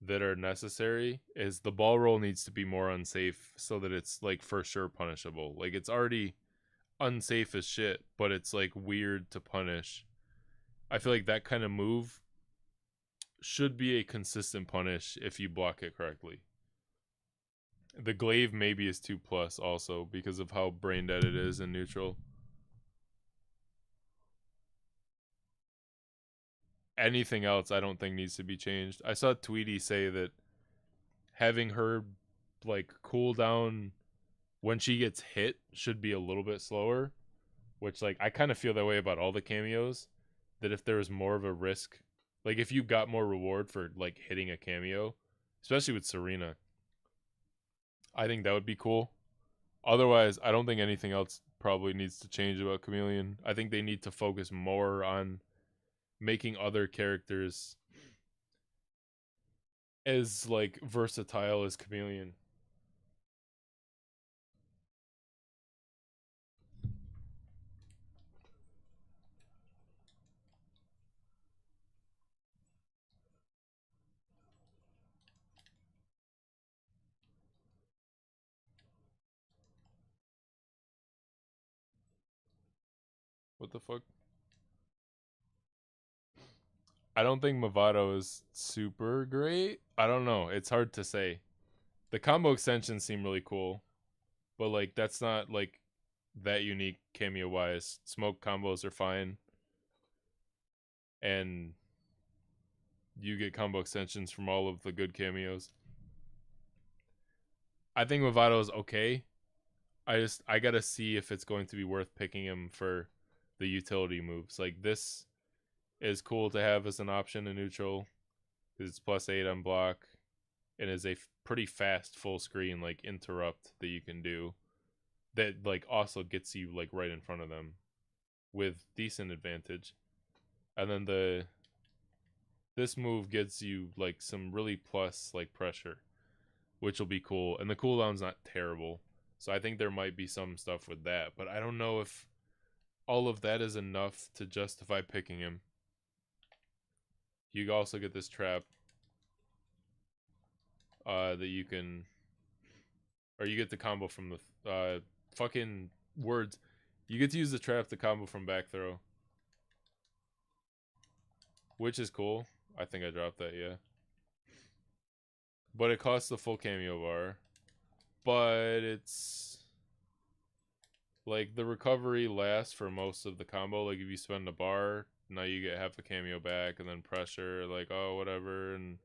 that are necessary is the ball roll needs to be more unsafe so that it's like for sure punishable. Like it's already unsafe as shit, but it's like weird to punish. I feel like that kind of move should be a consistent punish if you block it correctly. The glaive maybe is 2 plus also because of how brain dead it is in neutral. Anything else I don't think needs to be changed. I saw Tweety say that having her like cool down when she gets hit should be a little bit slower, which like I kind of feel that way about all the cameos, that if there was more of a risk, like if you got more reward for like hitting a cameo, especially with Serena, I think that would be cool. Otherwise, I don't think anything else probably needs to change about Chameleon. I think they need to focus more on making other characters as like versatile as Chameleon. What the fuck? I don't think Mavado is super great. I don't know. It's hard to say. The combo extensions seem really cool, but like that's not like that unique cameo wise. Smoke combos are fine, and you get combo extensions from all of the good cameos. I think Mavado is okay. I gotta see if it's going to be worth picking him for the utility moves. Like this is cool to have as an option in neutral because it's +8 on block and is a pretty fast full screen like interrupt that you can do that like also gets you like right in front of them with decent advantage. And then this move gets you like some really plus like pressure, which will be cool. And the cooldown's not terrible. So I think there might be some stuff with that, but I don't know if all of that is enough to justify picking him. You also get this trap that you can, or you get the combo from the fucking words. You get to use the trap to combo from back throw, which is cool. I think I dropped that, yeah. But it costs the full cameo bar. But it's like the recovery lasts for most of the combo. Like if you spend a bar, now you get half a cameo back, and then pressure, like oh whatever, and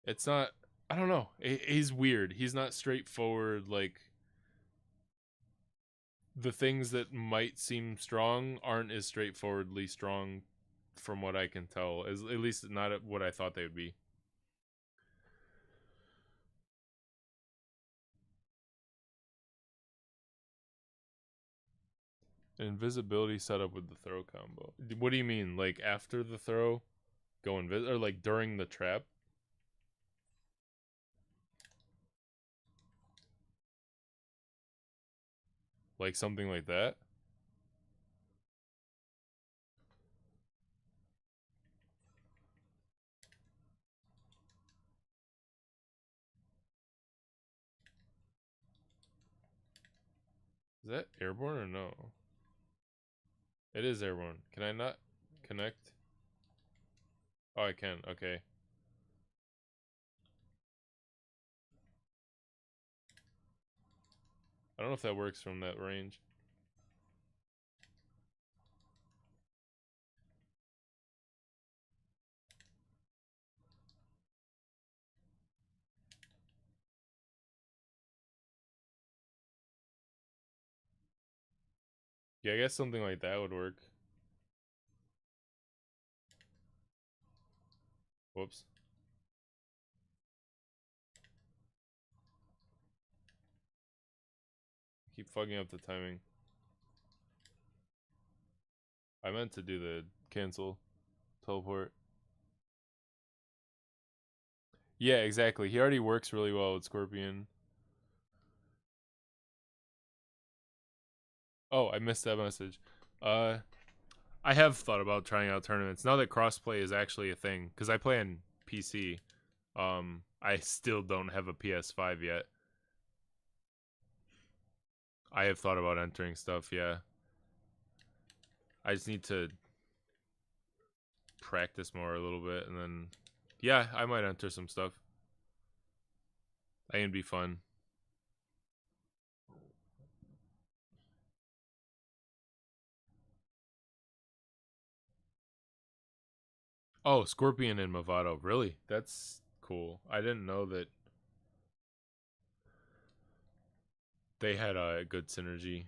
it's not. I don't know. He's weird. He's not straightforward. Like the things that might seem strong aren't as straightforwardly strong, from what I can tell. As at least not what I thought they would be. Invisibility setup with the throw combo. What do you mean? Like after the throw, go invis, or like during the trap? Like something like that? Is that airborne or no? It is airborne. Can I not connect? Oh, I can. Okay. I don't know if that works from that range. Yeah, I guess something like that would work. Whoops. Keep fucking up the timing. I meant to do the cancel teleport. Yeah, exactly. He already works really well with Scorpion. Oh, I missed that message. I have thought about trying out tournaments now that crossplay is actually a thing because I play on PC. I still don't have a PS5 yet. I have thought about entering stuff. Yeah, I just need to practice more a little bit, and then yeah, I might enter some stuff. I can be fun. Oh, Scorpion and Mavado. Really? That's cool. I didn't know that they had a good synergy.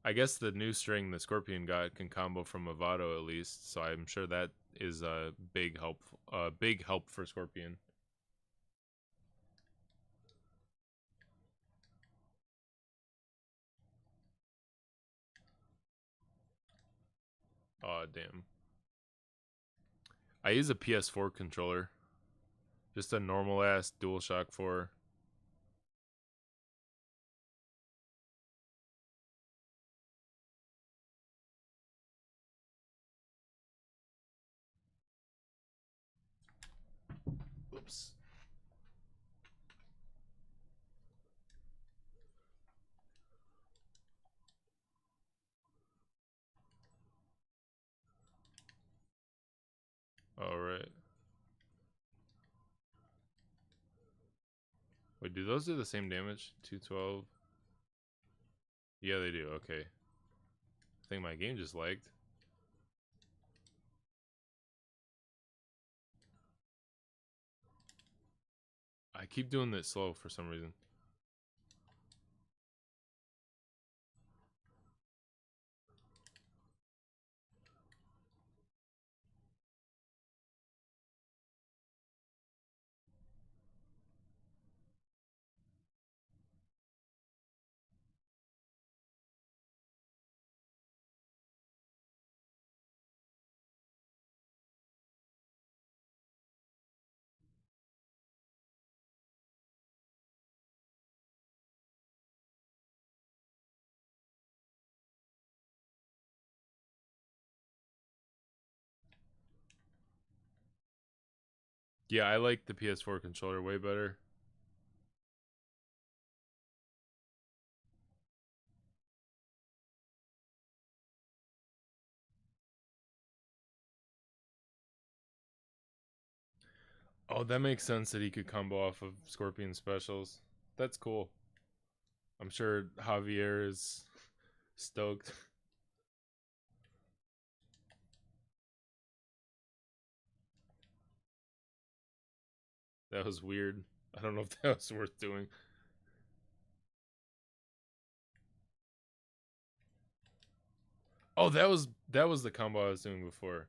I guess the new string the Scorpion got can combo from Mavado at least, so I'm sure that is a big help. Big help for Scorpion. Oh damn! I use a PS4 controller, just a normal ass DualShock 4. Oops. All right. Wait, do those do the same damage? 212. Yeah, they do. Okay. I think my game just lagged. keep doing this slow for some reason. Yeah, I like the PS4 controller way better. Oh, that makes sense that he could combo off of Scorpion specials. That's cool. I'm sure Javier is stoked. That was weird. I don't know if that was worth doing. Oh, that was the combo I was doing before.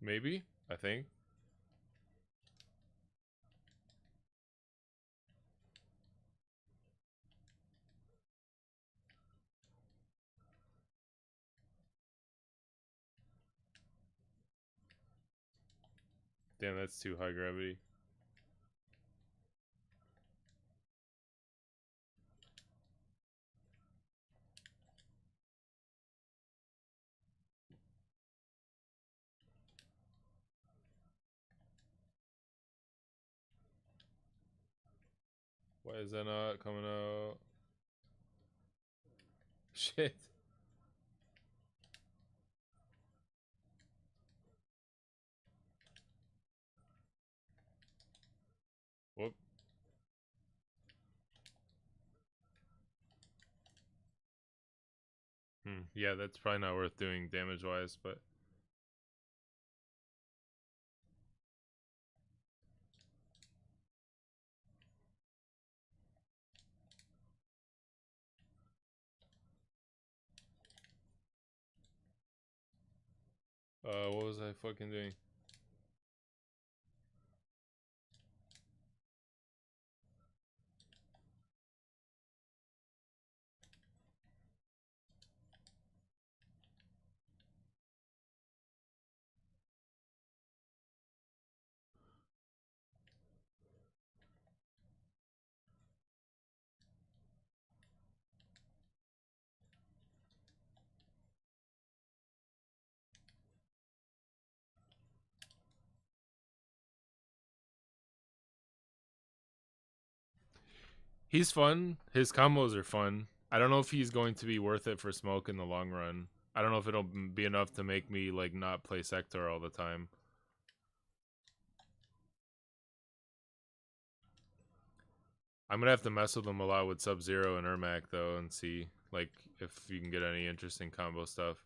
Maybe, I think. Damn, that's too high gravity. Why is that not coming out? Shit. Whoop. Yeah, that's probably not worth doing damage-wise, but... what was I fucking doing? He's fun. His combos are fun. I don't know if he's going to be worth it for Smoke in the long run. I don't know if it'll be enough to make me, like, not play Sector all the time. I'm gonna have to mess with him a lot with Sub-Zero and Ermac, though, and see, like, if you can get any interesting combo stuff.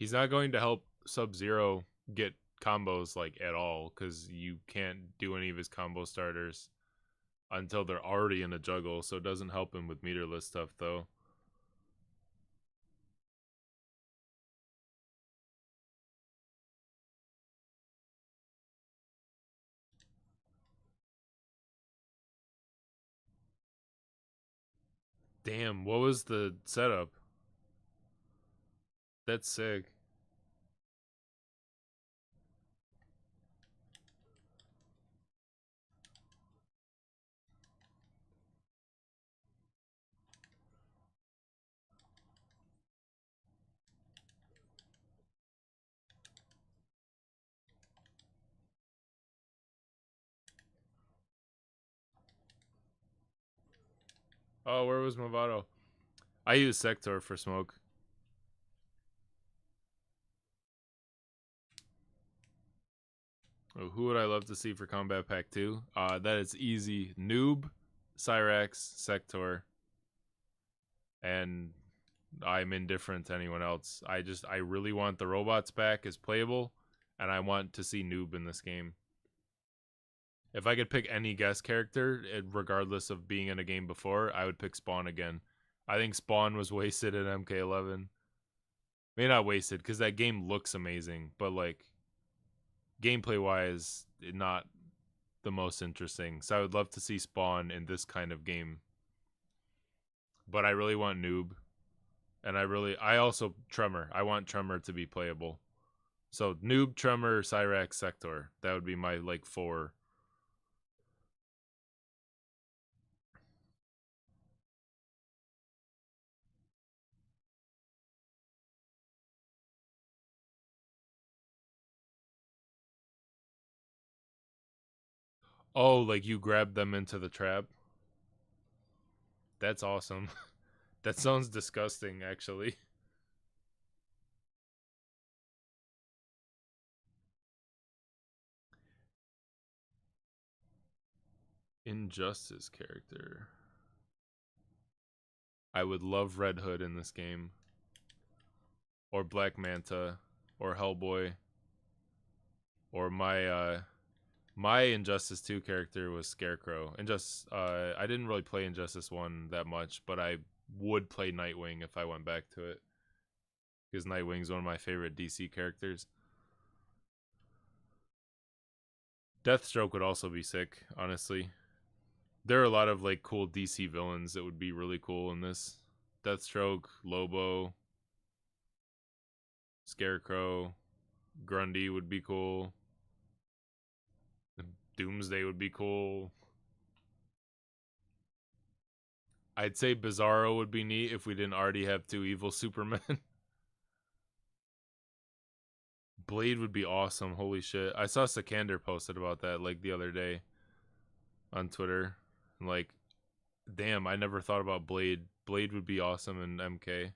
He's not going to help Sub-Zero get combos, like, at all, because you can't do any of his combo starters until they're already in a juggle, so it doesn't help him with meterless stuff, though. Damn, what was the setup? That's sick. Oh, where was Mavado? I use Sector for Smoke. Oh, who would I love to see for Combat Pack 2? That is easy. Noob, Cyrax, Sector, and I'm indifferent to anyone else. I really want the robots back as playable, and I want to see Noob in this game. If I could pick any guest character, regardless of being in a game before, I would pick Spawn again. I think Spawn was wasted in MK11. Maybe not wasted, because that game looks amazing, but like gameplay-wise, not the most interesting. So I would love to see Spawn in this kind of game. But I really want Noob. And I also Tremor. I want Tremor to be playable. So Noob, Tremor, Cyrax, Sector. That would be my like 4. Oh, like you grab them into the trap? That's awesome. That sounds disgusting, actually. Injustice character. I would love Red Hood in this game. Or Black Manta. Or Hellboy. Or my Injustice 2 character was Scarecrow. I didn't really play Injustice 1 that much, but I would play Nightwing if I went back to it. Because Nightwing's one of my favorite DC characters. Deathstroke would also be sick, honestly. There are a lot of like cool DC villains that would be really cool in this. Deathstroke, Lobo, Scarecrow, Grundy would be cool. Doomsday would be cool. I'd say Bizarro would be neat if we didn't already have 2 evil Supermen. Blade would be awesome. Holy shit. I saw Sikander posted about that like the other day on Twitter. Like, damn, I never thought about Blade. Blade would be awesome in MK.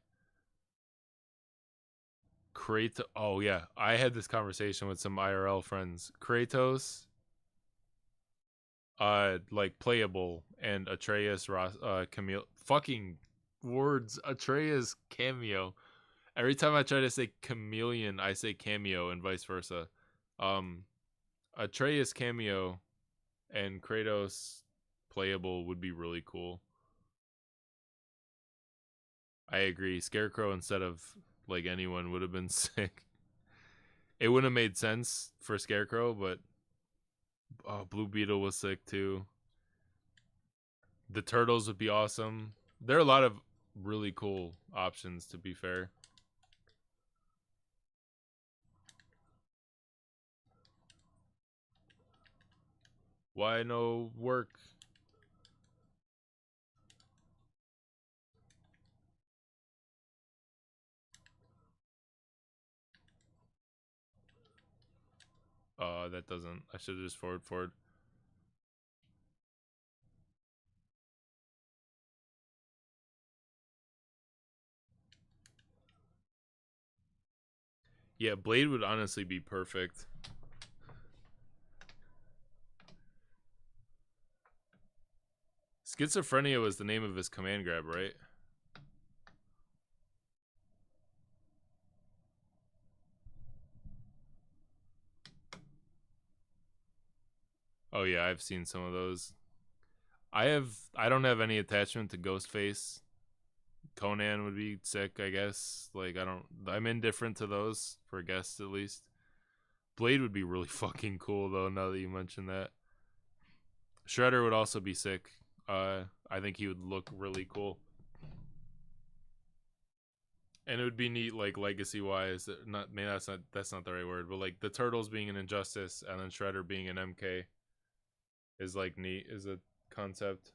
Kratos. Oh, yeah. I had this conversation with some IRL friends. Kratos, like playable, and Atreus, Camille. Fucking words. Atreus cameo. Every time I try to say chameleon, I say cameo, and vice versa. Atreus cameo and Kratos playable would be really cool. I agree. Scarecrow instead of like anyone would have been sick. It wouldn't have made sense for Scarecrow, but Blue Beetle was sick too. The Turtles would be awesome. There are a lot of really cool options, to be fair. Why no work? That doesn't. I should have just forward. Yeah, Blade would honestly be perfect. Schizophrenia was the name of his command grab, right? Oh yeah, I've seen some of those. I don't have any attachment to Ghostface. Conan would be sick, I guess. Like I'm indifferent to those for guests at least. Blade would be really fucking cool though, now that you mention that. Shredder would also be sick. I think he would look really cool. And it would be neat, like legacy wise. Not, maybe that's not the right word, but like the Turtles being an Injustice and then Shredder being an MK is like neat. Is a concept.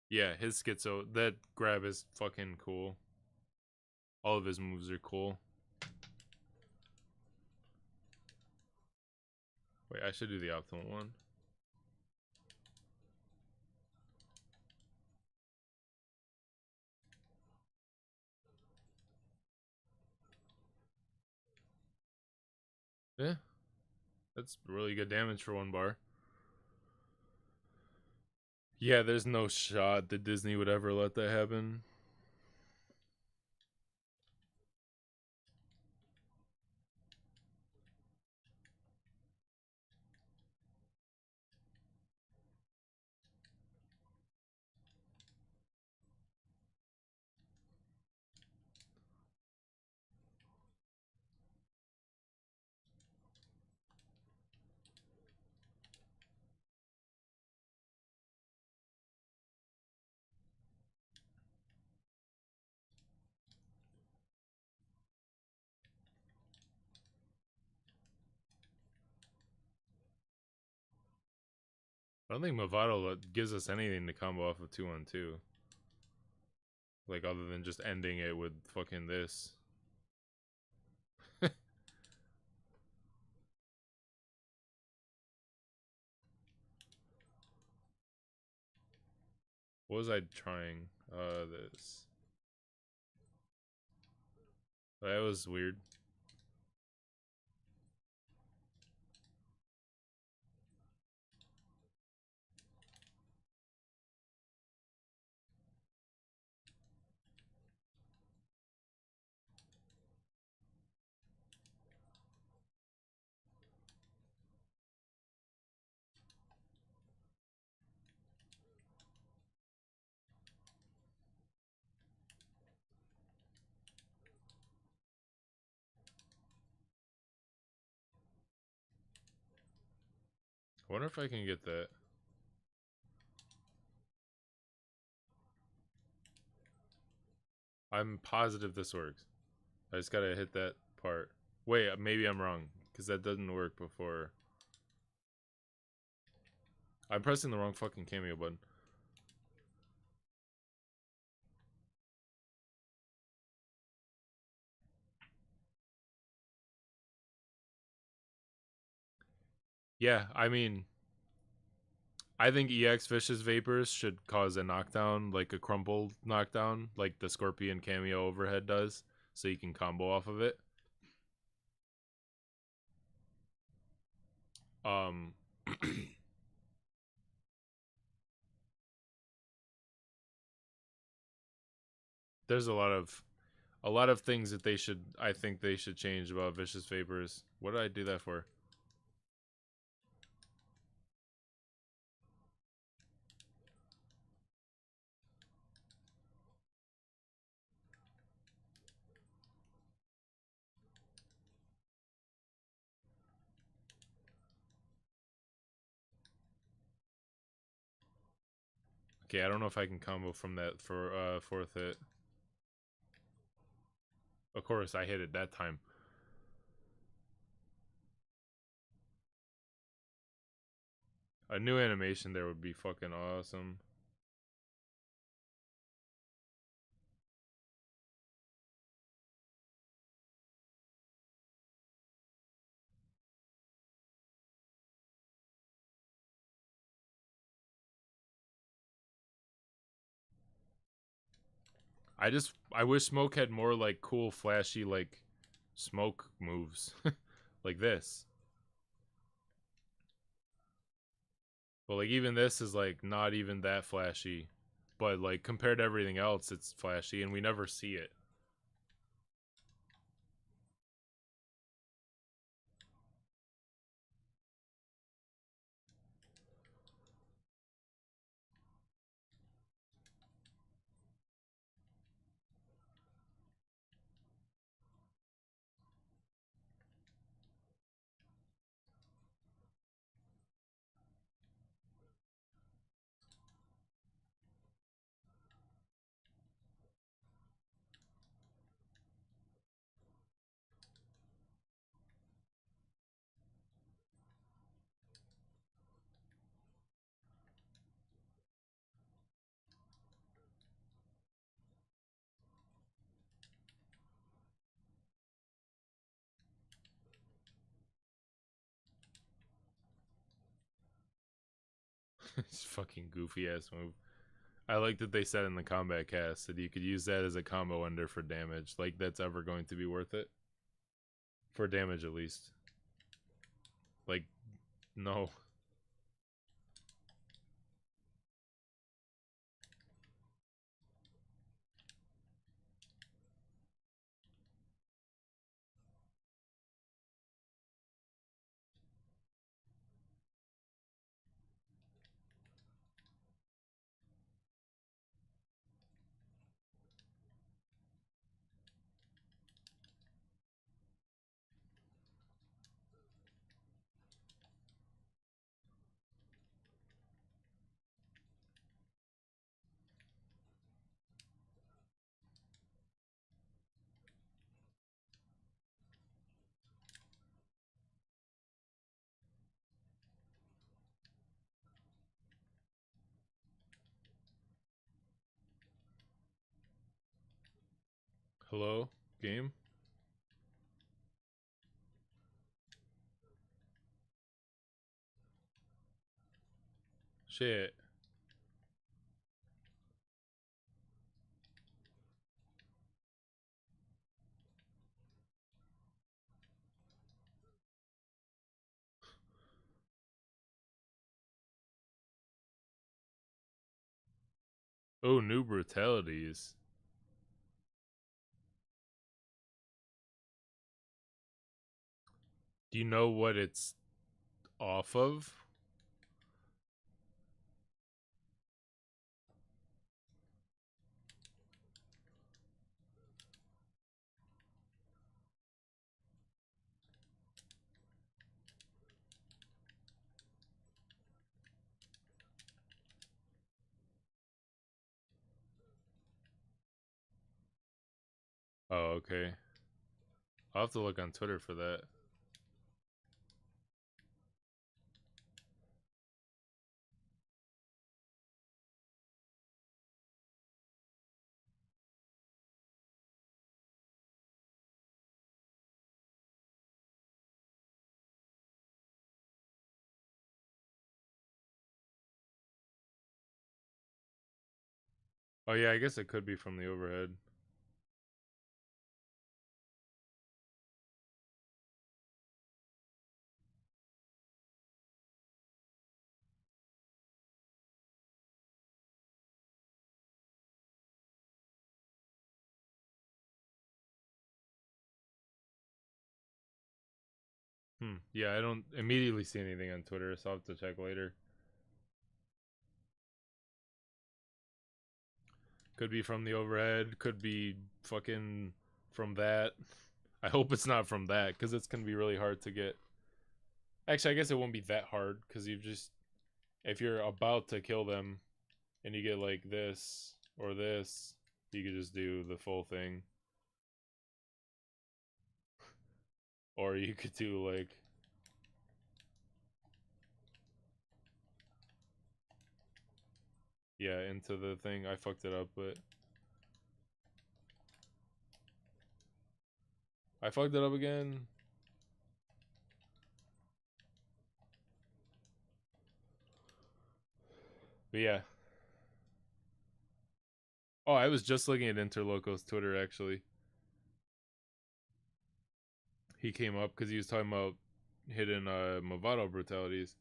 Yeah, his schizo, that grab is fucking cool. All of his moves are cool. Wait, I should do the optimal one. Yeah, that's really good damage for one bar. Yeah, there's no shot that Disney would ever let that happen. I don't think Mavado gives us anything to combo off of 2-on-2. Like, other than just ending it with fucking this. What was I trying? This. That was weird. I wonder if I can get that. I'm positive this works. I just gotta hit that part. Wait, maybe I'm wrong, because that doesn't work before. I'm pressing the wrong fucking cameo button. Yeah, I mean, I think EX Vicious Vapors should cause a knockdown, like a crumple knockdown, like the Scorpion cameo overhead does, so you can combo off of it. There's a lot of things that I think they should change about Vicious Vapors. What did I do that for? Okay, I don't know if I can combo from that for fourth hit. Of course, I hit it that time. A new animation there would be fucking awesome. I wish Smoke had more like cool, flashy like smoke moves, like this. But like even this is like not even that flashy, but like compared to everything else, it's flashy, and we never see it. It's fucking goofy ass move. I like that they said in the combat cast that you could use that as a combo ender for damage. Like that's ever going to be worth it. For damage at least. Like, no. Hello? Game? Shit. Oh, new brutalities. Do you know what it's off of? Oh, okay. I'll have to look on Twitter for that. Oh yeah, I guess it could be from the overhead. Yeah, I don't immediately see anything on Twitter, so I'll have to check later. Could be from the overhead, could be fucking from that. I hope it's not from that, because it's gonna be really hard to get. Actually, I guess it won't be that hard, because you've just... If you're about to kill them, and you get like this, or this, you could just do the full thing. Or you could do like... Yeah, into the thing. I fucked it up, but... I fucked it up again. But yeah. Oh, I was just looking at Interloco's Twitter, actually. He came up because he was talking about hidden Mavado brutalities.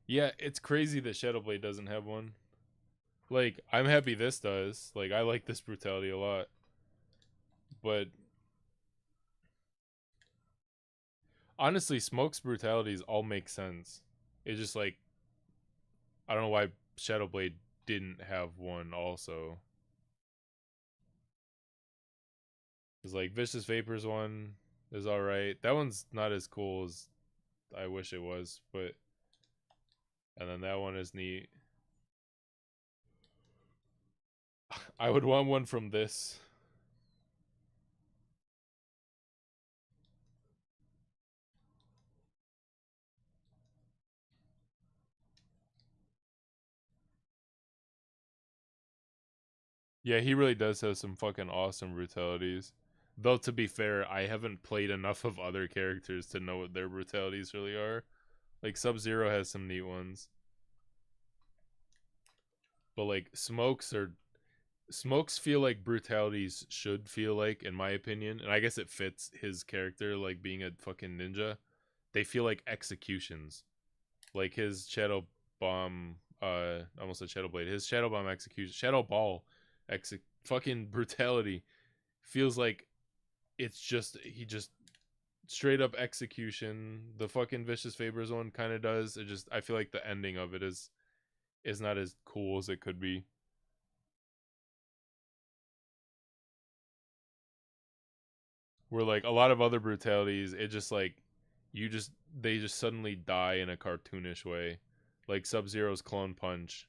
Yeah, it's crazy that Shadowblade doesn't have one. Like, I'm happy this does. Like, I like this brutality a lot. But honestly, Smoke's brutalities all make sense. It's just like, I don't know why Shadowblade didn't have one also. It's like Vicious Vapors one is alright. That one's not as cool as I wish it was, but... And then that one is neat. I would want one from this. Yeah, he really does have some fucking awesome brutalities. Though to be fair, I haven't played enough of other characters to know what their brutalities really are. Like Sub-Zero has some neat ones. But like Smokes feel like brutalities should feel like, in my opinion, and I guess it fits his character, like being a fucking ninja. They feel like executions. Like his Shadow Bomb, I almost said Shadow Blade. His Shadow Bomb execution, Shadow Ball, fucking brutality feels like it's just he just straight up execution. The fucking Vicious Fabers one kind of does. It just I feel like the ending of it is not as cool as it could be. Where like a lot of other brutalities, it just like you just they just suddenly die in a cartoonish way. Like Sub Zero's clone punch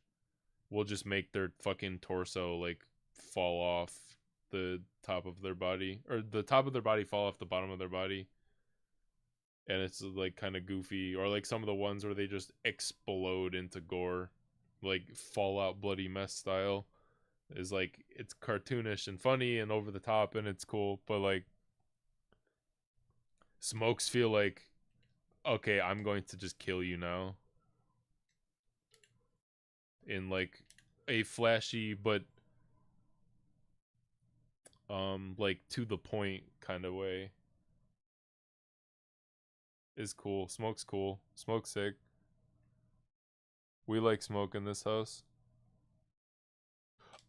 will just make their fucking torso like fall off the top of their body, or the top of their body fall off the bottom of their body, and it's like kind of goofy. Or like some of the ones where they just explode into gore, like Fallout Bloody Mess style, is like it's cartoonish and funny and over the top and it's cool, but like Smokes feel like, okay, I'm going to just kill you now, in like a flashy but like to the point kind of way. Is cool. Smoke's cool. Smoke's sick. We like Smoke in this house.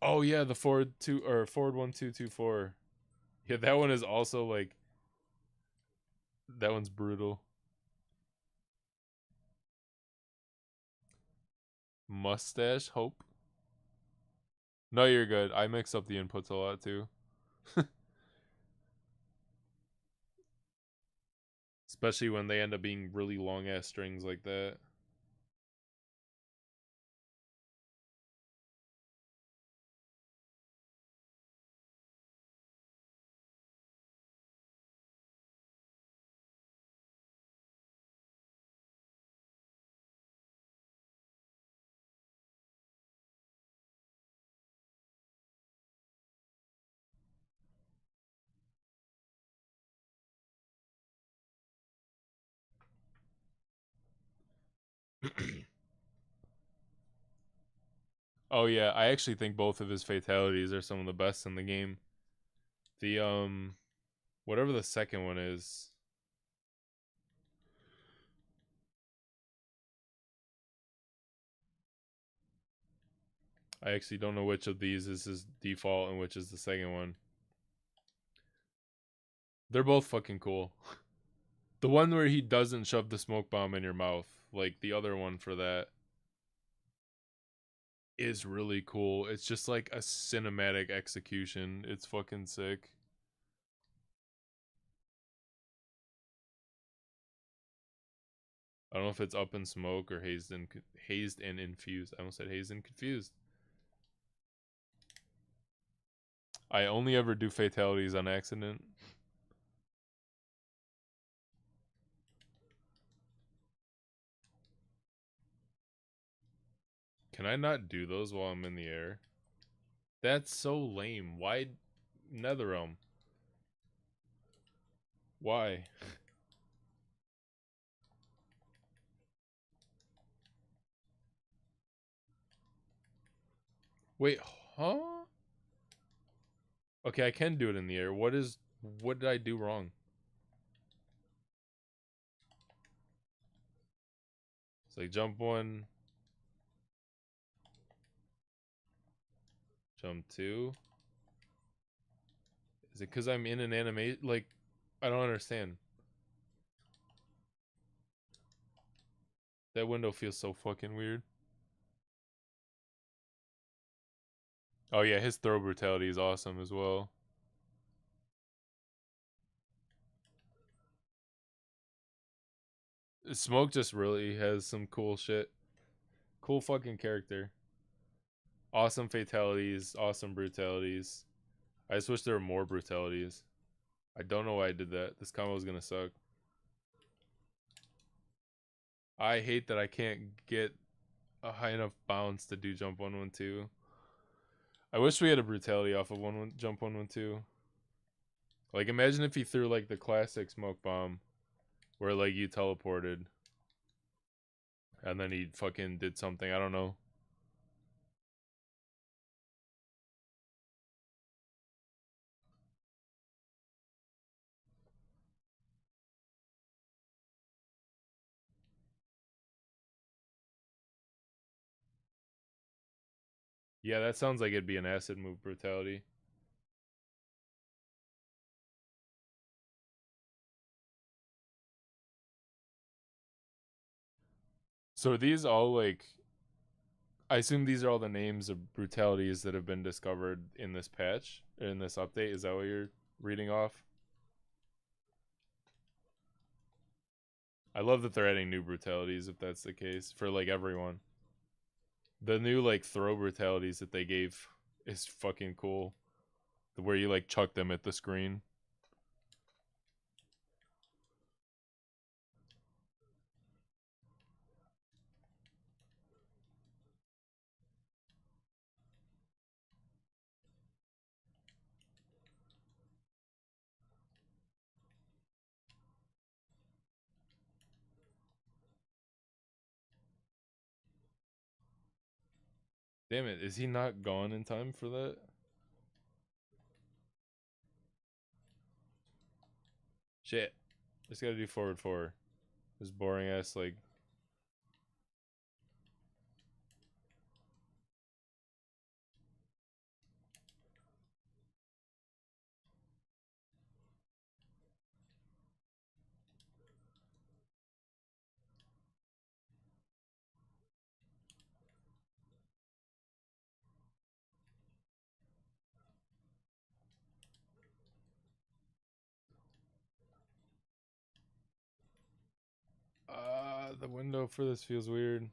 Oh yeah, the Ford 1224. Yeah, that one is also like, that one's brutal. Mustache Hope. No, you're good. I mix up the inputs a lot too. Especially when they end up being really long ass strings like that. Oh yeah, I actually think both of his fatalities are some of the best in the game. The whatever the second one is. I actually don't know which of these is his default and which is the second one. They're both fucking cool. The one where he doesn't shove the smoke bomb in your mouth, like the other one for that, is really cool. It's just like a cinematic execution. It's fucking sick. I don't know if it's up in smoke or hazed and infused. I almost said hazed and confused. I only ever do fatalities on accident. Can I not do those while I'm in the air? That's so lame. Why Netherrealm? Why? Wait, huh? Okay, I can do it in the air. What did I do wrong? It's like jump one, jump two. Is it because I'm in an animation? Like, I don't understand. That window feels so fucking weird. Oh yeah, his throw brutality is awesome as well. Smoke just really has some cool shit. Cool fucking character. Awesome fatalities, awesome brutalities. I just wish there were more brutalities. I don't know why I did that. This combo is gonna suck. I hate that I can't get a high enough bounce to do jump 112. I wish we had a brutality off of jump 112. Like, imagine if he threw like the classic smoke bomb, where like you teleported, and then he fucking did something. I don't know. Yeah, that sounds like it'd be an acid move brutality. So are these all like, I assume these are all the names of brutalities that have been discovered in this patch, in this update. Is that what you're reading off? I love that they're adding new brutalities if that's the case for like everyone. The new like throw brutalities that they gave is fucking cool. Where you like chuck them at the screen. Damn it, is he not gone in time for that? Shit. Just gotta do forward 4. This boring ass like. The window for this feels weird.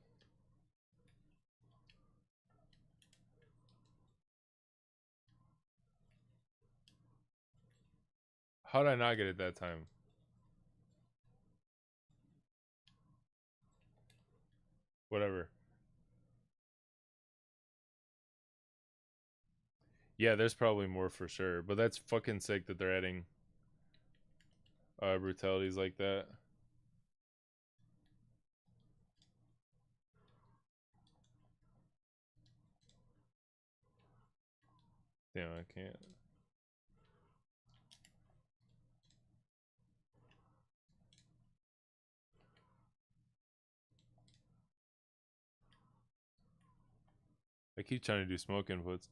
How did I not get it that time? Whatever. Yeah, there's probably more for sure, but that's fucking sick that they're adding brutalities like that. Damn, I can't. I keep trying to do smoke inputs.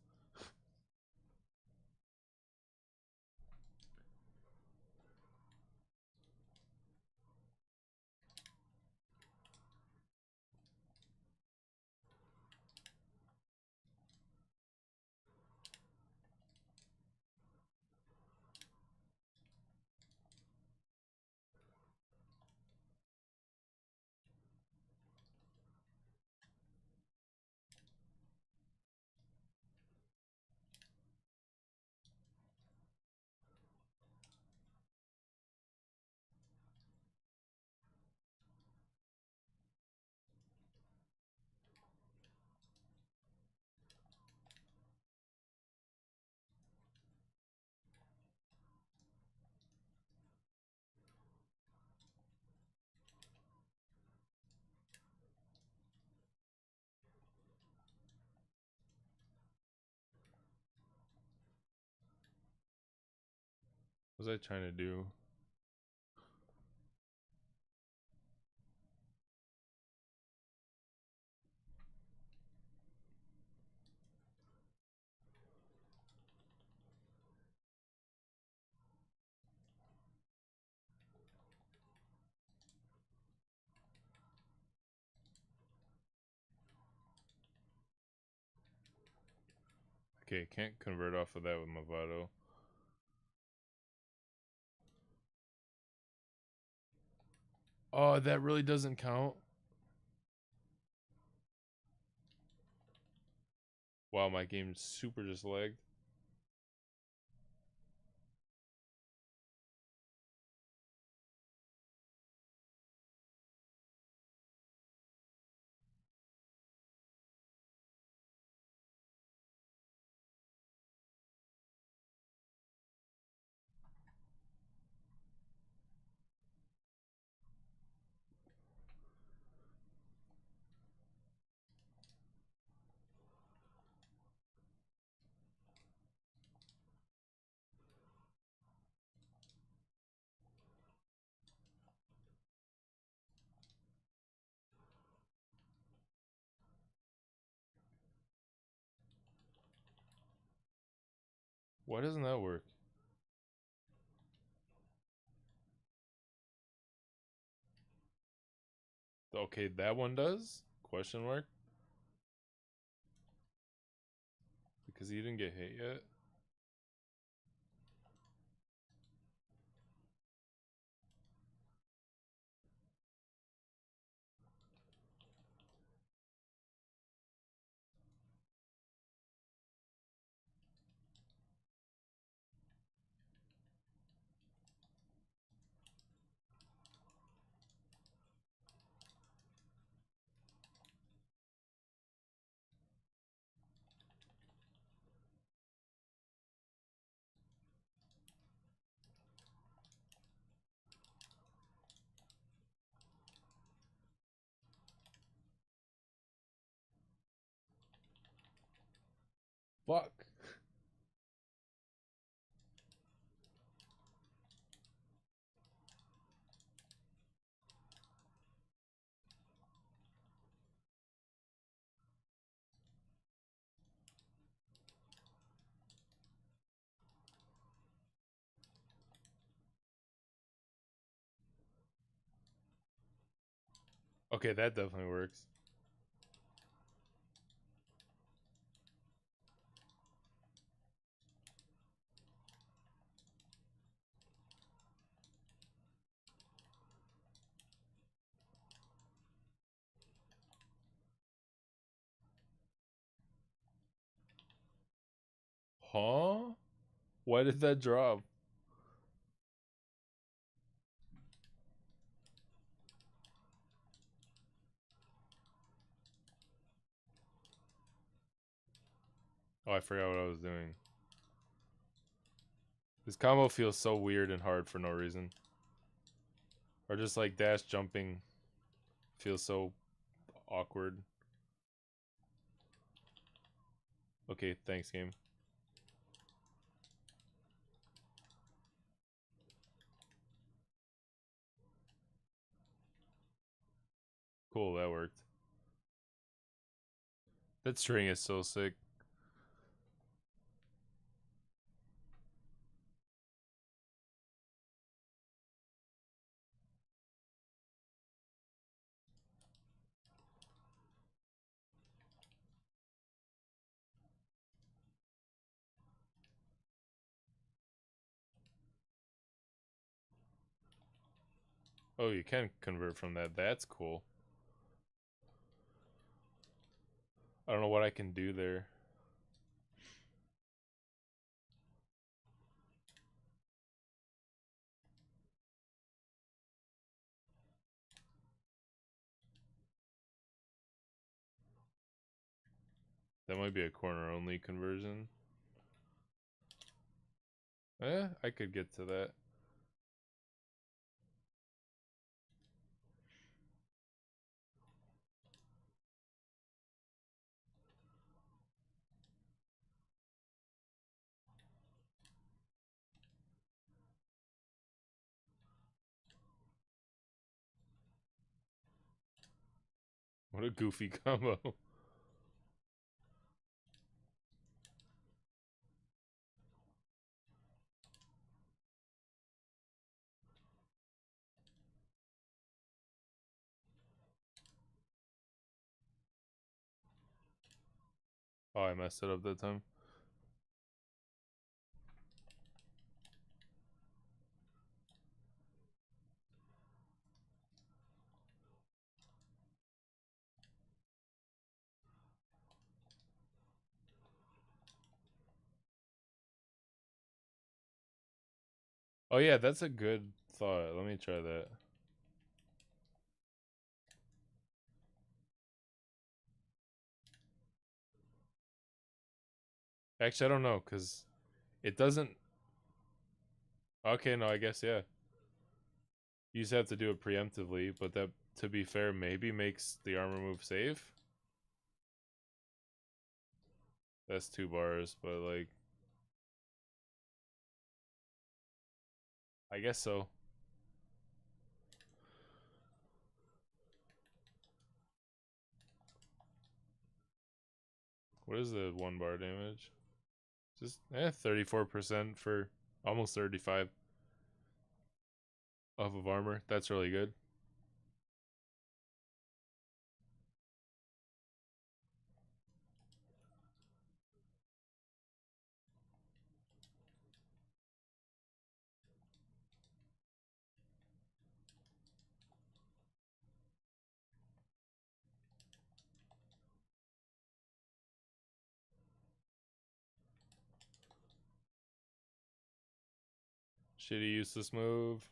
What was I trying to do? Okay, can't convert off of that with Mavado. Oh, that really doesn't count? Wow, my game super just lagged. Why doesn't that work? Okay, that one does? Question mark? Because he didn't get hit yet? Fuck. Okay, that definitely works. Huh? Why did that drop? Oh, I forgot what I was doing. This combo feels so weird and hard for no reason. Or just like dash jumping feels so awkward. Okay, thanks, game. Cool, that worked. That string is so sick. Oh, you can convert from that. That's cool. I don't know what I can do there. That might be a corner only conversion. I could get to that. What a goofy combo. Oh, I messed it up that time. Oh yeah, that's a good thought. Let me try that. Actually, I don't know, because it doesn't... Okay, no, I guess, yeah. You just have to do it preemptively, but that, to be fair, maybe makes the armor move safe. That's 2 bars, but like... I guess so. What is the 1 bar damage? Just 34% for almost 35 off of armor. That's really good. Shitty useless move.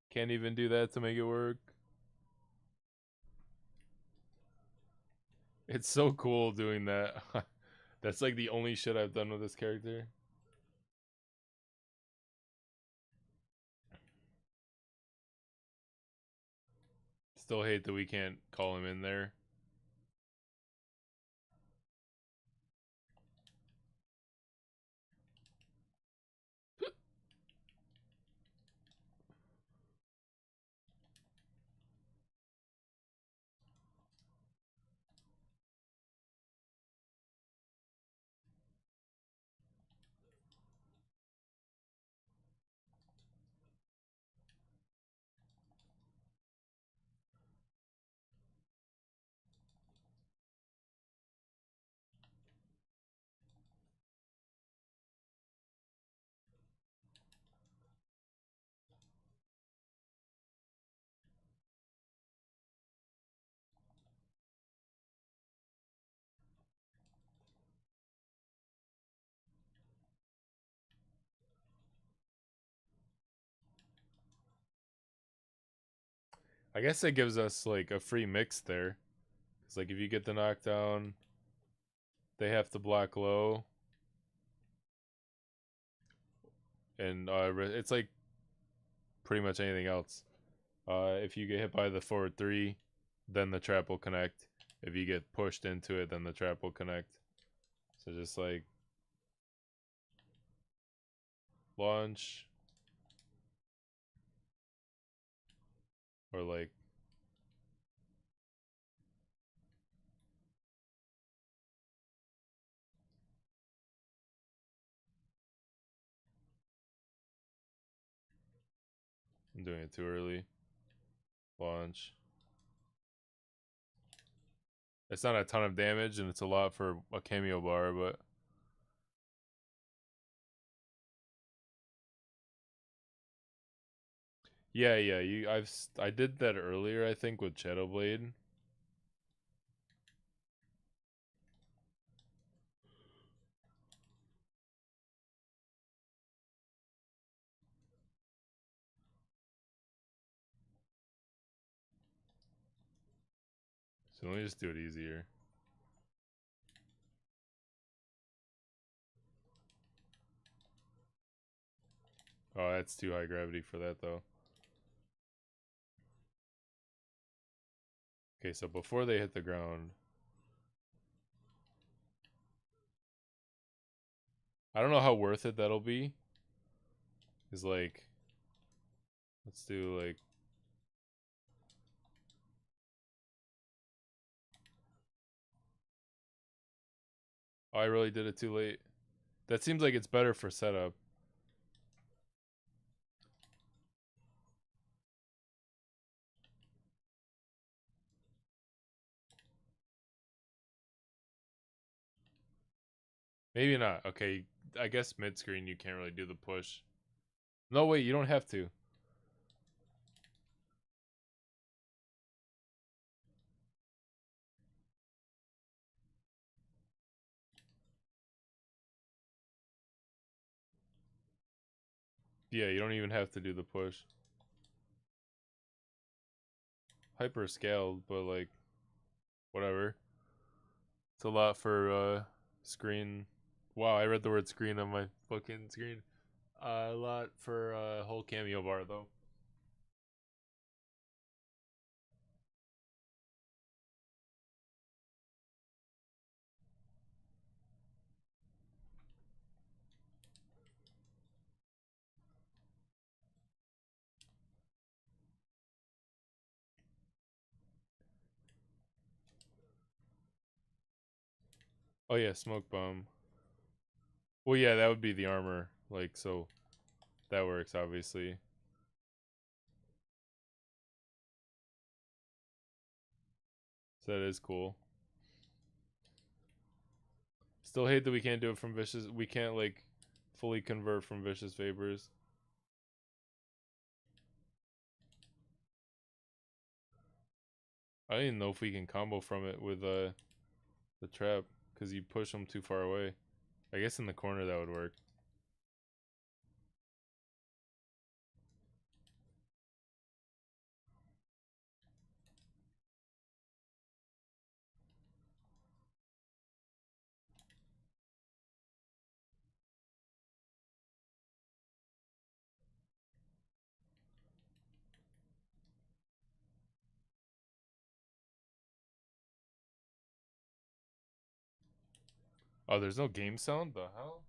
Can't even do that to make it work. It's so cool doing that. That's like the only shit I've done with this character. Still hate that we can't call him in there. I guess it gives us like a free mix there. It's like if you get the knockdown, they have to block low. And it's like pretty much anything else. If you get hit by the forward 3, then the trap will connect. If you get pushed into it, then the trap will connect. So just like launch, or like I'm doing it too early. Launch. It's not a ton of damage, and it's a lot for a cameo bar, but yeah, I did that earlier, I think, with Shadowblade. So let me just do it easier. Oh, that's too high gravity for that though. Okay, so before they hit the ground, I don't know how worth it that'll be. Is like, let's do like, oh, I really did it too late. That seems like it's better for setup. Maybe not. Okay, I guess mid screen you can't really do the push. No, wait, you don't have to. Yeah, you don't even have to do the push. Hyper scaled, but like, whatever. It's a lot for screen. Wow, I read the word screen on my fucking screen. A lot for whole cameo bar though. Oh yeah, smoke bomb. Well, yeah, that would be the armor. Like, so that works, obviously. So that is cool. Still hate that we can't do it from Vicious. We can't, like, fully convert from Vicious Vapors. I don't even know if we can combo from it with the trap, because you push them too far away. I guess in the corner that would work. Oh, there's no game sound? The hell?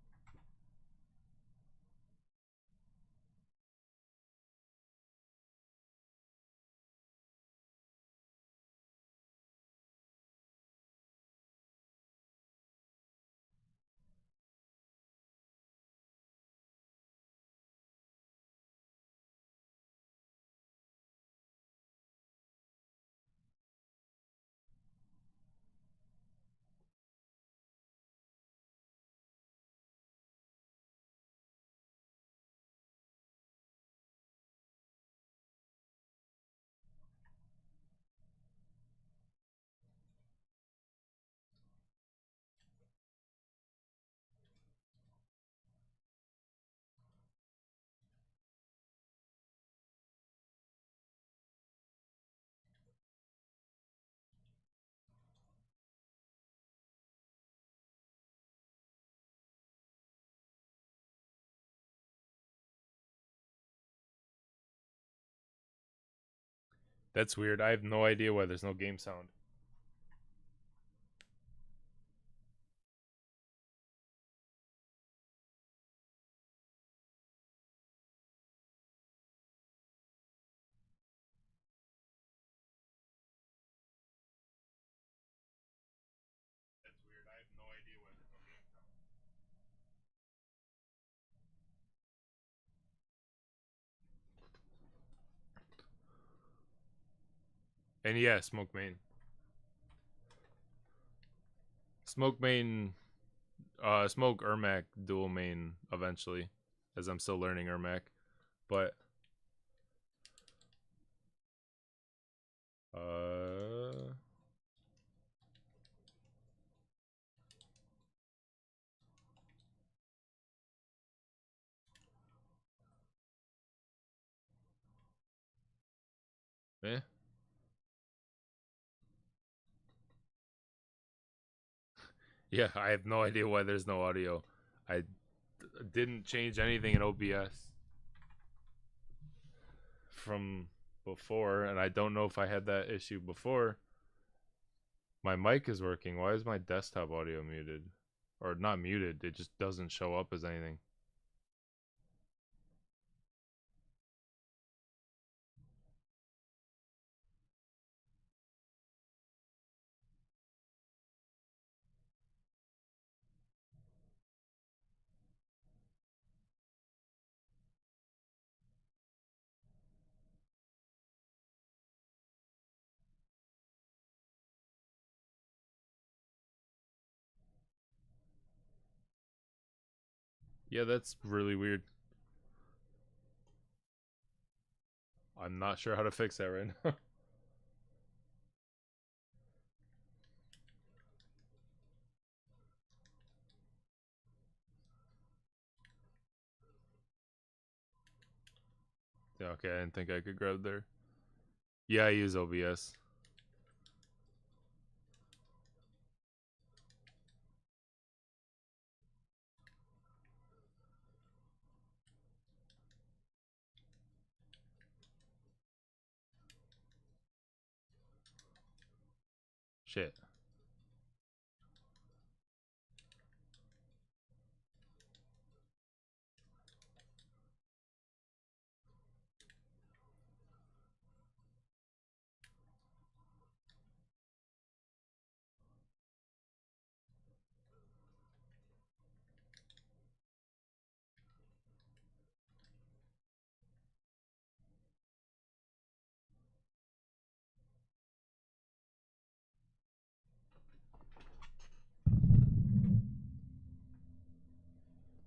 That's weird. I have no idea why there's no game sound. That's weird. I have no idea why there's no game sound. And yeah, Smoke Main. Smoke Main, Smoke Ermac dual main eventually, as I'm still learning Ermac. But, uh, eh. Yeah, I have no idea why there's no audio. I didn't change anything in OBS from before, and I don't know if I had that issue before. My mic is working. Why is my desktop audio muted? Or not muted, it just doesn't show up as anything. Yeah, that's really weird. I'm not sure how to fix that right now. Yeah, okay, I didn't think I could grab there. Yeah, I use OBS. Shit.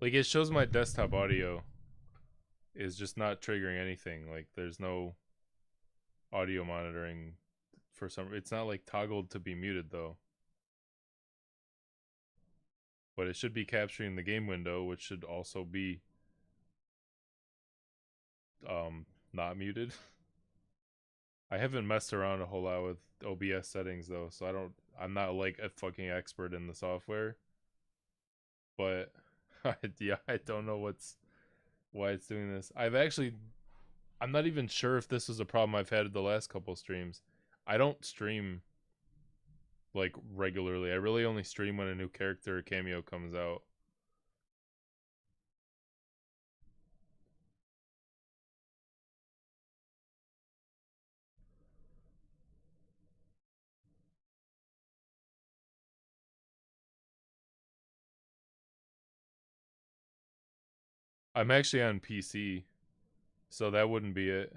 Like, it shows my desktop audio is just not triggering anything. Like, there's no audio monitoring for some. It's not like toggled to be muted though. But it should be capturing the game window, which should also be not muted. I haven't messed around a whole lot with OBS settings though, so I'm not like a fucking expert in the software. But yeah, I don't know why it's doing this. I'm not even sure if this was a problem I've had the last couple streams. I don't stream like regularly. I really only stream when a new character or cameo comes out. I'm actually on PC, so that wouldn't be it.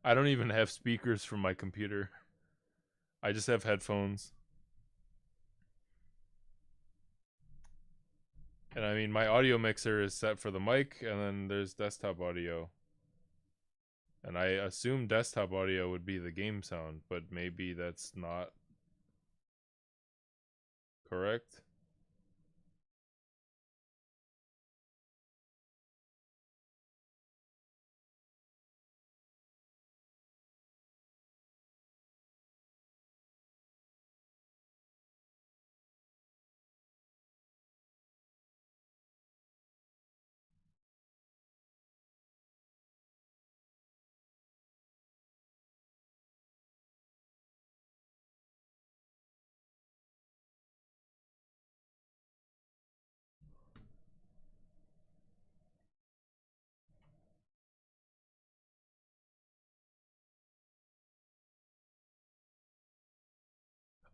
I don't even have speakers from my computer. I just have headphones. And I mean, my audio mixer is set for the mic, and then there's desktop audio. And I assume desktop audio would be the game sound, but maybe that's not correct.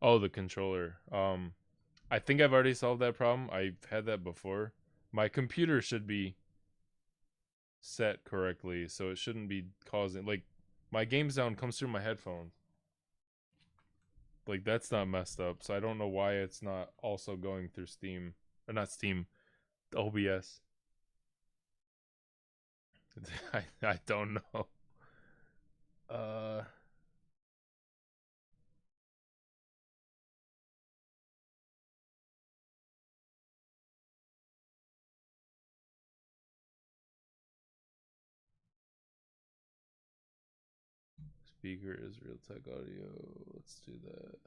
Oh, the controller. I think I've already solved that problem. I've had that before. My computer should be set correctly, so it shouldn't be causing, like, my game sound comes through my headphones. Like, that's not messed up, so I don't know why it's not also going through Steam. Or not Steam, OBS. I don't know. Speaker is Realtek audio. Let's do that.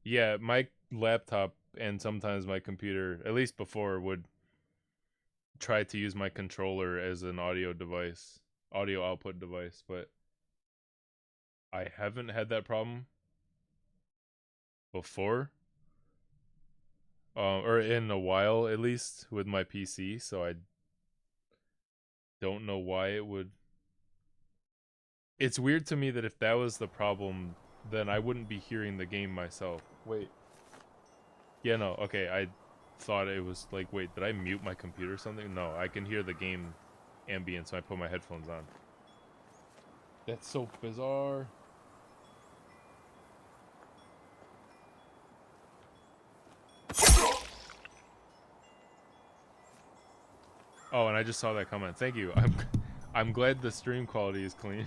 Yeah, my laptop and sometimes my computer, at least before, would try to use my controller as an audio device, audio output device, but I haven't had that problem before. Or in a while at least with my PC, so I don't know why it would. It's weird to me that if that was the problem, then I wouldn't be hearing the game myself. Wait. Yeah, no, okay, I thought it was like, wait, did I mute my computer or something? No, I can hear the game ambient, so I put my headphones on. That's so bizarre. Oh, and I just saw that comment. Thank you. I'm glad the stream quality is clean.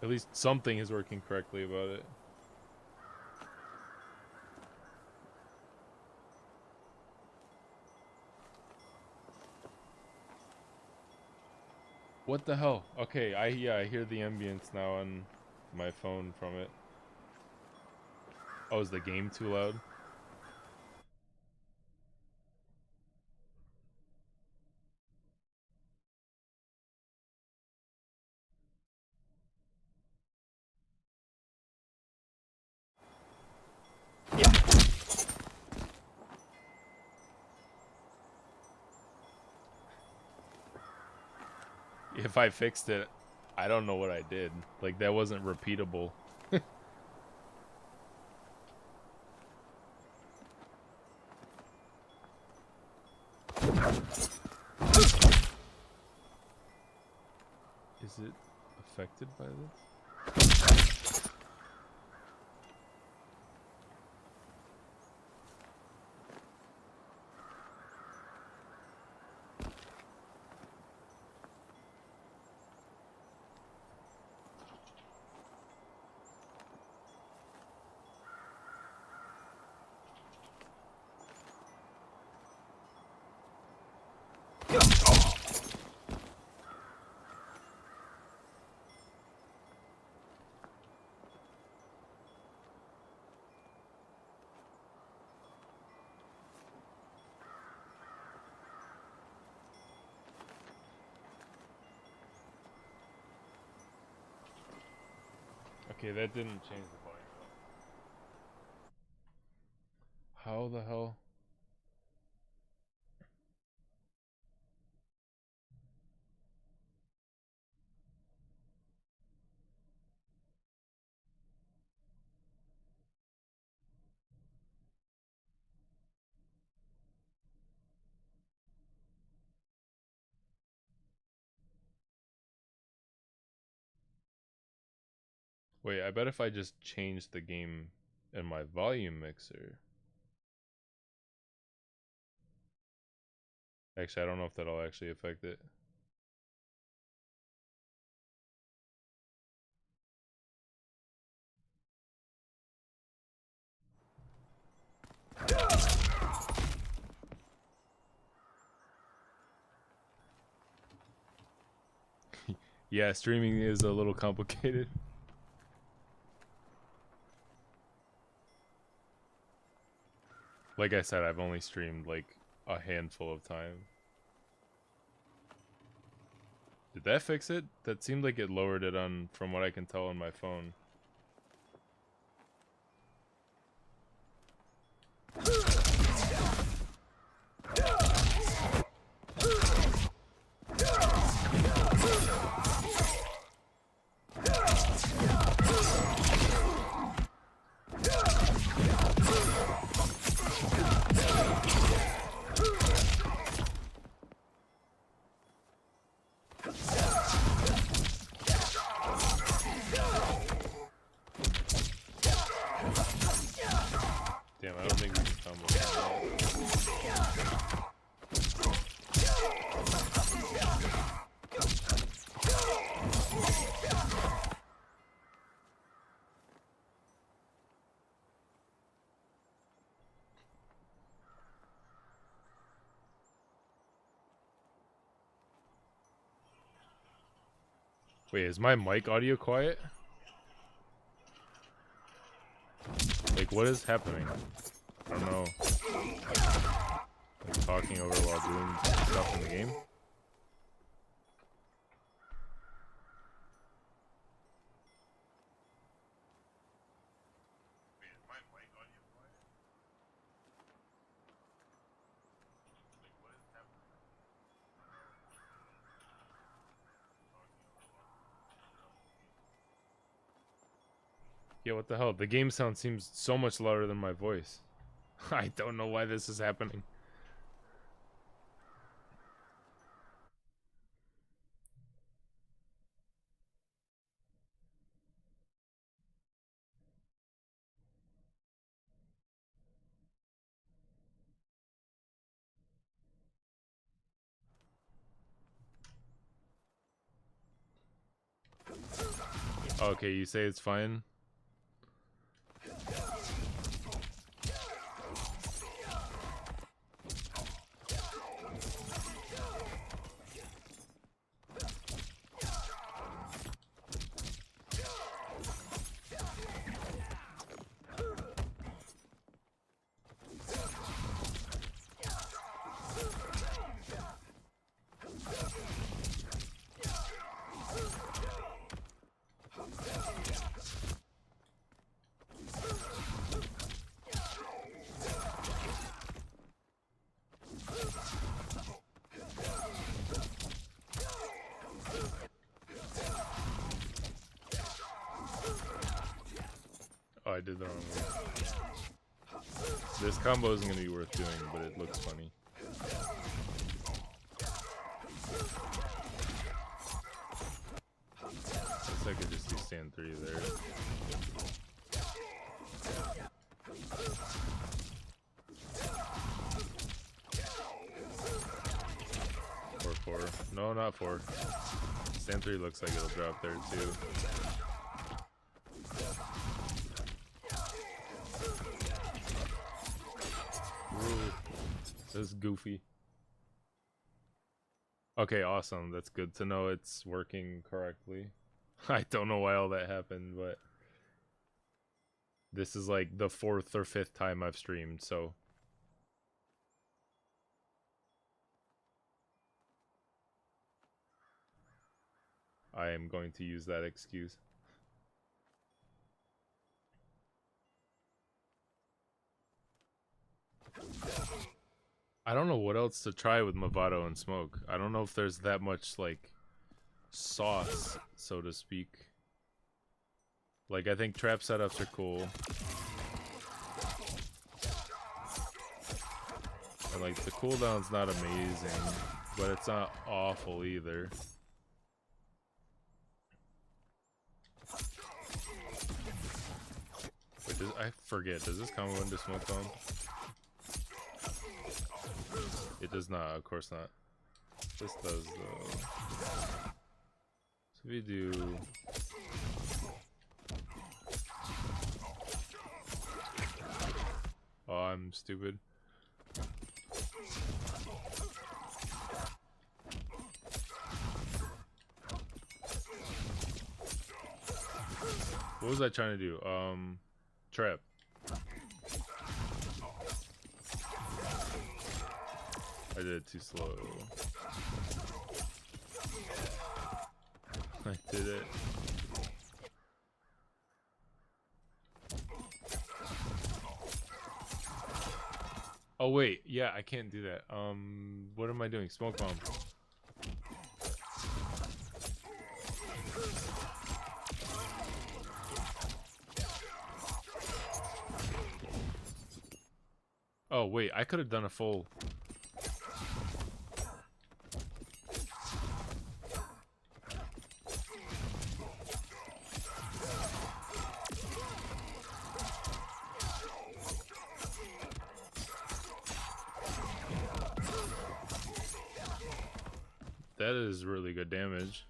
At least something is working correctly about it. What the hell? Okay, I hear the ambience now on my phone from it. Oh, is the game too loud? Yeah. If I fixed it, I don't know what I did. Like, that wasn't repeatable. Is it affected by this? Okay, that didn't change the volume. How the hell? Wait, I bet if I just change the game in my volume mixer. Actually, I don't know if that'll actually affect it. Yeah, streaming is a little complicated. Like I said, I've only streamed like a handful of times. Did that fix it? That seemed like it lowered it on, from what I can tell on my phone. Damn, I don't think we can combo that. Wait, is my mic audio quiet? Like, what is happening? I don't know. Like, talking over while doing stuff in the game? Yeah, what the hell? The game sound seems so much louder than my voice. I don't know why this is happening. Okay, you say it's fine? Oh, I did the wrong way. This combo isn't going to be worth doing, but it looks funny. stand 3 there. 4. No, not 4. Stand 3 looks like it'll drop there too. Ooh, this is goofy. Okay, awesome. That's good to know it's working correctly. I don't know why all that happened, but this is like the 4th or 5th time I've streamed, so I am going to use that excuse. I don't know what else to try with Mavado and Smoke. I don't know if there's that much, like, sauce, so to speak. Like, I think trap setups are cool. And, like, the cooldown's not amazing, but it's not awful either. Wait, I forget, does this combo into Smoke Bomb? It does not, of course not. This does though. So we do. Oh, I'm stupid. What was I trying to do? Trap. I did it too slow. I did it. Oh wait, yeah, I can't do that. What am I doing? Smoke bomb. Oh wait, I could have done a full. That is really good damage.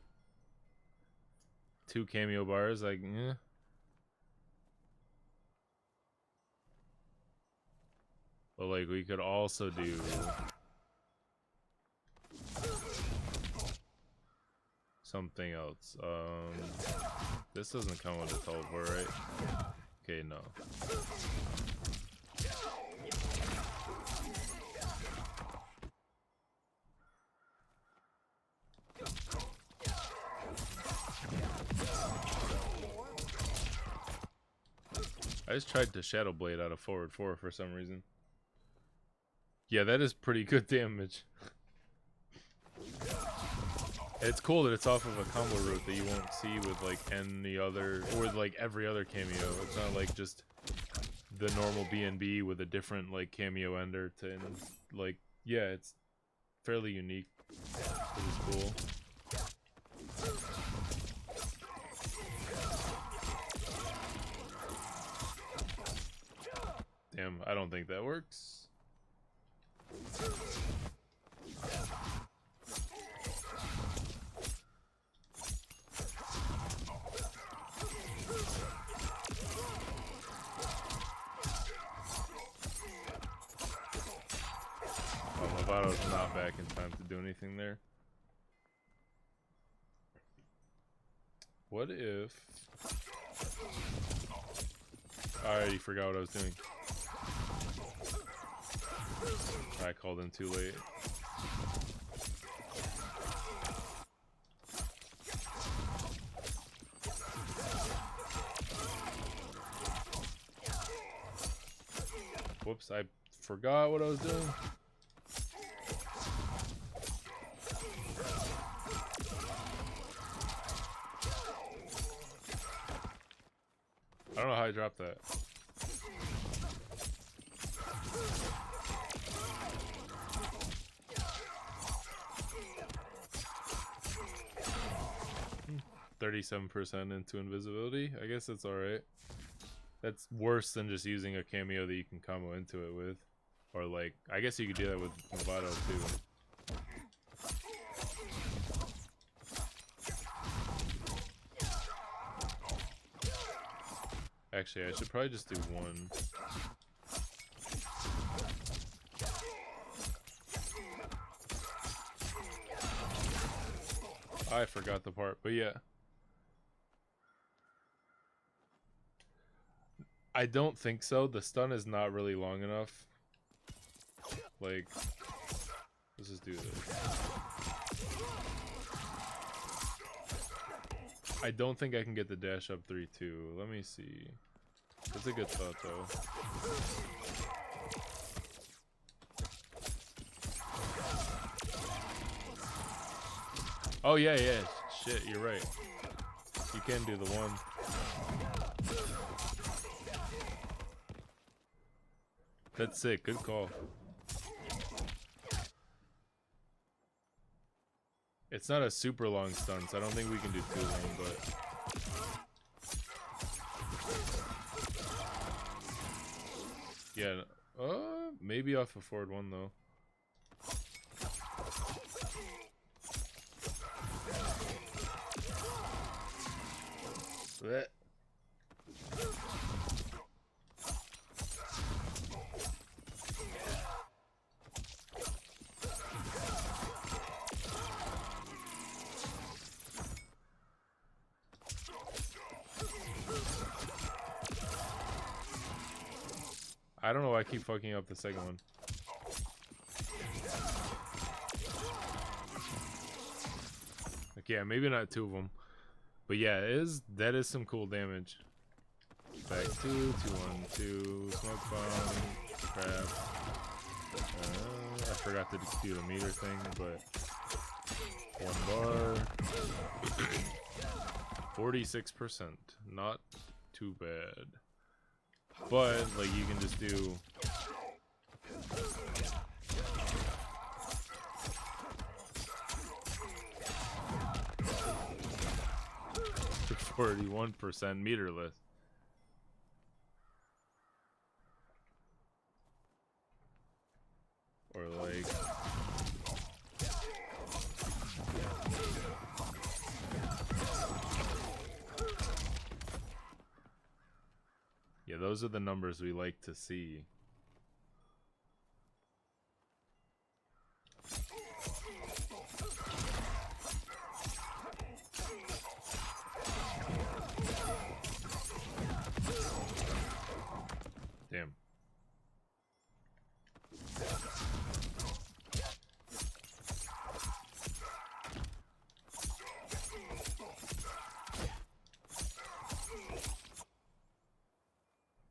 2 cameo bars, like, eh. But like, we could also do something else. This doesn't come with a teleport, right? Okay, no. I just tried to Shadow Blade out of forward 4 for some reason. Yeah, that is pretty good damage. It's cool that it's off of a combo route that you won't see with like any other, or with like every other cameo. It's not like just the normal BNB with a different like cameo ender to end. Like, yeah, it's fairly unique. It is cool. Damn, I don't think that works. Mavado's not back in time to do anything there. What if... I already forgot what I was doing. I called in too late. Whoops, I forgot what I was doing. I don't know how I dropped that. 37% into invisibility. I guess that's alright. That's worse than just using a cameo that you can combo into it with. Or like, I guess you could do that with Mavado too. Actually, I should probably just do one. I forgot the part, but yeah. I don't think so. The stun is not really long enough. Like, let's just do this. I don't think I can get the dash up 3-2. Let me see. That's a good thought, though. Oh, yeah. Shit, you're right. You can do the one. That's sick. Good call. It's not a super long stun, so I don't think we can do too long, but... Yeah, maybe off a forward one, though. Blech. I don't know why I keep fucking up the second one. Like, yeah, maybe not two of them. But yeah, that is some cool damage. Back 2, 2-1-2, smoke bomb, crap. I forgot to do the meter thing, but 1 bar. 46%. Not too bad. But, like, you can just do... 41% meterless. Or like... Yeah, those are the numbers we like to see. Damn.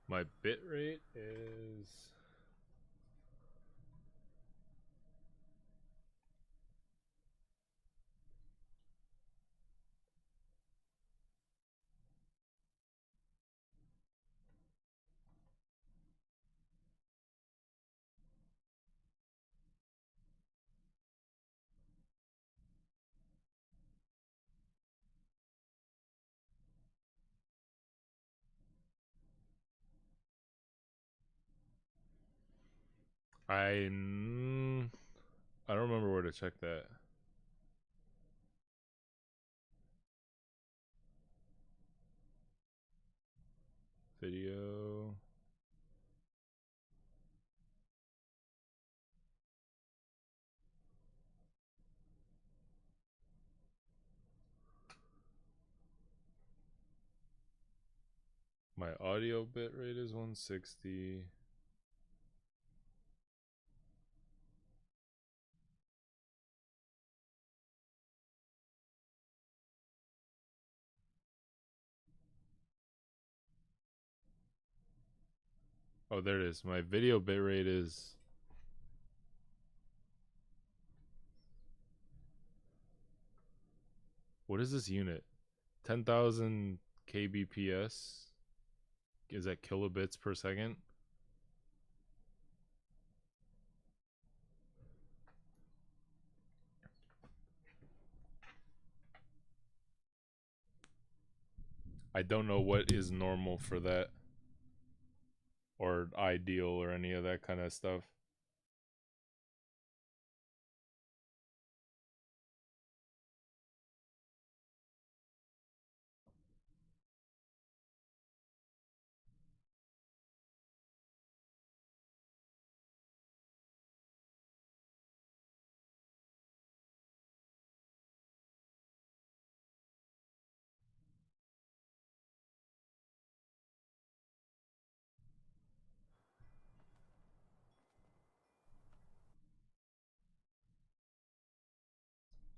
My bit rate is... I don't remember where to check that. Video. My audio bit rate is 160. Oh, there it is. My video bit rate is... What is this unit? 10,000 kbps? Is that kilobits per second? I don't know what is normal for that. Or ideal or any of that kind of stuff.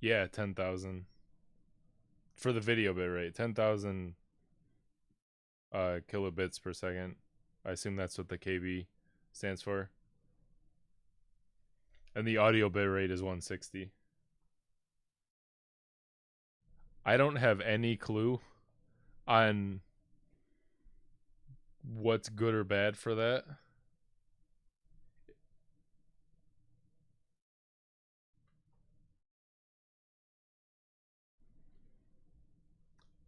Yeah, 10,000 for the video bit rate. 10,000 kilobits per second. I assume that's what the KB stands for. And the audio bit rate is 160. I don't have any clue on what's good or bad for that.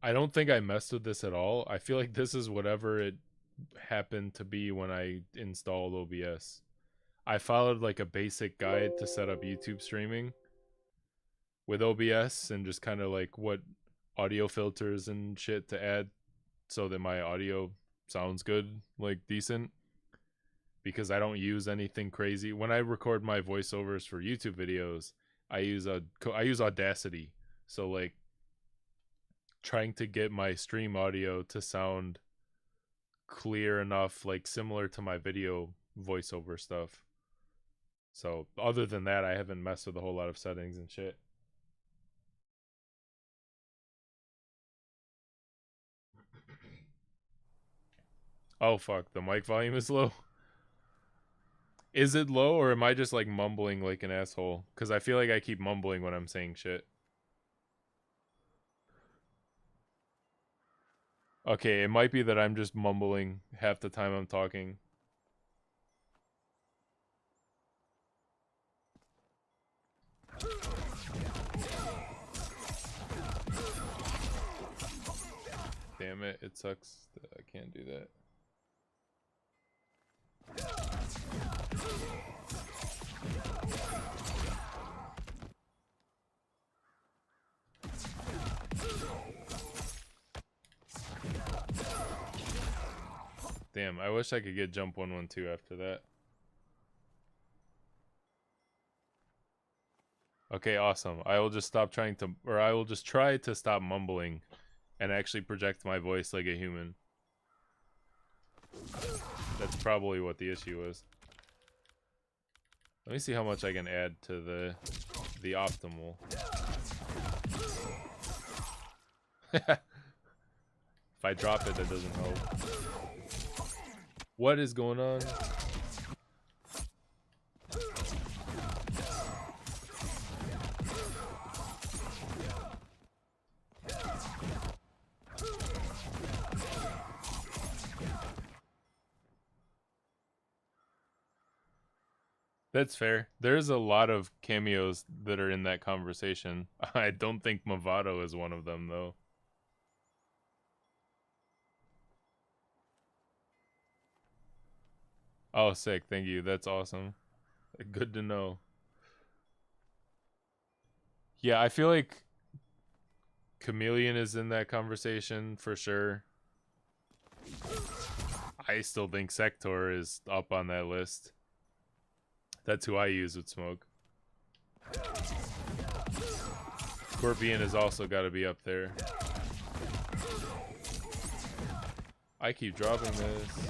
I don't think I messed with this at all. I feel like this is whatever it happened to be when I installed OBS. I followed like a basic guide to set up YouTube streaming with OBS and just kind of like what audio filters and shit to add so that my audio sounds good, like decent. Because I don't use anything crazy. When I record my voiceovers for YouTube videos, I use Audacity. So like trying to get my stream audio to sound clear enough, like similar to my video voiceover stuff. So other than that, I haven't messed with a whole lot of settings and shit. Oh fuck, the mic volume is low. Is it low or am I just like mumbling like an asshole? Because I feel like I keep mumbling when I'm saying shit. Okay, it might be that I'm just mumbling half the time I'm talking. Damn it, it sucks that I can't do that. Damn, I wish I could get jump 112 after that. Okay, awesome. I will just stop trying to, or I will just try to stop mumbling and actually project my voice like a human. That's probably what the issue was. Let me see how much I can add to the optimal. If I drop it, that doesn't help. What is going on? That's fair. There's a lot of cameos that are in that conversation. I don't think Mavado is one of them, though. Oh, sick. Thank you. That's awesome. Good to know. Yeah, I feel like Chameleon is in that conversation for sure. I still think Sector is up on that list. That's who I use with Smoke. Scorpion has also got to be up there. I keep dropping this.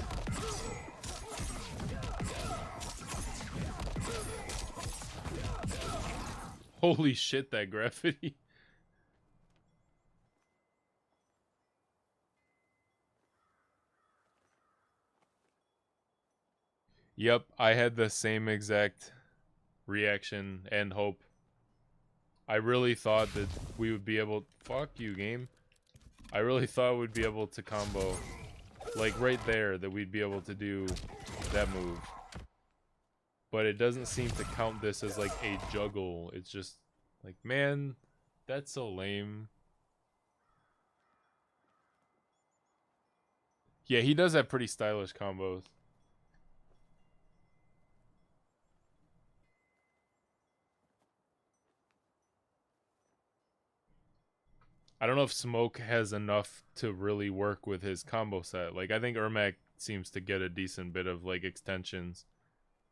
Holy shit, that graffiti. Yep, I had the same exact reaction and hope. I really thought that we would be able... Fuck you, game. I really thought we'd be able to combo. Like, right there, that we'd be able to do that move. But it doesn't seem to count this as, like, a juggle. It's just, like, man, that's so lame. Yeah, he does have pretty stylish combos. I don't know if Smoke has enough to really work with his combo set. Like, I think Ermac seems to get a decent bit of, like, extensions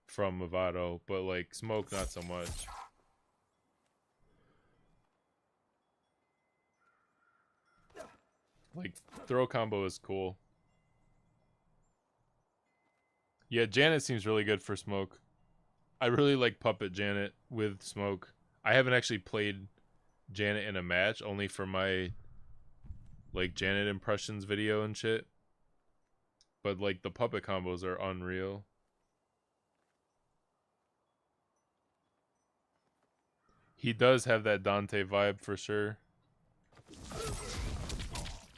from Mavado, but, like, Smoke, not so much. Like, throw combo is cool. Yeah, Janet seems really good for Smoke. I really like Puppet Janet with Smoke. I haven't actually played Janet in a match, only for my, like, Janet impressions video and shit. But, like, the puppet combos are unreal. He does have that Dante vibe for sure.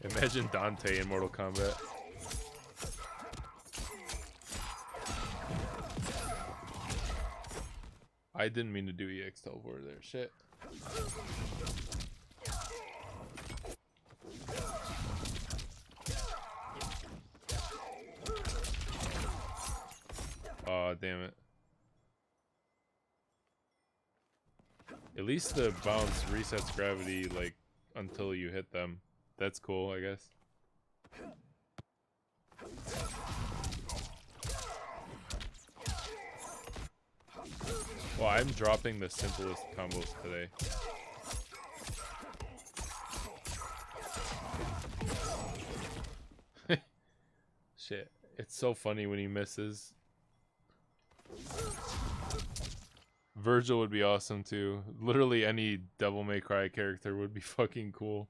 Imagine Dante in Mortal Kombat. I didn't mean to do EX teleport there. Shit. Aw, damn it. At least the bounce resets gravity, like, until you hit them. That's cool, I guess. Well, I'm dropping the simplest combos today. Shit. It's so funny when he misses. Virgil would be awesome too. Literally any Devil May Cry character would be fucking cool.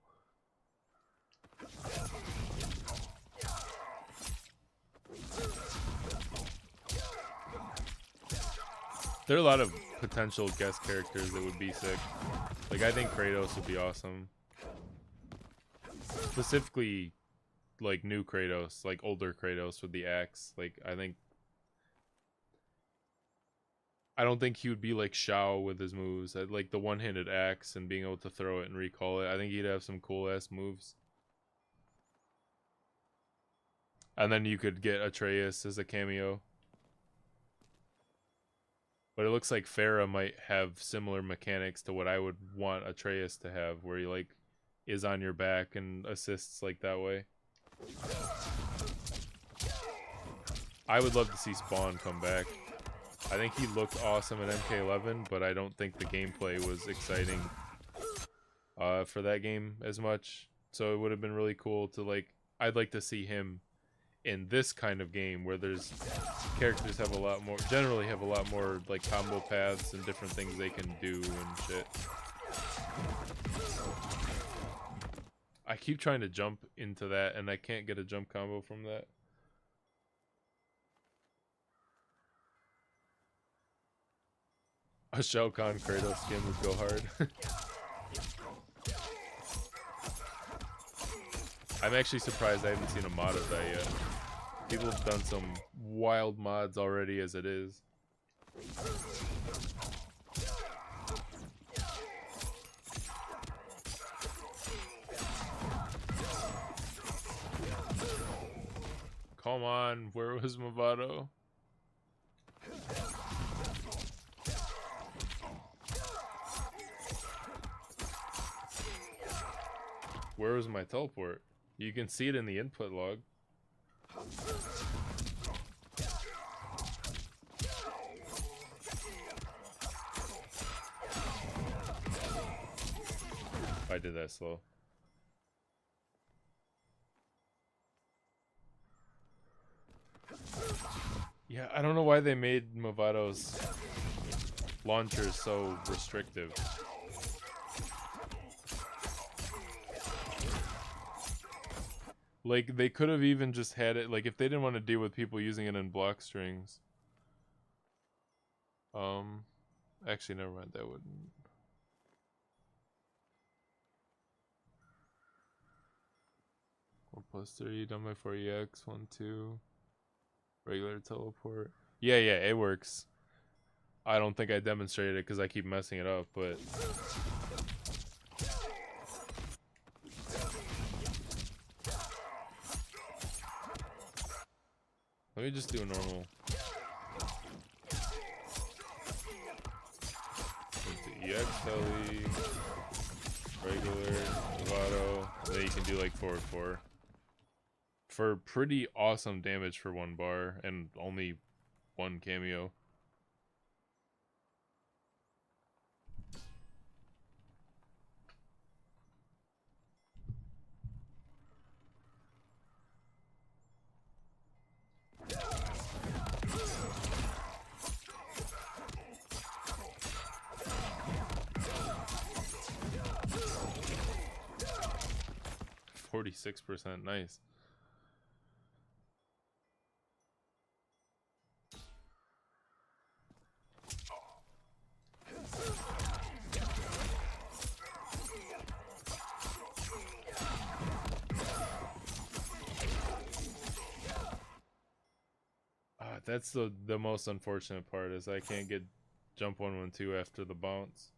There are a lot of potential guest characters that would be sick. Like, I think Kratos would be awesome. Specifically, like, new Kratos, like older Kratos with the axe. Like, I don't think he would be like Shao with his moves. I'd like the one-handed axe and being able to throw it and recall it. I think he'd have some cool-ass moves. And then you could get Atreus as a cameo. But it looks like Farah might have similar mechanics to what I would want Atreus to have, where he, like, is on your back and assists, like, that way. I would love to see Spawn come back. I think he looked awesome in MK11, but I don't think the gameplay was exciting for that game as much. So it would have been really cool to, like, I'd like to see him in this kind of game where there's characters have a lot more, generally have a lot more, like, combo paths and different things they can do and shit. I keep trying to jump into that and I can't get a jump combo from that. A Shao Kahn Kratos skin would go hard. I'm actually surprised I haven't seen a mod of that yet. People have done some wild mods already as it is. Come on, where was Mavado? Where was my teleport? You can see it in the input log. I did that slow. Yeah, I don't know why they made Mavado's launchers so restrictive. Like, they could have even just had it, like, if they didn't want to deal with people using it in block strings. Actually, never mind, that wouldn't. 1+3, done by 4EX, 1, 2. Regular teleport. Yeah, it works. I don't think I demonstrated it because I keep messing it up, but... Let me just do a normal. Into EX Heli, regular, Mavado, and then you can do like forward 4. For pretty awesome damage for 1 bar and only 1 cameo. %, nice. That's the most unfortunate part is I can't get jump 112 after the bounce.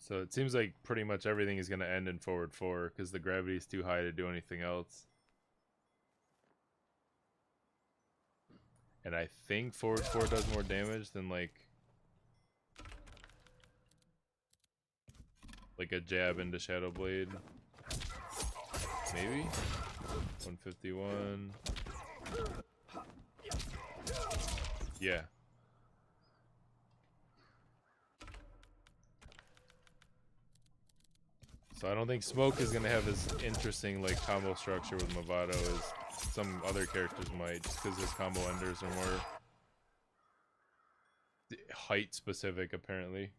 So it seems like pretty much everything is going to end in forward 4 because the gravity is too high to do anything else. And I think forward 4 does more damage than like a jab into Shadow Blade. Maybe? 151. Yeah. So I don't think Smoke is going to have as interesting like combo structure with Mavado as some other characters might, just because his combo enders are more height specific apparently.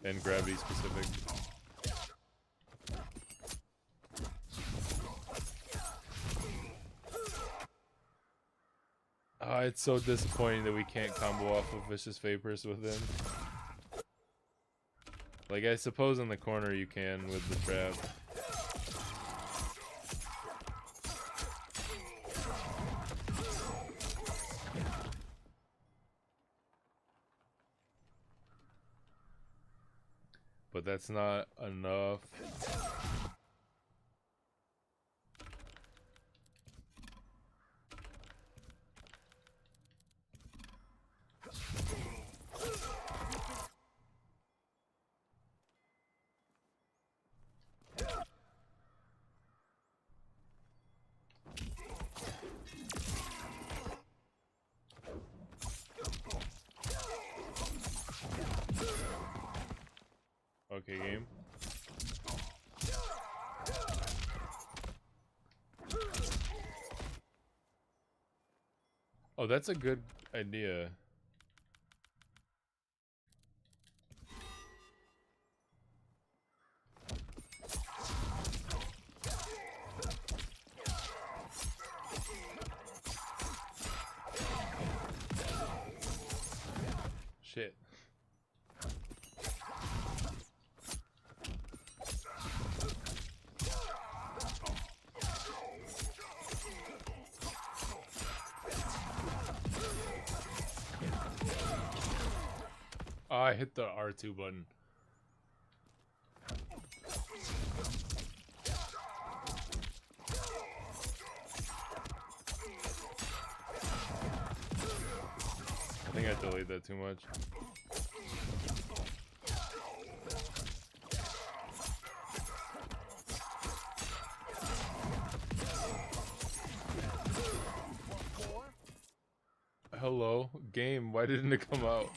And gravity specific. It's so disappointing that we can't combo off of Vicious Vapors with him. Like, I suppose in the corner you can with the trap. But that's not enough. Okay, game. Oh, that's a good idea. Shit. Oh, I hit the R2 button. I think I delayed that too much. Hello, game, why didn't it come out?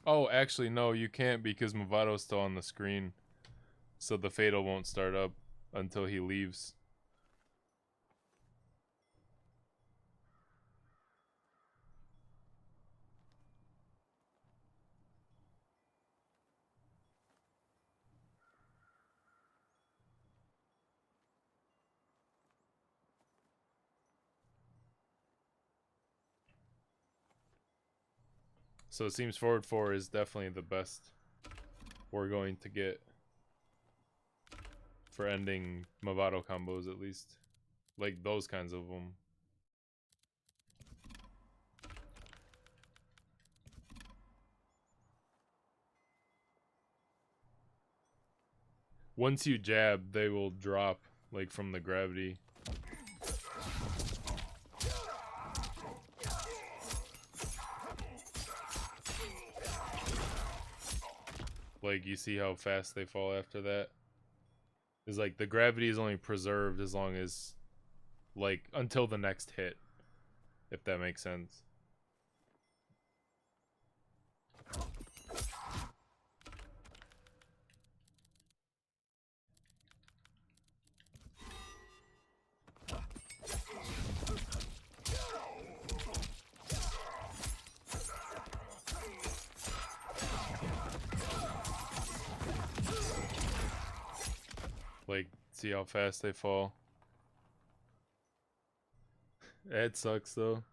Oh, actually, no, you can't because Mavado's still on the screen. So the Fatal won't start up until he leaves. So it seems forward 4 is definitely the best we're going to get for ending Mavado combos, at least. Like those kinds of them. Once you jab, they will drop, like, from the gravity. Like, you see how fast they fall after that? It's like, the gravity is only preserved as long as, like, until the next hit. If that makes sense. Like, see how fast they fall. It sucks though.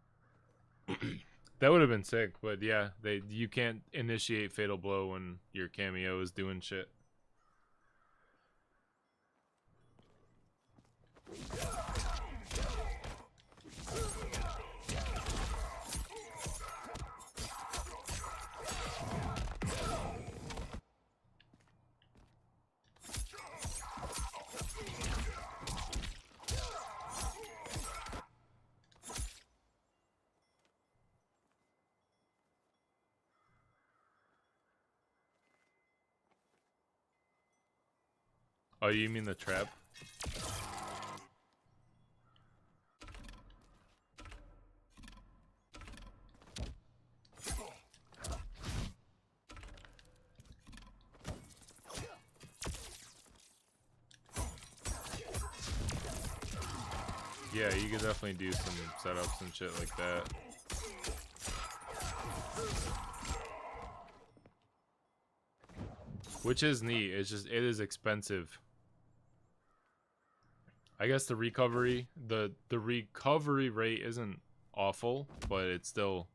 That would have been sick, but yeah, you can't initiate Fatal Blow when your cameo is doing shit. Oh, you mean the trap? Yeah, you could definitely do some setups and shit like that. Which is neat. It's just, it is expensive. I guess the recovery rate isn't awful, but it's still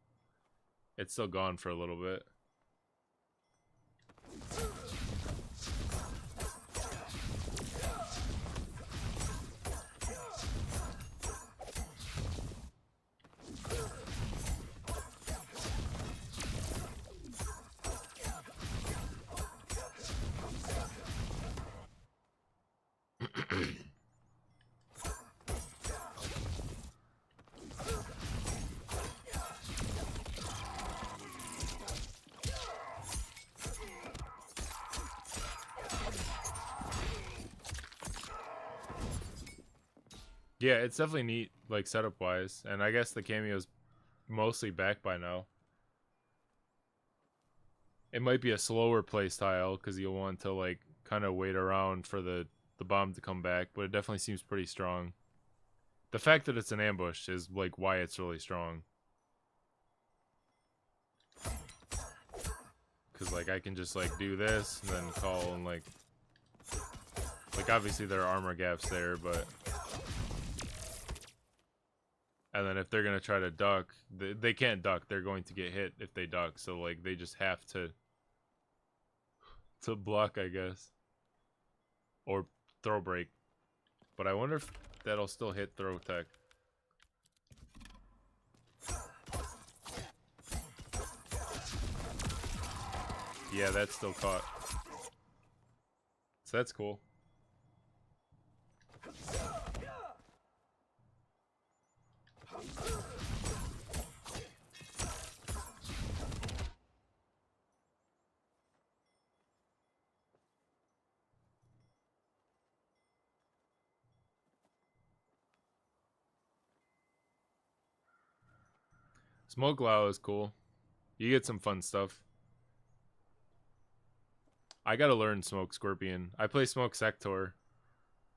gone for a little bit. Yeah, it's definitely neat, like, setup-wise. And I guess the cameo's mostly back by now. It might be a slower playstyle, because you'll want to, like, kind of wait around for the bomb to come back, but it definitely seems pretty strong. The fact that it's an ambush is, like, why it's really strong. Because, like, I can just, like, do this, and then call, and, like, obviously there are armor gaps there, but... And then if they're going to try to duck, they can't duck. They're going to get hit if they duck. So, like, they just have to block, I guess. Or throw break. But I wonder if that'll still hit throw tech. Yeah, that's still caught. So that's cool. Smoke Lao is cool. You get some fun stuff. I gotta learn Smoke Scorpion. I play Smoke Sector,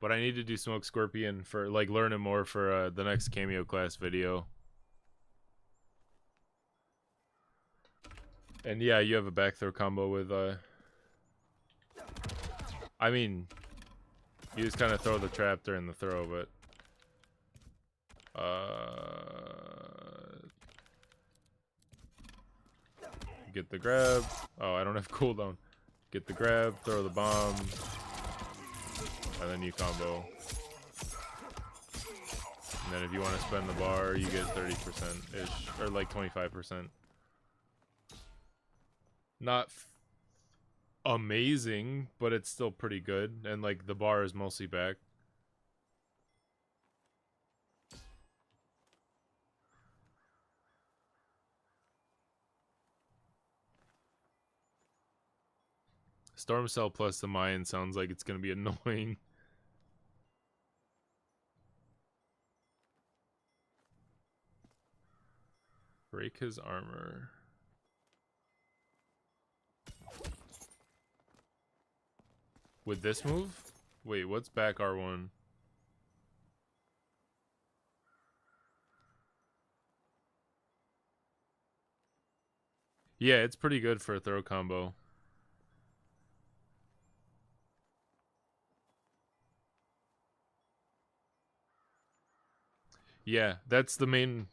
but I need to do Smoke Scorpion for, like, learning more for the next cameo class video. And yeah, you have a back throw combo with, I mean, you just kind of throw the trap during the throw, but... Get the grab. Oh, I don't have cooldown. Get the grab, throw the bomb, and then you combo. And then if you want to spend the bar, you get 30%-ish, or like 25%. Not amazing, but it's still pretty good. And like the bar is mostly back. Storm Cell plus the Mayan sounds like it's going to be annoying. Break his armor. With this move? Wait, what's back R1? Yeah, it's pretty good for a throw combo. Yeah, that's the main...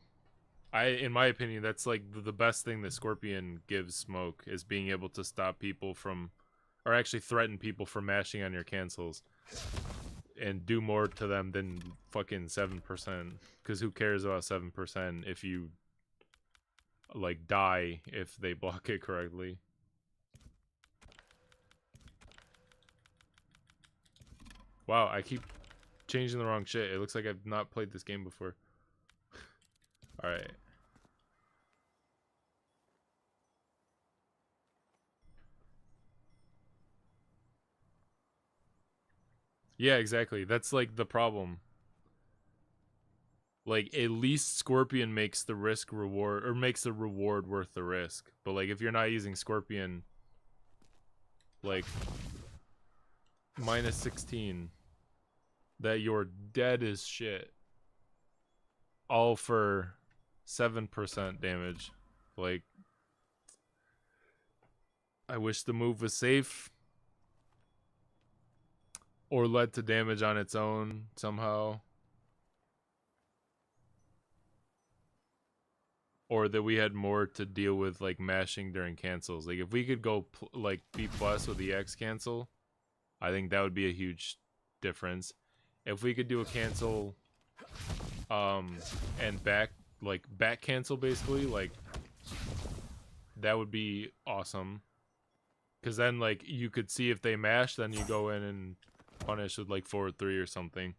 in my opinion, that's like the best thing that Scorpion gives Smoke, is being able to stop people from... or actually threaten people from mashing on your cancels. And do more to them than fucking 7%. Because who cares about 7% if you... like, die if they block it correctly. Wow, I keep changing the wrong shit. It looks like I've not played this game before. Alright. Yeah, exactly. That's like the problem. Like, at least Scorpion makes the risk reward, or makes the reward worth the risk. But like, if you're not using Scorpion, like, minus 16, that you're dead as shit. All for 7% damage. Like, I wish the move was safe. Or led to damage on its own somehow. Or that we had more to deal with, like, mashing during cancels. Like, if we could go, like, B+ with the X cancel, I think that would be a huge difference. If we could do a cancel, and back cancel, basically, like, that would be awesome. Because then, like, you could see if they mash, then you go in and punish with, like, forward 3 or something.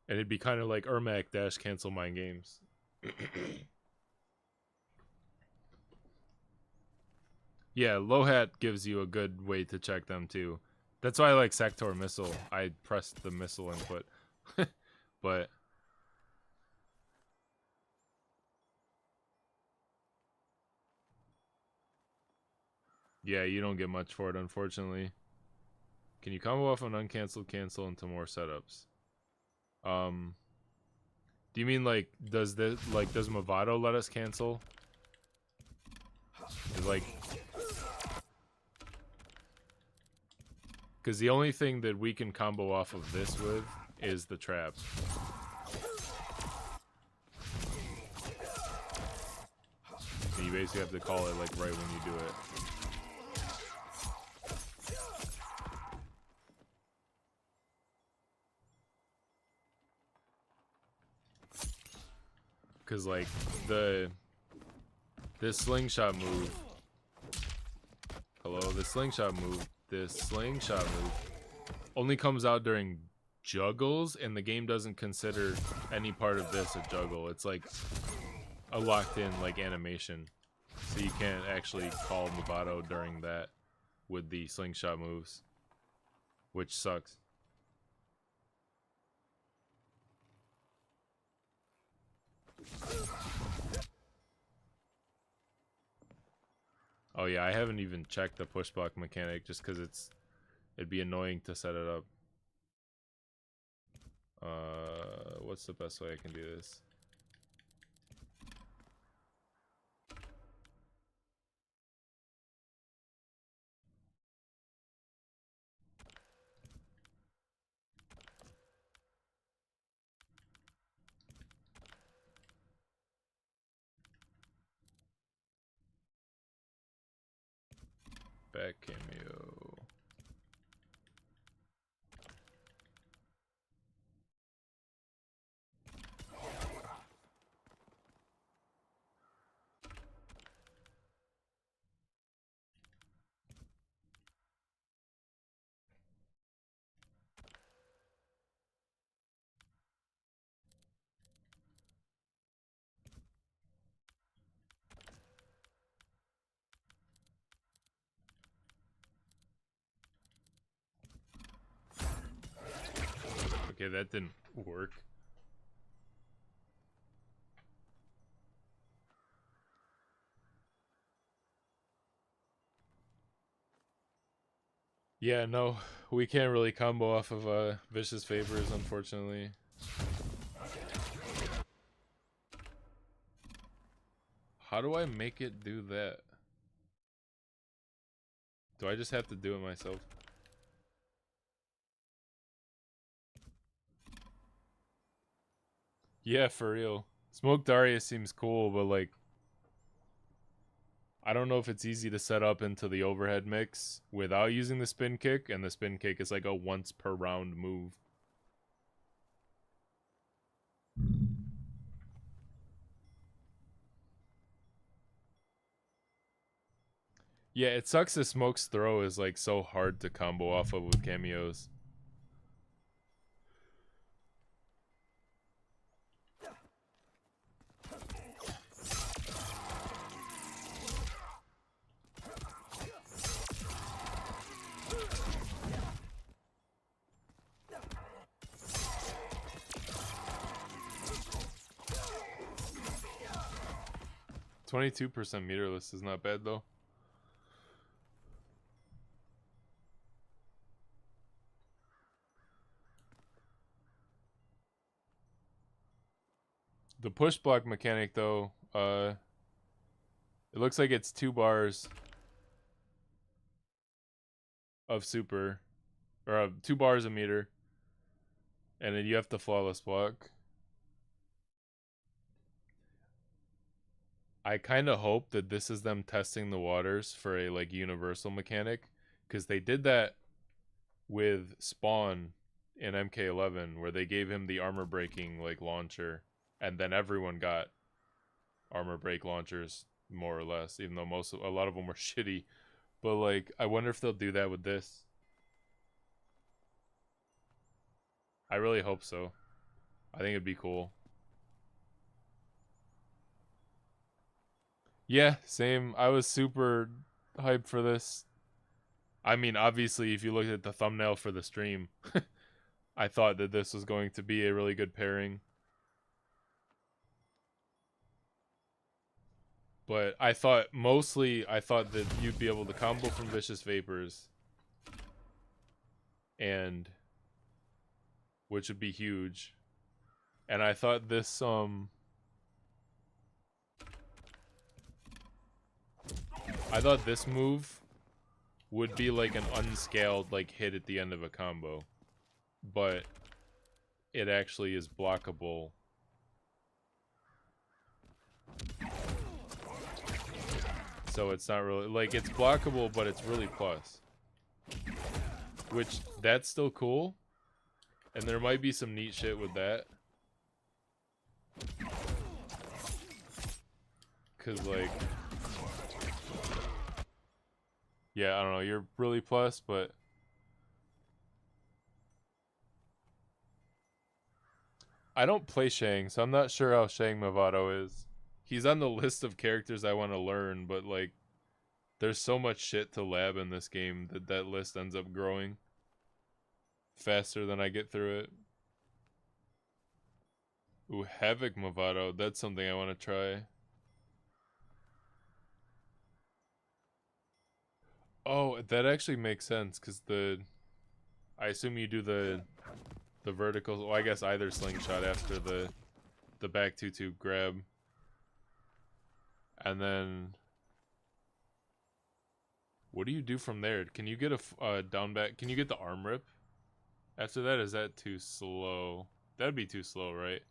And it'd be kind of like Ermac dash cancel mind games. Yeah, low hat gives you a good way to check them too. That's why I like Sector Missile. I pressed the missile input. But yeah, you don't get much for it, unfortunately. Can you combo off an uncanceled cancel into more setups? Do you mean like does Mavado let us cancel? Like, because the only thing that we can combo off of this with is the trap. And you basically have to call it like right when you do it. Because like this slingshot move. Hello, this slingshot move only comes out during juggles, and the game doesn't consider any part of this a juggle. It's like a locked in like animation. So you can't actually call Mavado during that with the slingshot moves, which sucks. Oh yeah, I haven't even checked the push block mechanic just because it'd be annoying to set it up. What's the best way I can do this? Back cameo. Okay, that didn't work. Yeah, no, we can't really combo off of Vicious Favors, unfortunately. How do I make it do that? Do I just have to do it myself? Yeah, for real. Smoke Darius seems cool, but like, I don't know if it's easy to set up into the overhead mix without using the spin kick, and the spin kick is like a once per round move. Yeah, it sucks that Smoke's throw is like so hard to combo off of with cameos. %, meterless is not bad though. The push block mechanic though, it looks like it's 2 bars of super, or 2 bars a meter, and then you have to flawless block. I kind of hope that this is them testing the waters for a like universal mechanic, because they did that with Spawn in MK11, where they gave him the armor breaking like launcher, and then everyone got armor break launchers more or less, even though a lot of them were shitty. But like, I wonder if they'll do that with this. I really hope so. I think it'd be cool. Yeah, same. I was super hyped for this. I mean, obviously, if you look at the thumbnail for the stream, I thought that this was going to be a really good pairing. But I thought that you'd be able to combo from Vicious Vapors, and which would be huge. And I thought this move would be like an unscaled like hit at the end of a combo, but it actually is blockable. So it's not really like, it's blockable, but it's really plus, which that's still cool, and there might be some neat shit with that, cause like, yeah, I don't know, you're really plus, but I don't play Shang, so I'm not sure how Shang Mavado is. He's on the list of characters I want to learn, but like, there's so much shit to lab in this game that that list ends up growing faster than I get through it. Ooh, Havoc Mavado, that's something I want to try. Oh, that actually makes sense, because I assume you do the vertical, well, I guess either slingshot after the back 2-2 grab. And then what do you do from there? Can you get a down back? Can you get the arm rip after that? Is that too slow? That'd be too slow, right?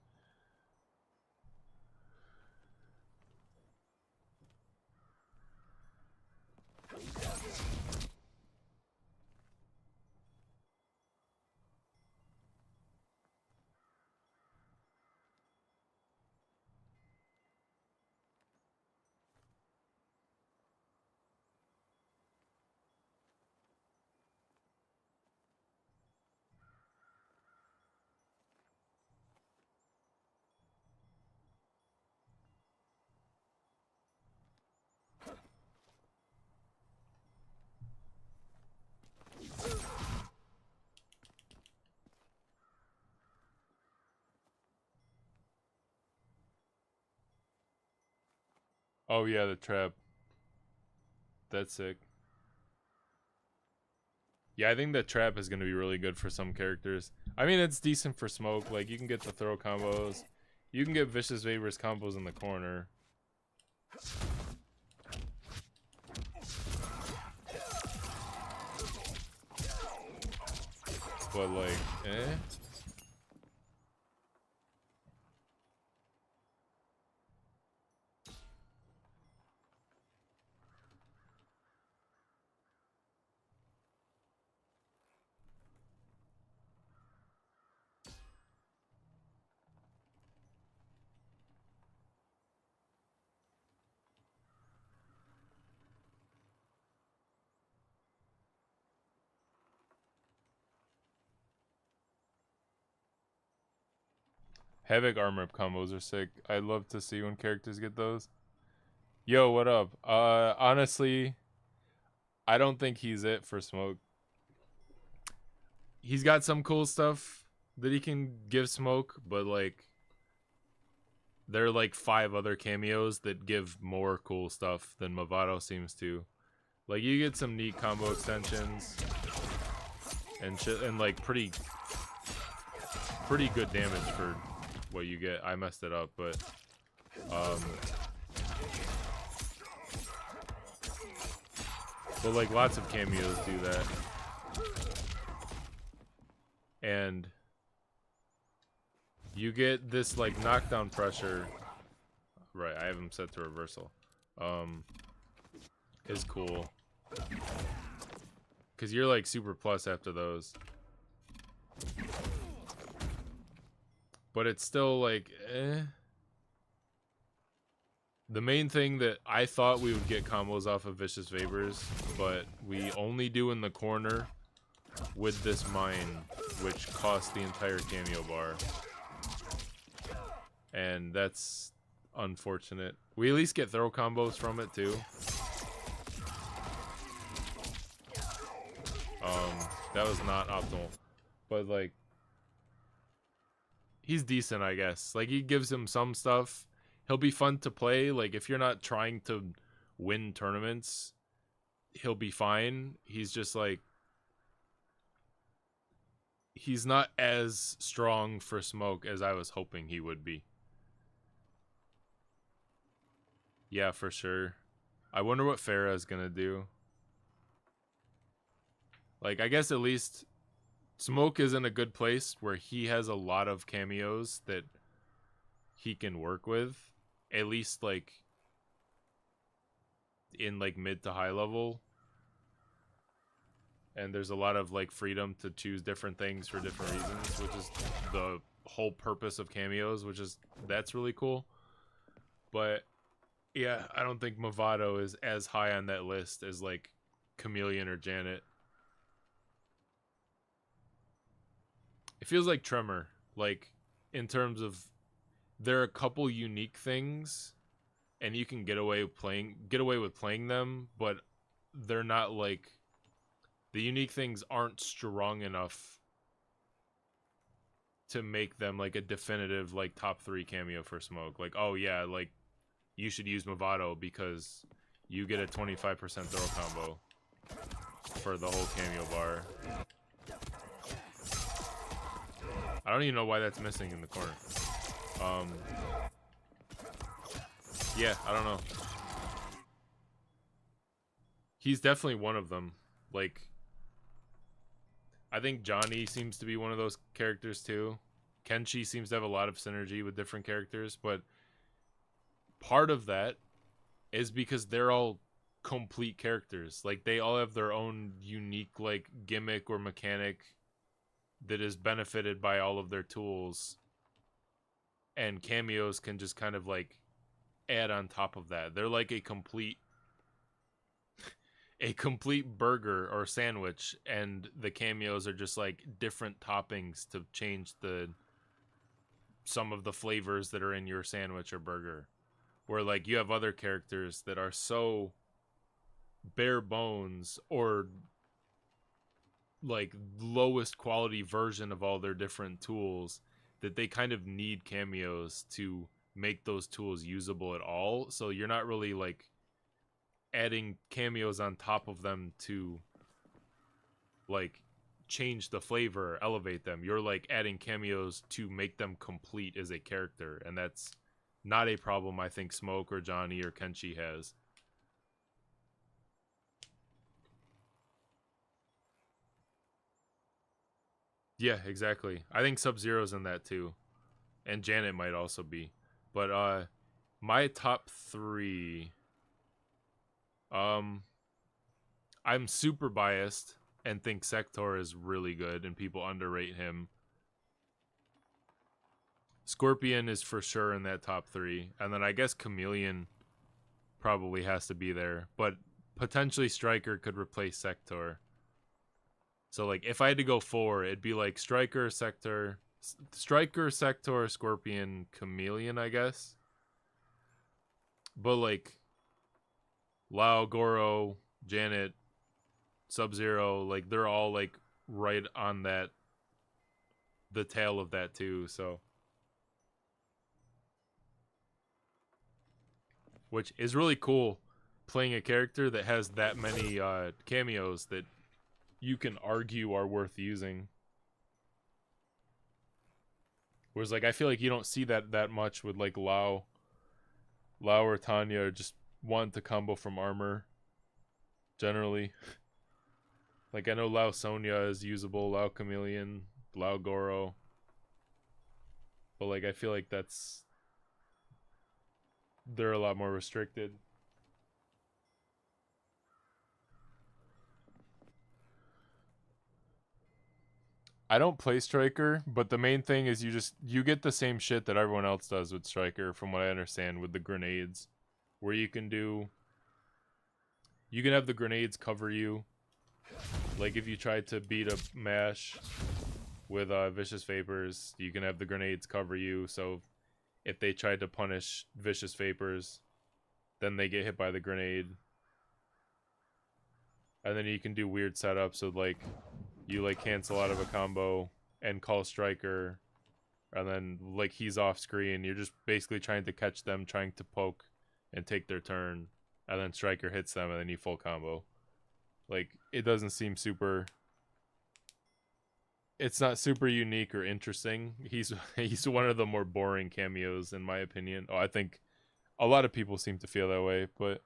Oh yeah, the trap. That's sick. Yeah, I think the trap is gonna be really good for some characters. I mean, it's decent for smoke. Like you can get the throw combos, you can get vicious vapors combos in the corner. But like, eh. Havoc armor combos are sick. I'd love to see when characters get those. Yo, what up? Honestly, I don't think he's it for smoke. He's got some cool stuff that he can give smoke, but like there are like 5 other cameos that give more cool stuff than Mavado seems to. Like you get some neat combo extensions and shit, and like pretty good damage for what you get. I messed it up, but like lots of cameos do that. And you get this like knockdown pressure. Right, I have him set to reversal. Is cool. Cause you're like super plus after those. But it's still like, eh. The main thing that I thought we would get combos off of Vicious Vapors, but we only do in the corner with this mine, which costs the entire cameo bar. And that's unfortunate. We at least get throw combos from it too. That was not optimal. But like, he's decent, I guess. Like, he gives him some stuff. He'll be fun to play. Like, if you're not trying to win tournaments, he'll be fine. He's just like, he's not as strong for smoke as I was hoping he would be. Yeah, for sure. I wonder what Farah is gonna do. Like, I guess at least Smoke is in a good place where he has a lot of cameos that he can work with. At least, like, in, like, mid to high level. And there's a lot of, like, freedom to choose different things for different reasons, which is the whole purpose of cameos, which is, that's really cool. But, yeah, I don't think Mavado is as high on that list as, like, Chameleon or Janet. It feels like Tremor, like, in terms of, there are a couple unique things, and you can get away with playing them, but they're not, like, the unique things aren't strong enough to make them, like, a definitive, like, top 3 cameo for Smoke. Like, oh yeah, like, you should use Mavado because you get a 25% throw combo for the whole cameo bar. I don't even know why that's missing in the corner. Yeah, I don't know. He's definitely one of them. Like, I think Johnny seems to be one of those characters too. Kenshi seems to have a lot of synergy with different characters, but part of that is because they're all complete characters. Like, they all have their own unique, like, gimmick or mechanic that is benefited by all of their tools, and cameos can just kind of like add on top of that. They're like a complete burger or sandwich, and the cameos are just like different toppings to change some of the flavors that are in your sandwich or burger. Where like you have other characters that are so bare bones or like lowest quality version of all their different tools that they kind of need cameos to make those tools usable at all. So you're not really like adding cameos on top of them to like change the flavor, elevate them. You're like adding cameos to make them complete as a character, and that's not a problem I think Smoke or Johnny or Kenshi has. Yeah, exactly. I think Sub-Zero's in that too. And Janet might also be. But my top 3, I'm super biased and think Sector is really good and people underrate him. Scorpion is for sure in that top 3, and then I guess Chameleon probably has to be there, but potentially Striker could replace Sector. So like if I had to go 4, it'd be like Striker, Sector, Scorpion, Chameleon, I guess. But like Lao, Goro, Janet, Sub-Zero, like they're all like right on that, the tail of that too, so which is really cool, playing a character that has that many cameos that you can argue are worth using. Whereas like I feel like you don't see that much with like Lao or Tanya, or just want to combo from armor generally. Like I know Lao Sonya is usable, Lao Chameleon, Lao Goro, but like I feel like they're a lot more restricted. I don't play Striker, but the main thing is you get the same shit that everyone else does with Striker, from what I understand, with the grenades, where you can have the grenades cover you. Like if you try to beat a mash with Vicious Vapors, you can have the grenades cover you, so if they tried to punish Vicious Vapors, then they get hit by the grenade. And then you can do weird setups, so like you like cancel out of a combo and call Striker, and then like he's off screen. You're just basically trying to catch them, trying to poke and take their turn, and then Striker hits them, and then you full combo. Like it doesn't seem super. It's not super unique or interesting. He's one of the more boring cameos in my opinion. Oh, I think a lot of people seem to feel that way, but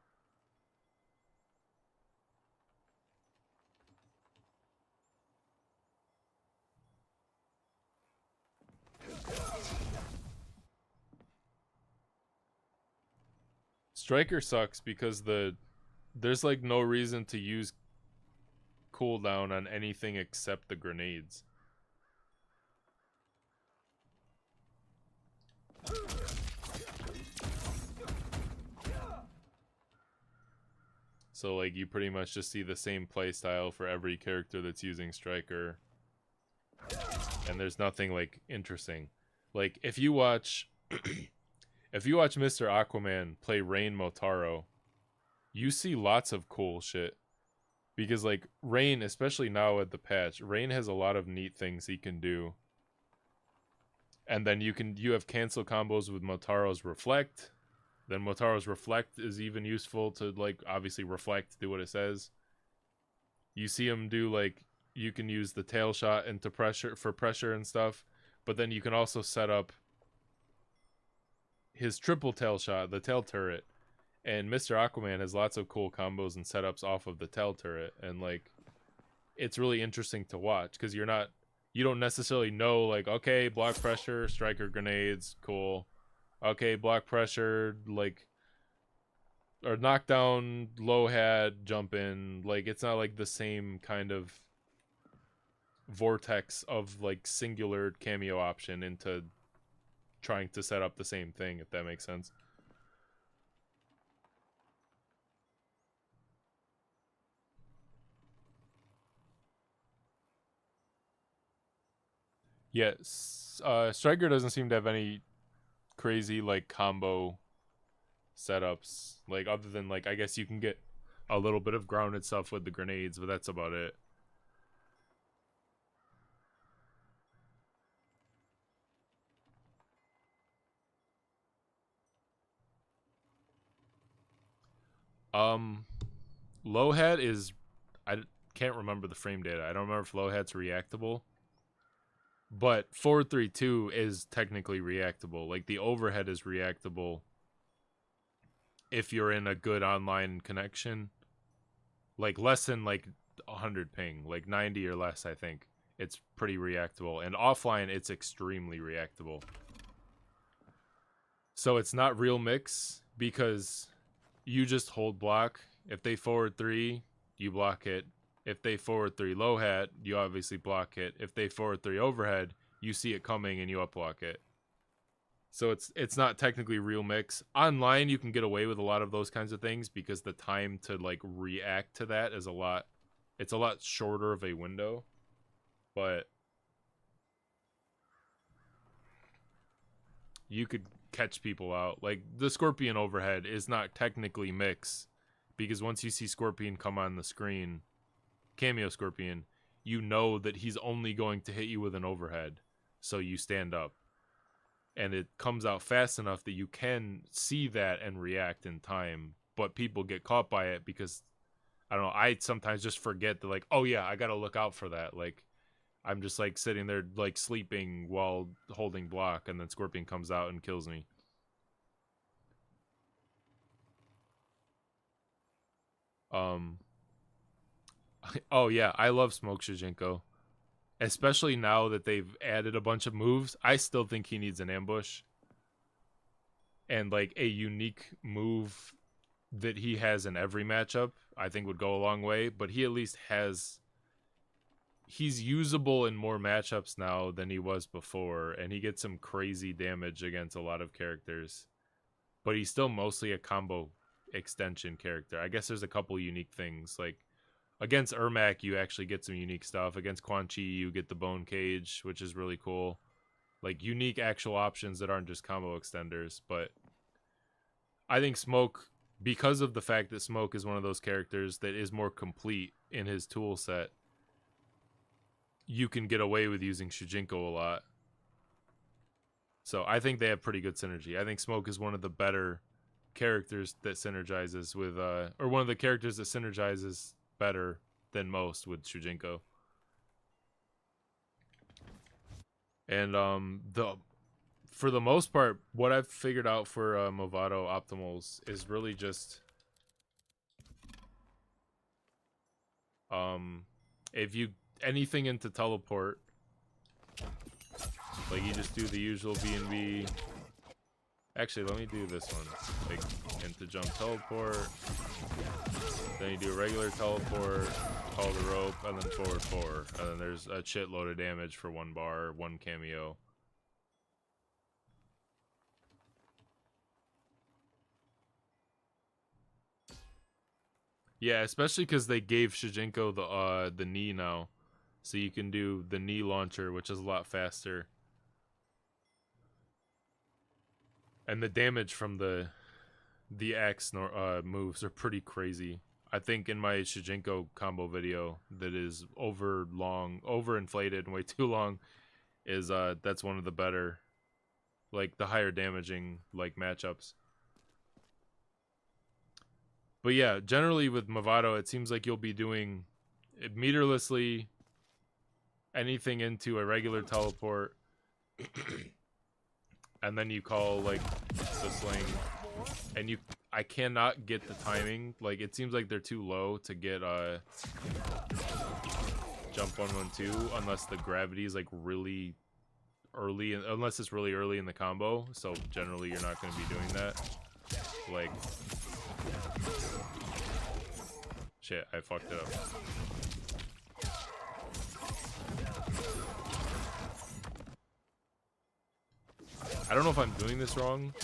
Striker sucks because there's like no reason to use cooldown on anything except the grenades. So like you pretty much just see the same playstyle for every character that's using Striker. And there's nothing like interesting. Like if you watch Mr. Aquaman play Rain Motaro, you see lots of cool shit. Because like Rain, especially now at the patch, Rain has a lot of neat things he can do. And then you have cancel combos with Motaro's Reflect. Then Motaro's Reflect is even useful to like obviously reflect, do what it says. You see him do like you can use the tail shot into pressure and stuff, but then you can also set up his triple tail shot, the tail turret. And Mr. Aquaman has lots of cool combos and setups off of the tail turret, and like it's really interesting to watch because you don't necessarily know like, okay, block pressure, Striker grenades, cool. Okay, block pressure, like, or knockdown, low hat, jump in. Like it's not like the same kind of vortex of like singular cameo option into trying to set up the same thing, if that makes sense. Yes, Striker doesn't seem to have any crazy like combo setups, like other than like I guess you can get a little bit of grounded stuff with the grenades, but that's about it. Low hat is, I can't remember the frame data. I don't remember if low hat's reactable. But forward 3-2 is technically reactable. Like the overhead is reactable if you're in a good online connection. Like less than like 100 ping, like 90 or less, I think. It's pretty reactable. And offline, it's extremely reactable. So it's not real mix because you just hold block. If they forward 3, you block it. If they forward 3 low hat, you obviously block it. If they forward 3 overhead, you see it coming and you up block it. So it's not technically real mix. Online, you can get away with a lot of those kinds of things because the time to like react to that is it's a lot shorter of a window. But you could catch people out. Like the Scorpion overhead is not technically mix because once you see Scorpion come on the screen, Cameo Scorpion, you know that he's only going to hit you with an overhead. So you stand up. And it comes out fast enough that you can see that and react in time. But people get caught by it because, I don't know, I sometimes just forget that, like, oh yeah, I gotta look out for that. Like, I'm just like sitting there like sleeping while holding block, and then Scorpion comes out and kills me. Oh yeah, I love Smoke Shujinko. Especially now that they've added a bunch of moves, I still think he needs an ambush. And like a unique move that he has in every matchup, I think would go a long way. But he at least has... He's usable in more matchups now than he was before. And he gets some crazy damage against a lot of characters. But he's still mostly a combo extension character. I guess there's a couple unique things. Like, against Ermac, you actually get some unique stuff. Against Quan Chi, you get the Bone Cage, which is really cool. Like, unique actual options that aren't just combo extenders. But I think Smoke, because of the fact that Smoke is one of those characters that is more complete in his tool set, you can get away with using Shujinko a lot. So I think they have pretty good synergy. I think Smoke is one of the better characters that synergizes with... or one of the characters that synergizes better than most with Shujinko. And for the most part, what I've figured out for Mavado optimals is really just if you anything into teleport, like you just do the usual B&B. Actually, let me do this one. Like, into jump teleport. Then you do a regular teleport, call the rope, and then forward 4. And then there's a shitload of damage for 1 bar, 1 cameo. Yeah, especially because they gave Shujinko the knee now. So you can do the knee launcher, which is a lot faster. And the damage from the X moves are pretty crazy. I think in my Shujinko combo video that is overinflated and way too long, is that's one of the better, like the higher damaging like matchups. But yeah, generally with Mavado, it seems like you'll be doing it meterlessly, anything into a regular teleport. And then you call like the sling, and I cannot get the timing. Like it seems like they're too low to get jump 1-1-2 unless the gravity is like really early, unless it's really early in the combo. So generally you're not going to be doing that. Like, shit, I fucked it up. I don't know if I'm doing this wrong,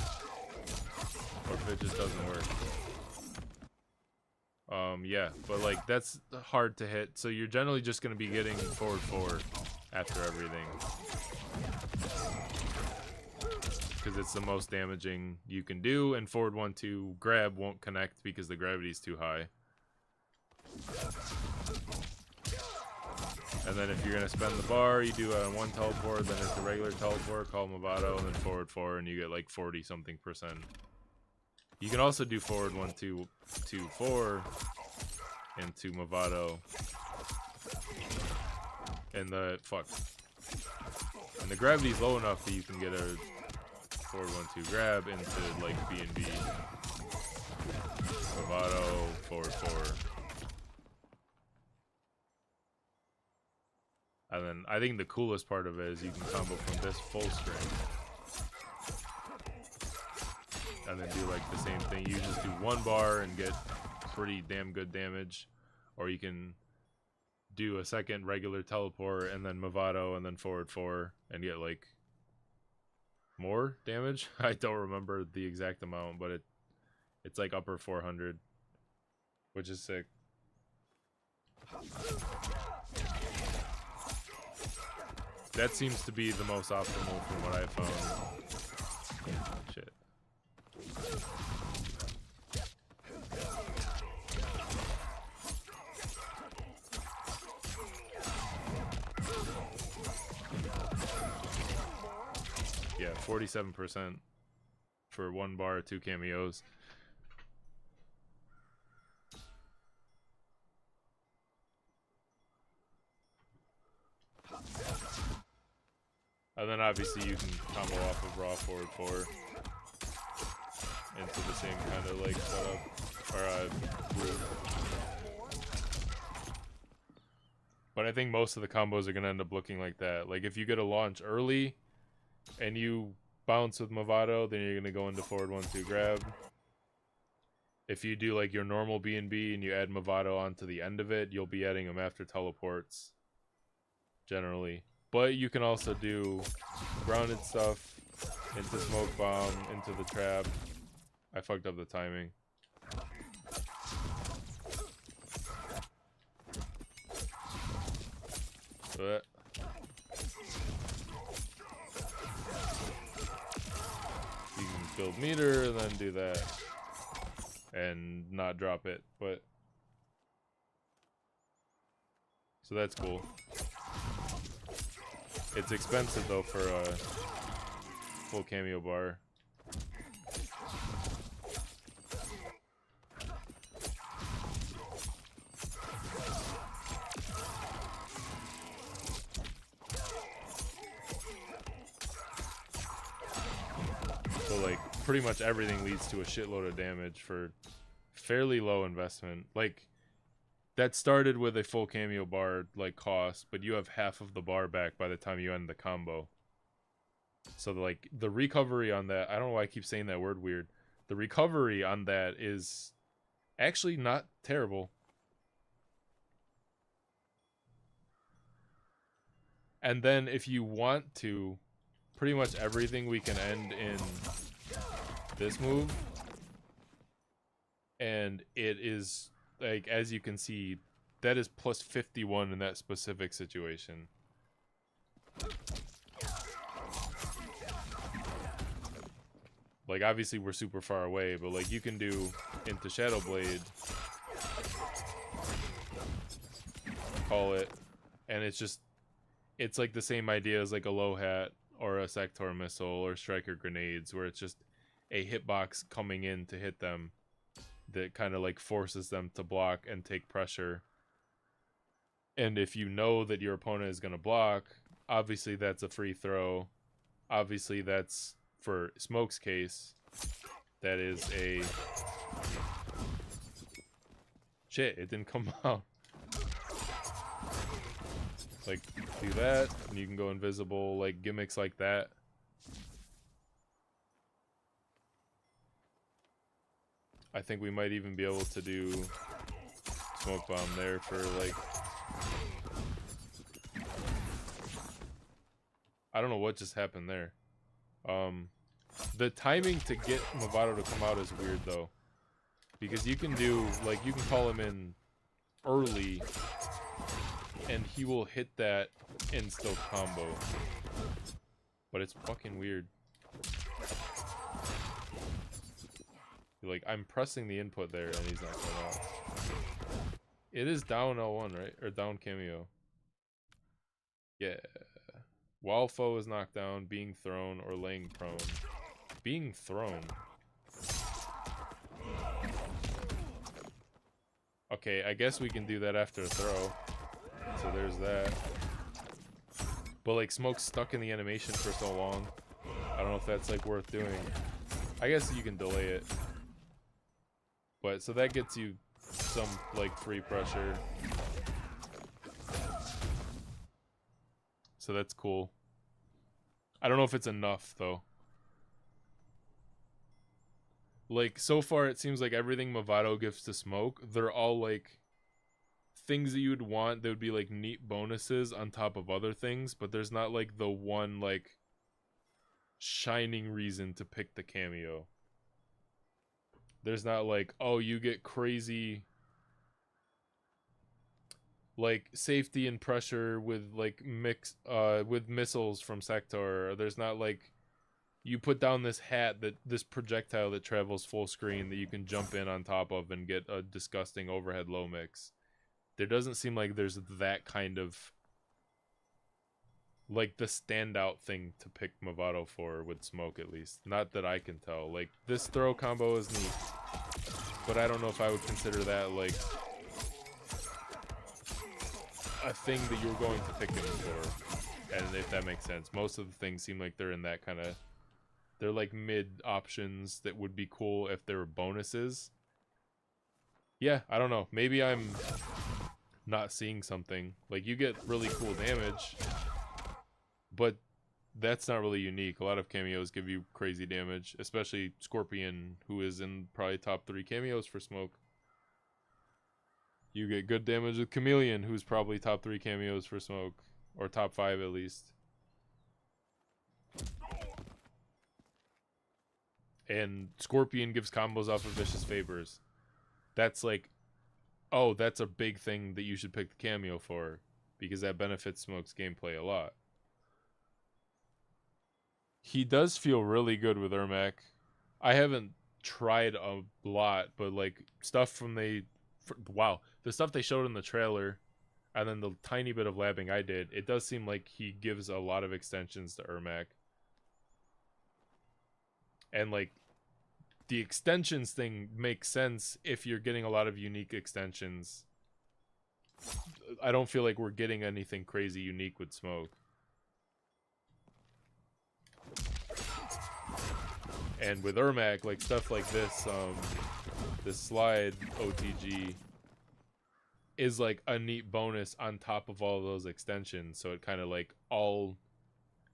or if it just doesn't work. Yeah, but like that's hard to hit, so you're generally just gonna be getting forward 4 after everything, because it's the most damaging you can do, and forward 1-2 grab won't connect because the gravity is too high. And then if you're going to spend the bar, you do a 1 teleport, then it's a regular teleport, call Mavado, and then forward 4, and you get like 40-something%. You can also do forward 1, 2, 2, 4 into Mavado. And the and the gravity's low enough that you can get a forward 1, 2 grab into like B&B. Mavado, forward 4. And then I think the coolest part of it is you can combo from this full string. And then do like the same thing. You just do 1 bar and get pretty damn good damage. Or you can do a second regular teleport and then Mavado and then forward 4 and get like more damage. I don't remember the exact amount, but it's like upper 400, which is sick. That seems to be the most optimal from what I found. Shit. Yeah, 47% for 1 bar, 2 cameos. And then obviously you can combo off of raw forward 4 into the same kind of like setup or move. But I think most of the combos are gonna end up looking like that. Like if you get a launch early and you bounce with Mavado, then you're gonna go into forward 1, 2 grab. If you do like your normal B&B and you add Mavado onto the end of it, you'll be adding them after teleports generally. But you can also do grounded stuff into smoke bomb, into the trap. I fucked up the timing. But you can build meter and then do that and not drop it, but so that's cool. It's expensive though for a full cameo bar. So like pretty much everything leads to a shitload of damage for fairly low investment. Like that started with a full cameo bar like cost, but you have half of the bar back by the time you end the combo. So like the recovery on that, I don't know why I keep saying that word weird. The recovery on that is actually not terrible. And then if you want to, pretty much everything we can end in this move. And it is like, as you can see, that is plus 51 in that specific situation. Like obviously we're super far away, but like you can do into Shadow Blade, call it, and it's just, it's like the same idea as like a low hat or a Sector missile or striker grenades, where it's just a hitbox coming in to hit them that kind of like forces them to block and take pressure. And if you know that your opponent is going to block, obviously that's a free throw. Obviously that's, for Smoke's case, that is a... Shit, it didn't come out. Like, do that, and you can go invisible, like gimmicks like that. I think we might even be able to do smoke bomb there for like... I don't know what just happened there. The timing to get Mavado to come out is weird though. Because you can do, like, you can call him in early and he will hit that and still combo. But it's fucking weird. Like, I'm pressing the input there and he's not coming out. It is down L1, right? Or down cameo. Yeah. While foe is knocked down, being thrown, or laying prone. Being thrown. Okay, I guess we can do that after a throw. So there's that. But like Smoke's stuck in the animation for so long. I don't know if that's like worth doing. I guess you can delay it. But so that gets you some like free pressure. So that's cool. I don't know if it's enough though. Like so far it seems like everything Mavado gives to Smoke, they're all like things that you would want. They would be like neat bonuses on top of other things, but there's not like the one like shining reason to pick the cameo. There's not like, oh, you get crazy like safety and pressure with like with missiles from Sector. Or there's not like you put down this hat, that this projectile that travels full screen that you can jump in on top of and get a disgusting overhead low mix. There doesn't seem like there's that kind of like the standout thing to pick Mavado for with Smoke, at least. Not that I can tell. Like this throw combo is neat, but I don't know if I would consider that like a thing that you're going to pick him for. And if that makes sense. Most of the things seem like they're in that kind of, they're like mid options that would be cool if there were bonuses. Yeah, I don't know. Maybe I'm not seeing something. Like you get really cool damage, but that's not really unique. A lot of cameos give you crazy damage, especially Scorpion, who is in probably top 3 cameos for Smoke. You get good damage with Chameleon, who's probably top 3 cameos for Smoke, or top 5 at least. And Scorpion gives combos off of Vicious Favors. That's like, oh, that's a big thing that you should pick the cameo for, because that benefits Smoke's gameplay a lot. He does feel really good with Ermac. I haven't tried a lot, but like stuff from the stuff they showed in the trailer, and then the tiny bit of labbing I did, it does seem like he gives a lot of extensions to Ermac. And like the extensions thing makes sense if you're getting a lot of unique extensions. I don't feel like we're getting anything crazy unique with Smoke. And with Ermac, like stuff like this, this slide OTG is like a neat bonus on top of all of those extensions. So it kind of like all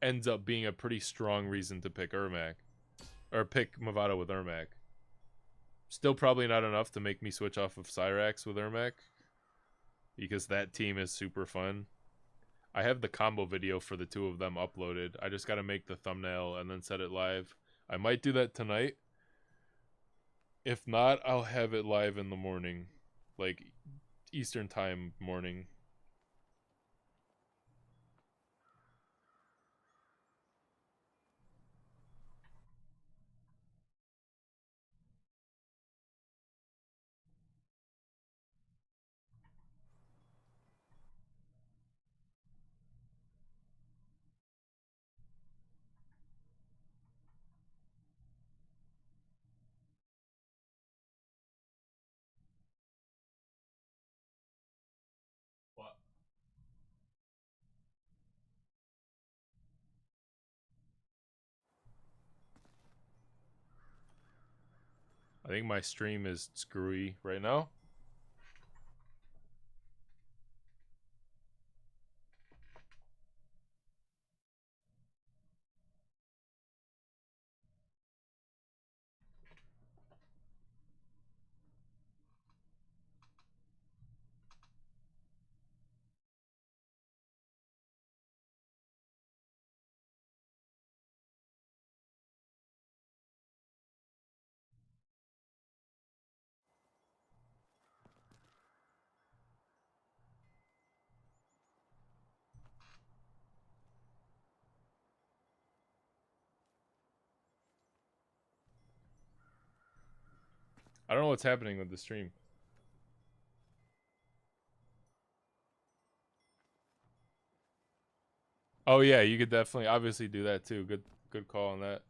ends up being a pretty strong reason to pick Ermac. Or pick Mavado with Ermac. Still probably not enough to make me switch off of Cyrax with Ermac, because that team is super fun. I have the combo video for the two of them uploaded. I just got to make the thumbnail and then set it live. I might do that tonight. If not, I'll have it live in the morning. Like Eastern time morning. What? I think my stream is screwy right now. I don't know what's happening with the stream. Oh yeah, you could definitely obviously do that too. Good call on that.